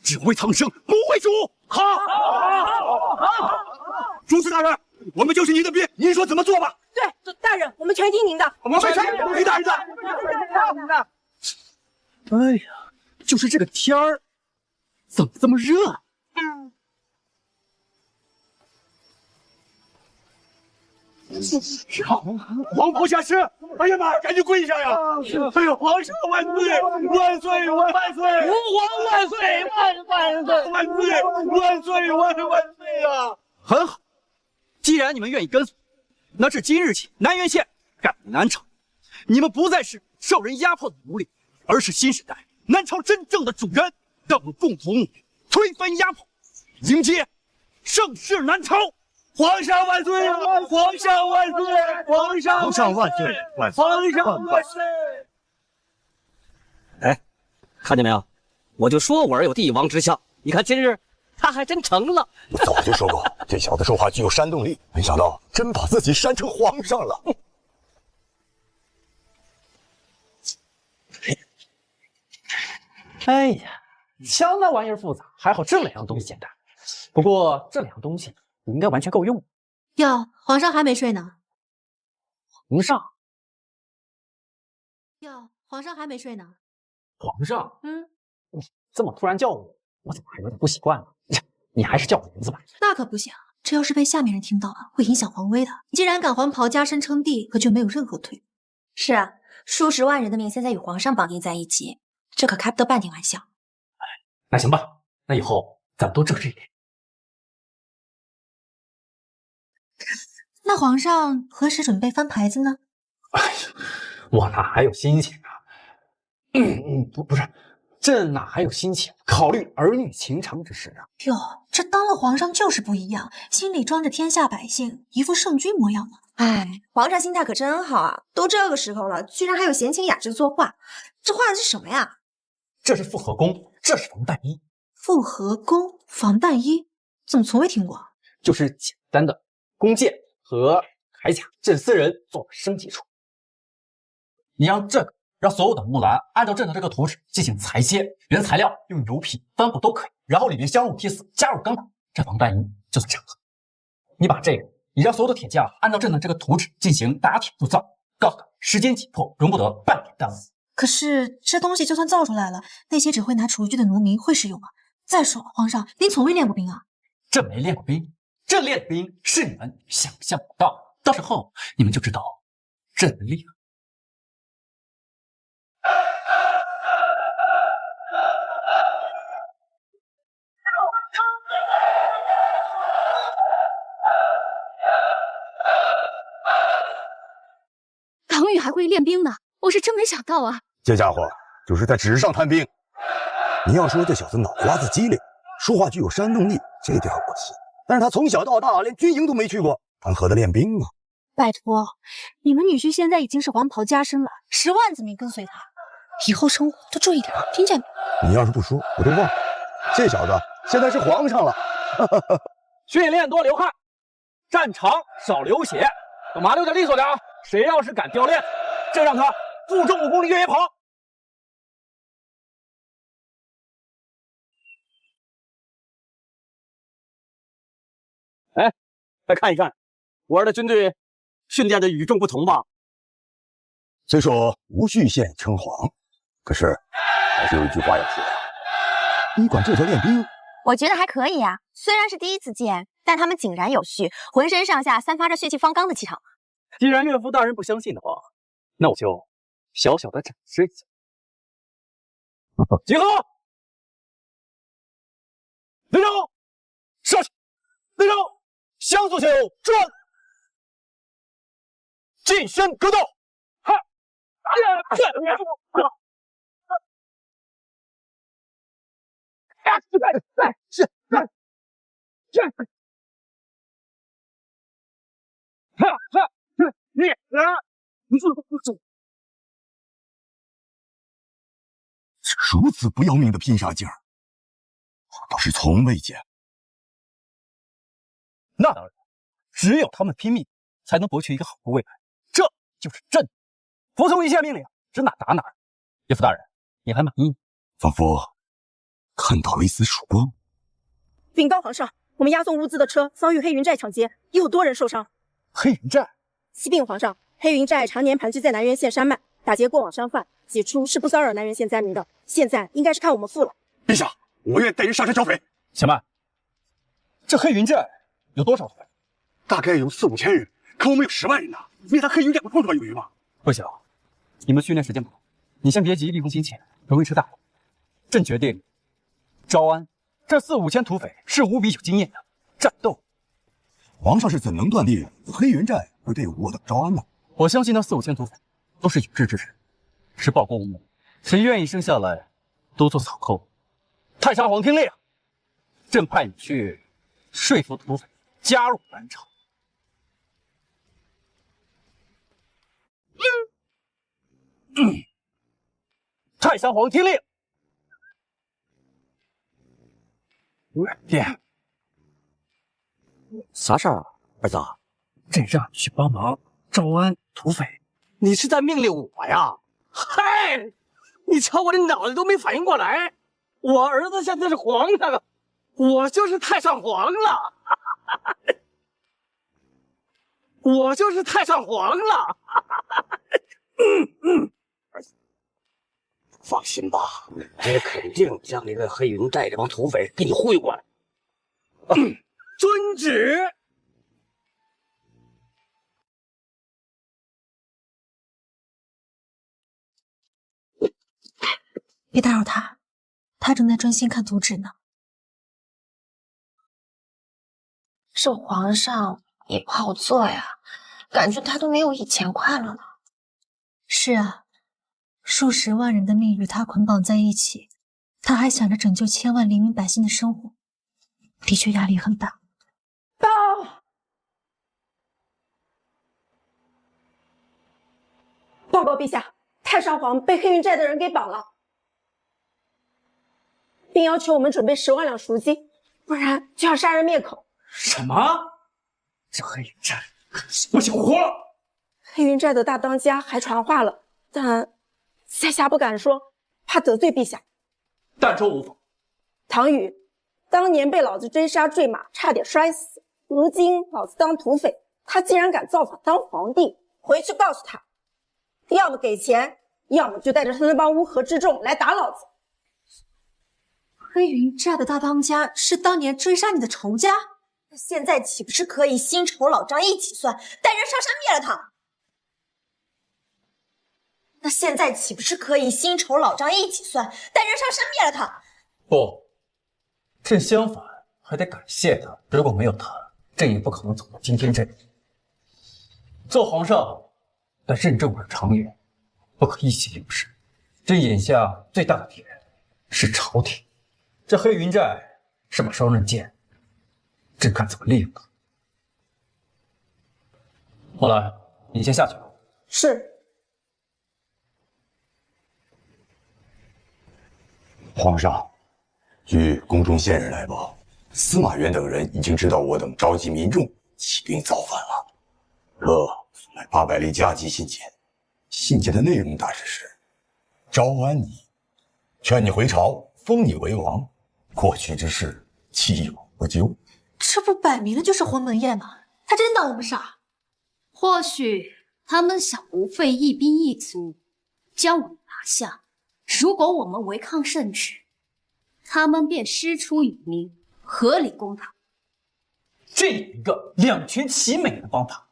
只为苍生，不为主。好，主事大人，我们就是您的兵，您说怎么做吧？对，大人，我们全听您的。我们全听您大人的。哎呀，就是这个天儿，怎么这么热？皇仆下世！哎呀妈，赶紧跪下呀！哎呦，皇上万岁！万岁！万岁！吾皇万岁！万岁！万岁！万岁！万岁呀！很好，既然你们愿意跟随，那自今日起，南原县改为南朝，你们不再是受人压迫的奴隶，而是新时代南朝真正的主人。让我们共同推翻压迫，迎接盛世南朝！皇上万岁！皇上万岁！皇上万岁！皇上万岁！哎，看见没有？我就说我儿有帝王之相，你看今日他还真成了。我早就说过，这小子说话具有煽动力，没想到真把自己煽成皇上了。哎呀，枪那玩意儿复杂，还好这两样东西简单。不过这两样东西应该完全够用。哟，皇上还没睡呢。皇上，哟，皇上还没睡呢。皇上，这么突然叫我，我怎么还有点不习惯呢？你还是叫我名字吧。那可不行，这要是被下面人听到了，会影响皇威的。你既然敢黄袍加身称帝，可就没有任何退路。是啊，数十万人的命现在与皇上绑定在一起，这可开不得半点玩笑。那行吧，那以后咱们都正式一点。那皇上何时准备翻牌子呢？哎呀，我哪还有心情啊？不是，这哪还有心情考虑儿女情长之事啊？哟，这当了皇上就是不一样，心里装着天下百姓，一副圣君模样呢。哎，皇上心态可真好啊！都这个时候了，居然还有闲情雅致作画，这画的是什么呀？这是复合弓，这是防弹衣。复合弓、防弹衣，怎么从未听过？就是简单的弓箭和铠甲，朕私人做了升级处。你让所有的木兰按照朕的这个图纸进行裁切，原材料用油皮、帆布都可以，然后里面镶入铁丝，加入钢板，这防弹衣就算成了。你把这个，你让所有的铁匠按照朕的这个图纸进行打铁铸造，告诉他时间紧迫，容不得半点耽误。可是这东西就算造出来了，那些只会拿厨具的农民会使用吗？再说，皇上，您从未练过兵啊？朕没练过兵，朕练的兵是你们想象不到的，到时候你们就知道朕的厉害。唐宇还会练兵呢，我是真没想到啊！这家伙就是在纸上谈兵。你要说这小子脑瓜子机灵，说话具有煽动力，这点我信。但是他从小到大连军营都没去过，谈何的练兵啊？拜托，你们女婿现在已经是黄袍加身了，10万子民跟随他，以后生活都注意点，听见没？你要是不说，我都忘了。这小子现在是皇上了。训练多流汗，战场少流血，干嘛溜得利索点？谁要是敢掉链，就让他负重5公里越野跑。哎，再看一看，我儿的军队训练的与众不同吧？虽说无序县称皇，可是还是有一句话要说呀。你管这叫练兵？我觉得还可以呀，虽然是第一次见，但他们井然有序，浑身上下散发着血气方刚的气场。既然岳父大人不相信的话，那我就小小的展示一下。集合，立正，上去，立正，向左前右转，近身格斗，哈，如此不要命的拼杀劲儿，我倒是从未见。那当然，只有他们拼命，才能博取一个好的未来。这就是朕服从一切命令，指哪打哪。岳父大人，你还满意？仿佛看到了一丝曙光。禀告皇上，我们押送物资的车遭遇黑云寨抢劫，也有多人受伤。黑云寨？启禀皇上，黑云寨常年盘踞在南苑县山脉，打劫过往商贩，起初是不骚扰南苑县灾民的，现在应该是看我们负了。陛下，我愿带人上山剿匪。且慢，这黑云寨有多少人？大概有4、5千人，可我们有10万人呐，灭他黑云寨不绰绰有余吗？不行，你们训练时间不够，你先别急，立功心切，容易吃大亏。朕决定招安这4、5千土匪是无比有经验的战斗。皇上是怎能断定黑云寨会被我等招安呢？我相信那4、5千土匪都是有志之士，是报国无母，谁愿意生下来都做草寇。太上皇听令，朕派你去说服土匪，加入南朝。太上皇听令。爹，啥事儿啊，儿子？朕让你去帮忙招安土匪。你是在命令我呀？嗨，你瞧我这脑袋都没反应过来，我儿子现在是皇上，我就是太上皇了，我就是太上皇了。儿子，放心吧，爹肯定将那个黑云寨这帮土匪给你挥过来。遵旨。别打扰他，他正在专心看图纸呢。这皇上也不好做呀，感觉他都没有以前快乐了。是啊，数十万人的命与他捆绑在一起，他还想着拯救千万黎民百姓的生活，的确压力很大。报告陛下，太上皇被黑云寨的人给绑了，并要求我们准备10万两赎金，不然就要杀人灭口。什么？这黑云寨可是不想活了！黑云寨的大当家还传话了，但在下不敢说，怕得罪陛下。但说无妨。唐宇当年被老子追杀坠马，差点摔死。如今老子当土匪，他竟然敢造反当皇帝！回去告诉他，要么给钱，要么就带着他那帮乌合之众来打老子。黑云寨的大当家是当年追杀你的仇家，那现在岂不是可以新仇老账一起算，带人上山灭了他？那现在岂不是可以新仇老账一起算，带人上山灭了他？不，朕相反还得感谢他。如果没有他，朕也不可能走到今天这里。做皇上的任重而长远，不可意气用事。朕眼下最大的敌人是朝廷，这黑云寨是把双刃剑，朕看怎么利用它。后来，你先下去吧。是。皇上，据宫中线人来报，司马渊等人已经知道我等召集民众起兵造反了。送来800粒加急信件，信件的内容大致是：招安你，劝你回朝，封你为王，过去之事既往不咎。这不摆明了就是鸿门宴吗？他真当我们傻？或许他们想不费一兵一卒将我们拿下，如果我们违抗圣旨，他们便师出于民，合理攻打。这有一个两全其美的方法，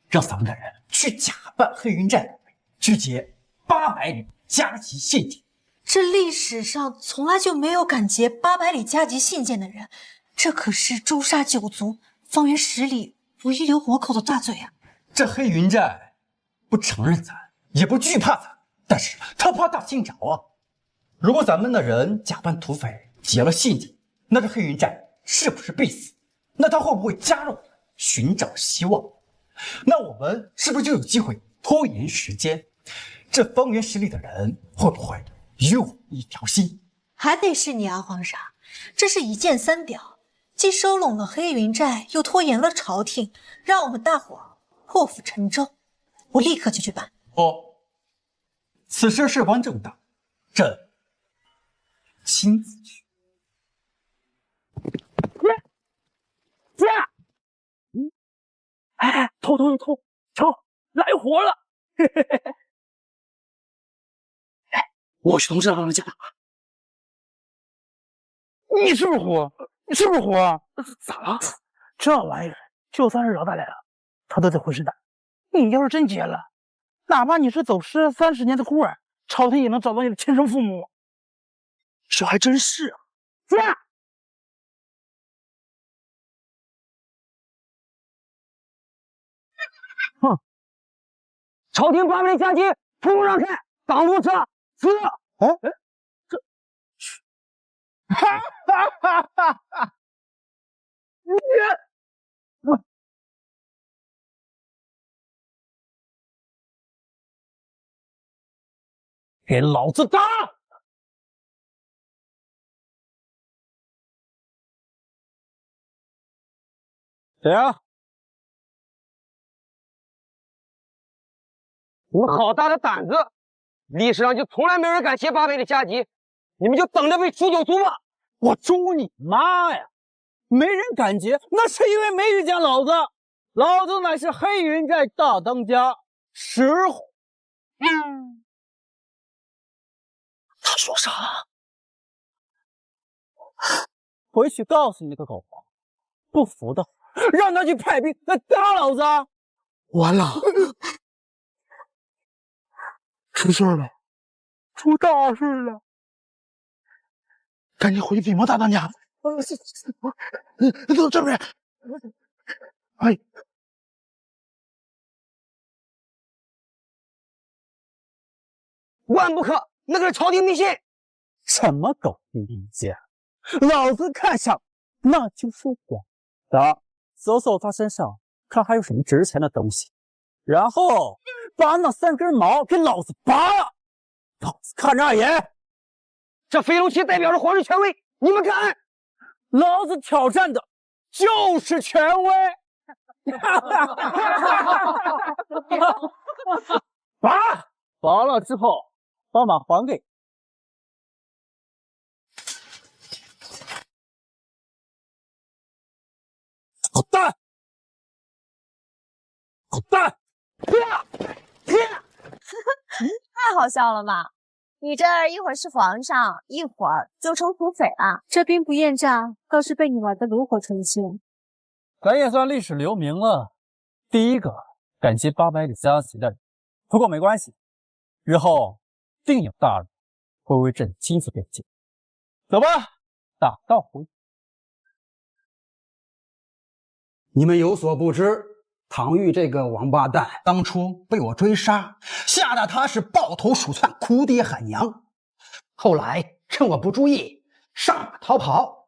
让咱们的人去假扮黑云寨人，去劫800里加急信件。这历史上从来就没有敢劫800里加急信件的人，这可是诛杀9族、方圆10里不遗留活口的大罪啊！这黑云寨不承认咱，也不惧怕咱，但是他怕大清朝啊。如果咱们的人假扮土匪劫了信件，那这黑云寨是不是必死？那他会不会加入我们寻找希望？那我们是不是就有机会拖延时间？这方圆10里的人会不会与我一条心？还得是你啊，皇上！这是一箭3雕，既收拢了黑云寨，又拖延了朝廷，让我们大伙破釜沉舟。我立刻就去办。不，此事事关重大，朕亲自去。爹，哎，偷，瞧，来活了！嘿嘿嘿嘿。哎，我去同事让人家打。你是不是活？你是不是活啊？咋了？这玩意儿就算是老大来了，他都得浑身打。你要是真结了，哪怕你是走失30年的孤儿，朝廷也能找到你的亲生父母。这还真是啊！爹。哼！朝廷800里加急，出宫让开，挡路车，死！哎，这，哈哈哈哈哈！给老子打！谁啊？你们好大的胆子！历史上就从来没有人敢挟八百里下级，你们就等着被诛九族吧！我诛你妈呀！没人敢劫，那是因为没遇见老子。老子乃是黑云寨大当家，石虎。他说啥？回去告诉你个狗皇，不服的让他去派兵来打老子。完了，出事了，出大事了！赶紧回去禀报大当家。走这边。哎，万不可！那个是朝廷密信。什么狗屁意见？老子看上那就是我的。搜搜他身上，看还有什么值钱的东西，然后把那3根毛给老子拔了，老子看着眼。这飞龙旗代表着皇室权威，你们敢？老子挑战的就是权威。拔了之后，把马还给。好蛋！好蛋！太好笑了吧？你这一会儿是皇上，一会儿就成土匪了。这兵不厌诈，倒是被你玩得炉火纯青。咱也算历史留名了，第一个敢劫800里加急的人。不过没关系，日后定有大人会为朕亲自辩解。走吧，打道回府。你们有所不知，唐玉这个王八蛋当初被我追杀，吓得他是抱头鼠窜，哭爹喊娘。后来趁我不注意，上马逃跑，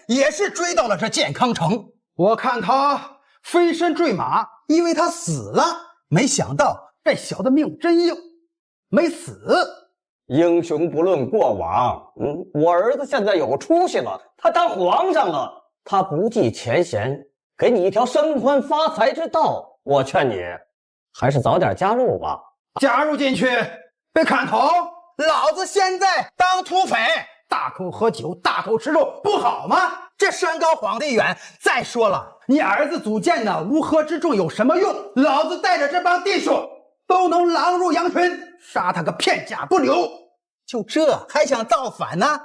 也是追到了这健康城。我看他飞身坠马，以为他死了，没想到这小子命真硬，没死。英雄不论过往，我儿子现在有出息了，他当皇上了，他不计前嫌。给你一条升官发财之道，我劝你还是早点加入吧。加入进去被砍头，老子现在当土匪，大口喝酒，大口吃肉，不好吗？这山高皇帝远。再说了，你儿子组建的乌合之众有什么用？老子带着这帮弟兄都能狼入羊群，杀他个片甲不留。就这还想造反呢？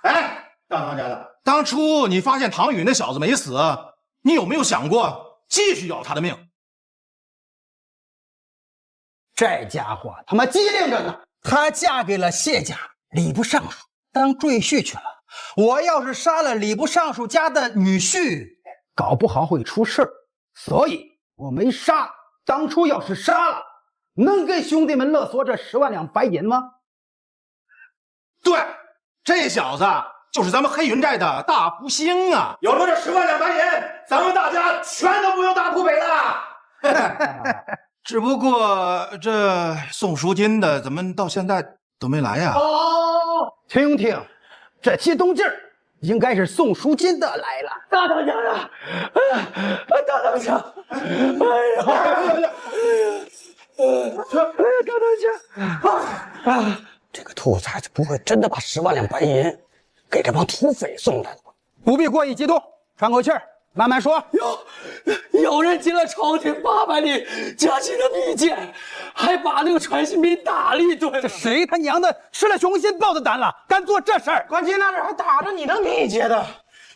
哎，大当家的，当初你发现唐宇那小子没死，你有没有想过继续要他的命？这家伙他妈机灵着呢，她嫁给了谢家礼部尚书当赘婿去了。我要是杀了礼部尚书家的女婿，搞不好会出事儿，所以我没杀。当初要是杀了，能给兄弟们勒索这10万两白银吗？对，这小子就是咱们黑云寨的大福星啊！有了这10万两白银，咱们大家全都不用打土匪了。只不过这送赎金的怎么到现在都没来呀？听听，这激动劲儿，应该是送赎金的来了。大当家的，大当家，这个兔崽子不会真的把10万两白银给这帮土匪送来了吧？不必过于激动，喘口气儿，慢慢说。有人进了朝廷800里加急的密件，还把那个传信兵打了一顿。这谁他娘的吃了雄心豹子胆了，敢做这事儿？关键那人还打着你的密接的，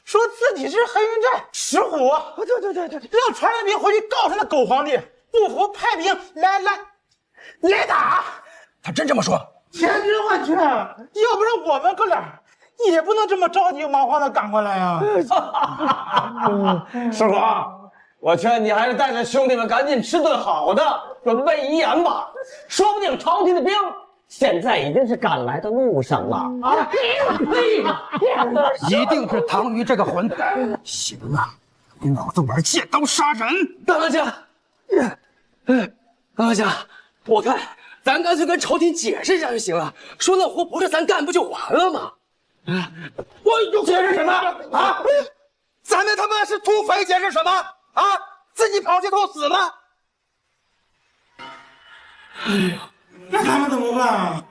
说自己是黑云寨石虎。对，让传信兵回去告诉那狗皇帝，不服派兵来打。他真这么说？千真万确，要不然我们哥俩也不能这么着急忙慌的赶过来呀。师傅，我劝你还是带着兄弟们赶紧吃顿好的，准备遗言吧。说不定朝廷的兵现在已经是赶来的路上了。啊！一定是唐钰这个混蛋！行了，给老子玩借刀杀人！大当家，大当家，我看咱干脆跟朝廷解释一下就行了，说那活不是咱干，不就完了吗？我又解释什么啊？咱们他妈是土匪，解释什么啊？自己跑街头死吗？哎呀，那咱们怎么办啊？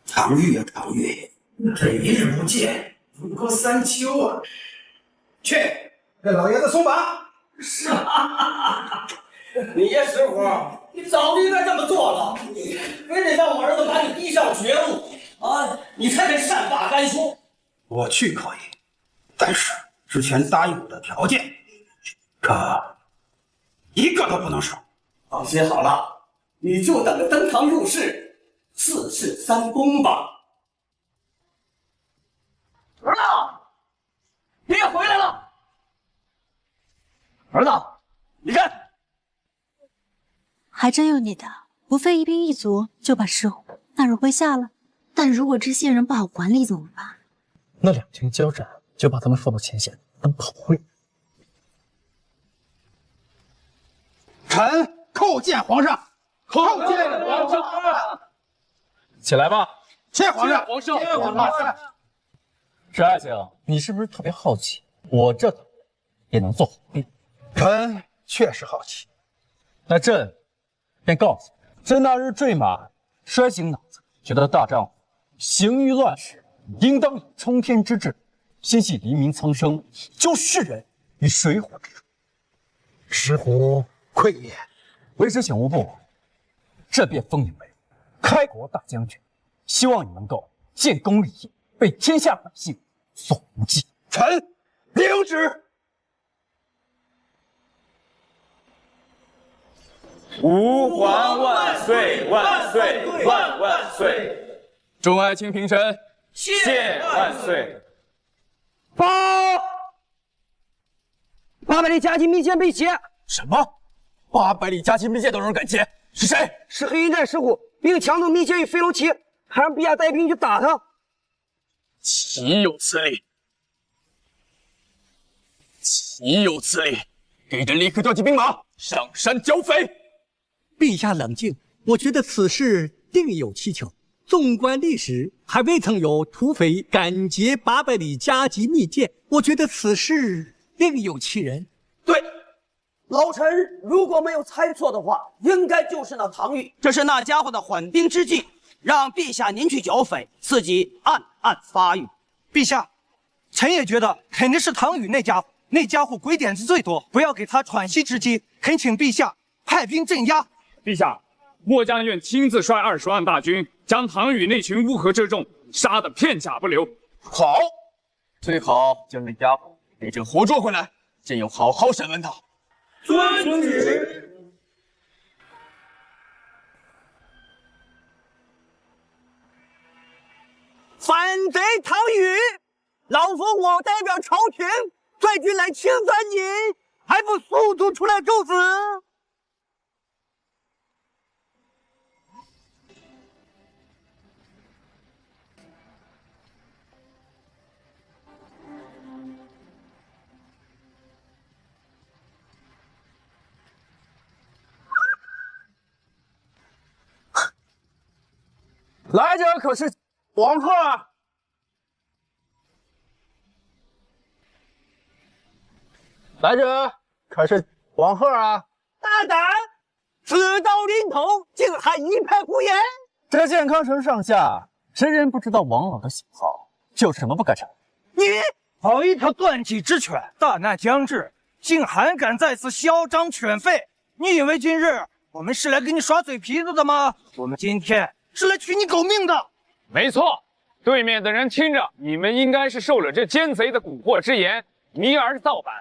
唐钰呀，唐钰，这一日不见，如隔三秋啊！去，给老爷子松绑！是啊，你爷石虎，你早就应该这么做了，你非得让我儿子把你逼上绝路啊，你才肯善罢甘休。我去可以，但是之前答应我的条件，可一个都不能少。放心好了，你就等着登堂入室，4事3公吧。儿子，爹回来了。儿子，你看，还真有你的，无非一兵一卒就把石虎纳入麾下了。但如果这些人不好管理怎么办？那两军交战，就把他们放到前线当炮灰。臣叩见皇上，叩见皇上。起来吧，谢皇上，皇上，谢皇上。石爱卿，你是不是特别好奇，我这头也能做好兵？臣确实好奇。那朕便告诉你，朕那日坠马，摔醒脑子，觉得大丈夫行于乱世，应当有冲天之志，心系黎民苍生，救世人于水火之中。石虎愧也。为师请勿不往，这便封你为开国大将军，希望你能够建功立业，为天下百姓所无忌。臣领旨。吾皇万岁万岁万万岁！众爱卿平身，谢万岁！报！800里加急密件被劫！什么？800里加急密件都有人敢劫？是谁？是黑云寨石虎，并强渡密件与飞龙旗，还让陛下带兵去打他。岂有此理！岂有此理！给人立刻调集兵马，上山剿匪！陛下冷静，我觉得此事另有蹊跷。纵观历史，还未曾有土匪敢劫800里加急密件，我觉得此事另有其人。对，老臣如果没有猜错的话，应该就是那唐钰。这是那家伙的缓兵之计，让陛下您去剿匪，自己暗暗发育。陛下，臣也觉得肯定是唐钰那家伙，那家伙鬼点子最多，不要给他喘息之机，恳请陛下派兵镇压。陛下，末将愿亲自率20万大军，将唐钰那群乌合之众杀得片甲不留。好，最好将那家伙给朕活捉回来，朕要好好审问他。遵旨。反贼唐钰，老夫我代表朝廷率军来清算你，还不速速出来受死！来者可是王贺？来者可是王贺啊？大胆！此刀临头，竟还一派胡言！这健康城上下，谁人不知道王老的喜好？有什么不可成？你好一条断脊之犬！大难将至，竟还敢在此嚣张犬吠！你以为今日我们是来给你耍嘴皮子的吗？我们今天是来取你狗命的！没错，对面的人听着，你们应该是受了这奸贼的蛊惑之言，迷而造反。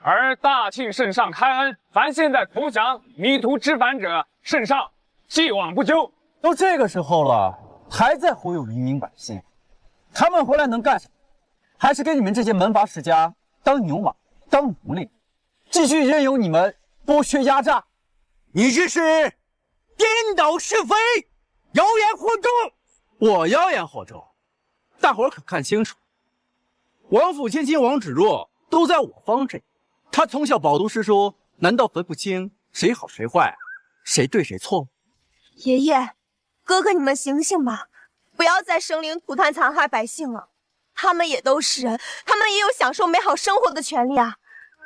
而大庆圣上开恩，凡现在投降、迷途知返者，圣上既往不咎。都这个时候了，还在忽悠黎民百姓，他们回来能干什么？还是给你们这些门阀世家当牛马、当奴隶，继续任由你们剥削压榨。你这是颠倒是非！谣言惑众！我谣言惑众？大伙儿可看清楚，王府千金王芷若都在我方这边。她从小饱读诗书，难道分不清谁好谁坏，谁对谁错？爷爷，哥哥，你们醒醒吧，不要再生灵涂炭残害百姓了。他们也都是人，他们也有享受美好生活的权利啊！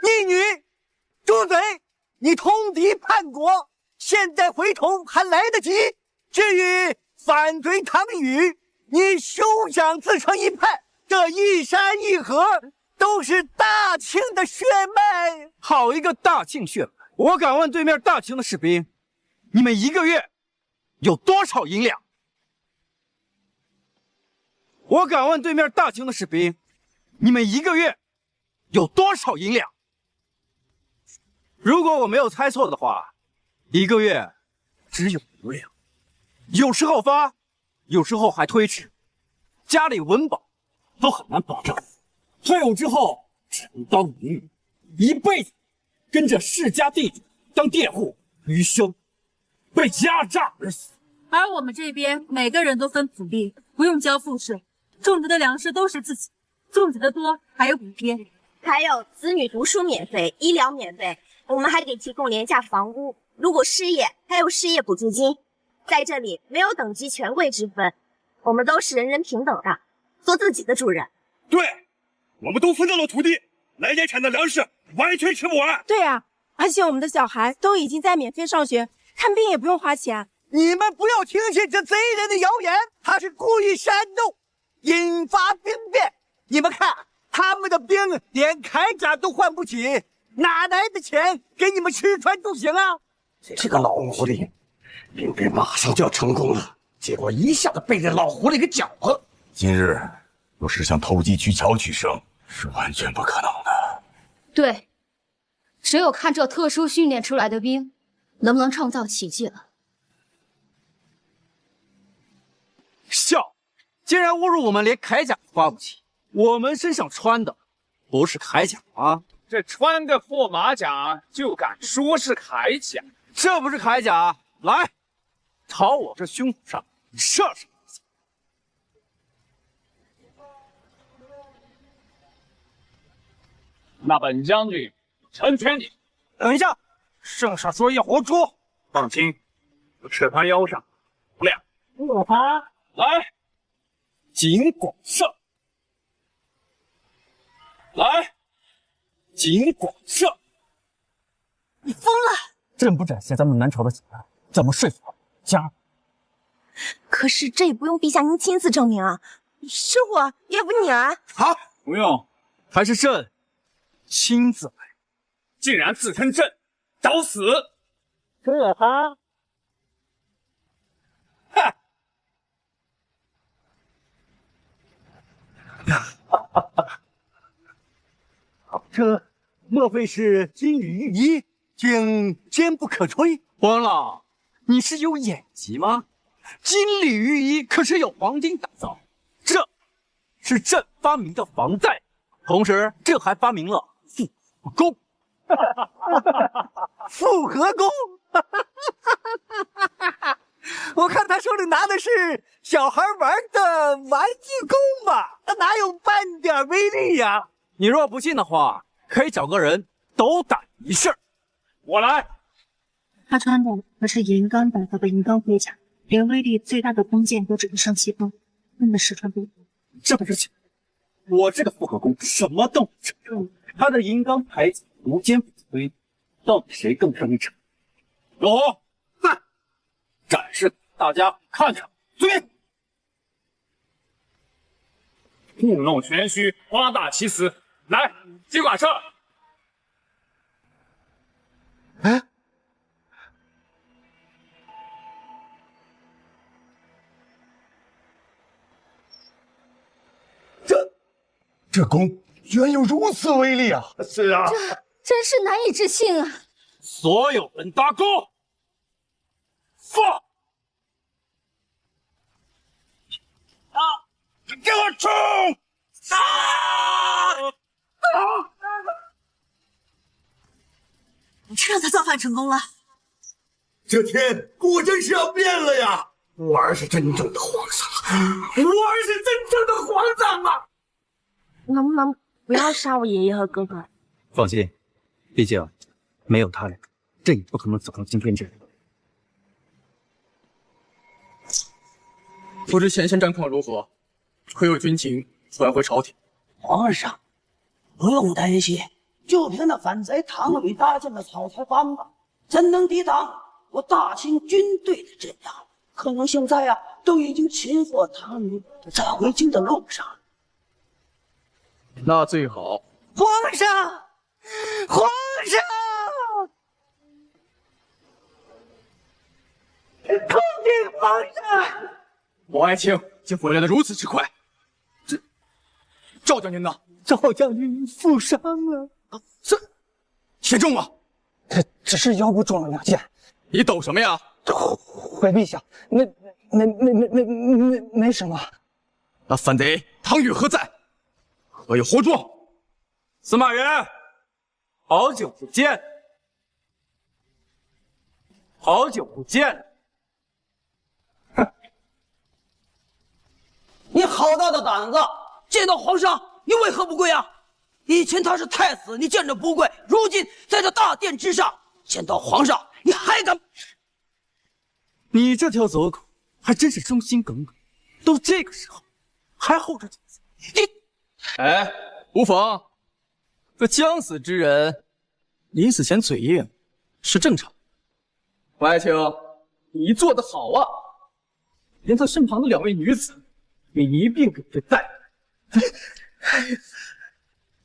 逆女，住嘴！你通敌叛国，现在回头还来得及。至于反对唐禹，你休想自成一派。这一山一河都是大庆的血脉。好一个大庆血脉！我敢问对面大庆的士兵，你们一个月有多少银两？我敢问对面大清的士兵，你们一个月有多少银两？如果我没有猜错的话，一个月只有5两，有时候发，有时候还推迟，家里温饱都很难保障。退伍之后只能当奴隶，一辈子跟着世家地主当佃户，余生被压榨而死。而我们这边每个人都分土地，不用交赋税，种植的粮食都是自己，种植的多还有补贴，还有子女读书免费，医疗免费，我们还给提供廉价房屋，如果失业还有失业补助金。在这里没有等级权贵之分，我们都是人人平等的，做自己的主人。对，我们都分到了土地，来年产的粮食完全吃不完。对啊，而且我们的小孩都已经在免费上学，看病也不用花钱。你们不要听信这贼人的谣言，他是故意煽动，引发兵变。你们看，他们的兵连铠甲都换不起，哪来的钱给你们吃穿住行啊？这个老狐狸，明明马上就要成功了，结果一下子被这老狐狸给搅和。今日若是想投机取巧取胜，是完全不可能的。对，只有看这特殊训练出来的兵，能不能创造奇迹了。笑，竟然侮辱我们连铠甲都花不起！我们身上穿的不是铠甲吗？这穿个破马甲就敢说是铠甲？这不是铠甲，来，朝我这胸口上射上一下。那本将军成全你。等一下，圣上说要活捉。放心，我射他腰上不亮。来，尽管射！来，尽管射！你疯了！朕不展现咱们南朝的血脉，怎么说服家人？可是这也不用陛下您亲自证明啊，师傅，要不你来？好，不用，还是朕亲自来。竟然自称朕，找死！这他。这莫非是金缕玉衣，竟坚不可摧？王老，你是有眼疾吗？金缕玉衣可是由黄金打造，这是朕发明的防弹，同时朕还发明了复合弓。复合弓，我看他手里拿的是小孩玩的玩具弓吧，哪有半点威力呀？你若不信的话，可以找个人斗胆一试。我来。他穿的可是银钢打造的银钢盔甲，连威力最大的弓箭都只能上7分，根本实穿不了。这不是假，我这个复合弓什么都能成，他的银钢铠甲无坚不摧，到底谁更胜一筹？有，在展示给大家看看。对，故弄玄虚，夸大其词。来，尽管射！哎，这弓居然有如此威力啊！是啊，真是难以置信啊！所有人搭钩，放！给我冲！这让他造反成功了。这天果真是要变了呀！我儿是真正的皇上，我儿是真正的皇上啊！能不能不要杀我爷爷和哥哥？放心，毕竟没有他俩，朕也不可能走上今天这里。不知前线战况如何？可有军情传回朝廷？皇上，不用担心，就凭那反贼唐宇搭建的草台班子，怎能抵挡我大清军队的镇压？可能现在啊，都已经擒获唐宇，在回京的路上。那最好。皇上，皇上，恭敬皇上！王爱卿竟回来的如此之快，赵将军呢？赵将军负伤了。是严重吗？只是腰部中了2箭。你抖什么呀？回陛下，没什么。那反贼唐宇何在？何有活状？司马员，好久不见，好久不见。哼！你好大的胆子！见到皇上，你为何不跪啊？以前他是太子，你见着不跪；如今在这大殿之上，见到皇上，你还敢？你这条走狗还真是忠心耿耿，都这个时候还厚着脸子。哎，无妨。这将死之人，临死前嘴硬是正常。王爱卿，你做得好啊！连他身旁的2位女子，你一并给对待。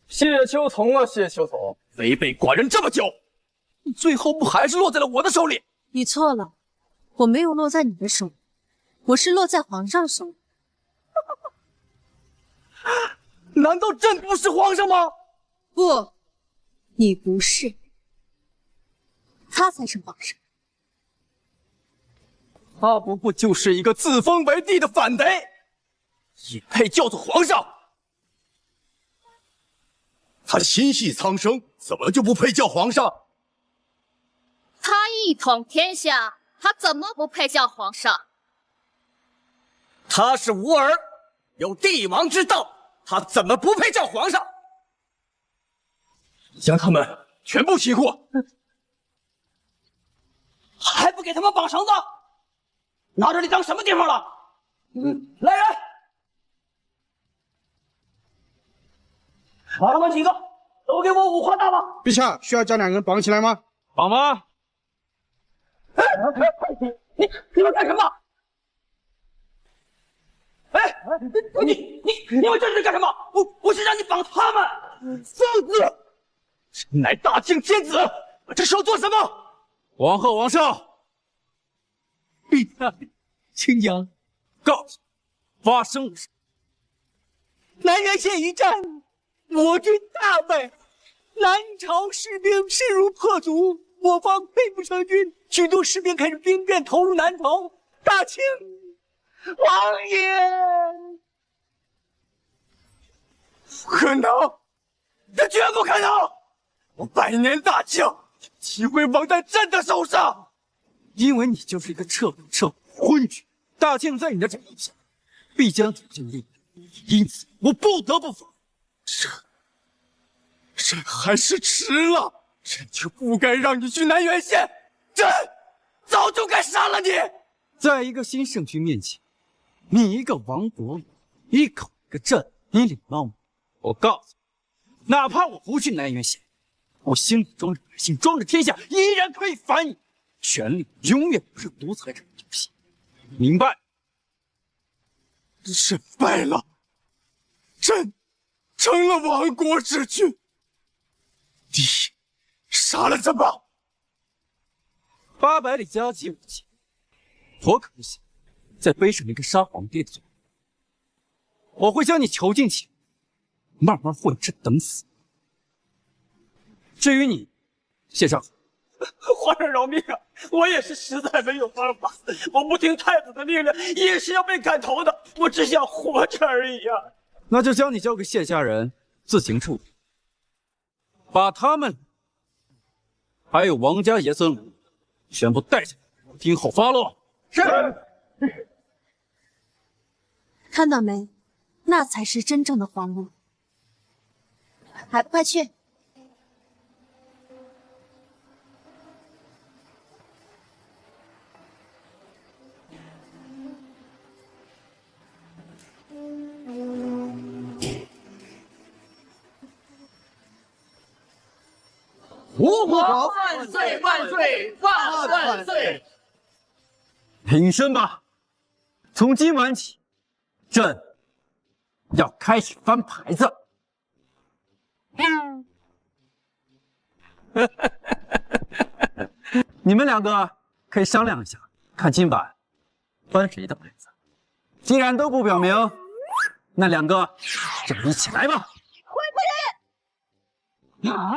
谢秋桐啊，谢秋桐，违背寡人这么久，你最后不还是落在了我的手里？你错了，我没有落在你的手里，我是落在皇上手里。难道朕不是皇上吗？不，你不是，他才是皇上。他不过就是一个自封为帝的反贼，也配叫做皇上？他心系苍生，怎么就不配叫皇上？他一统天下，他怎么不配叫皇上？他是无儿，有帝王之道，他怎么不配叫皇上？将他们全部擒获！还不给他们绑绳子？拿这里当什么地方了？来人，把他们几个都给我五花大绑！陛下，需要将2人绑起来吗？绑吗？哎，你们干什么？哎，你们这是干什么？我是让你绑他们！疯子！朕乃大清天子，这是要做什么？王后、王少，陛下，请讲，告诉我发生了什么？南原县一战，我军大败，南朝士兵势如破竹，我方溃不成军，许多士兵开始兵变投入南朝。大清王爷，不可能，这绝不可能！我100年大清岂会亡在朕的手上？因为你就是一个彻头昏君，大清在你的掌握下必将走进地狱，因此我不得不防。朕还是迟了，朕就不该让你去南原县，朕早就该杀了你。在一个新圣君面前，你一个王伯，一口一个朕，你礼貌吗？我告诉你，哪怕我不去南原县，我心里装着百姓，装着天下，依然可以反你。权力永远不是独裁者的游戏，明白？朕败了，朕成了亡国之君。你杀了朕吧！800里加急武器，我可不想再背上一个杀皇帝的罪。我会将你囚禁起来，慢慢混吃等死。至于你，谢少河，皇上饶命啊！我也是实在没有办法，我不听太子的命令，也是要被砍头的。我只想活着而已啊！那就将你交给谢家人自行处理，把他们还有王家爷孙俩全部带下来，听候发落。是。看到没？那才是真正的皇路。还不快去！吴皇万岁万岁万万岁！挺身吧！从今晚起，朕要开始翻牌子。你们两个可以商量一下，看今晚翻谁的牌子。既然都不表明，那两个就一起来吧。回不来！啊！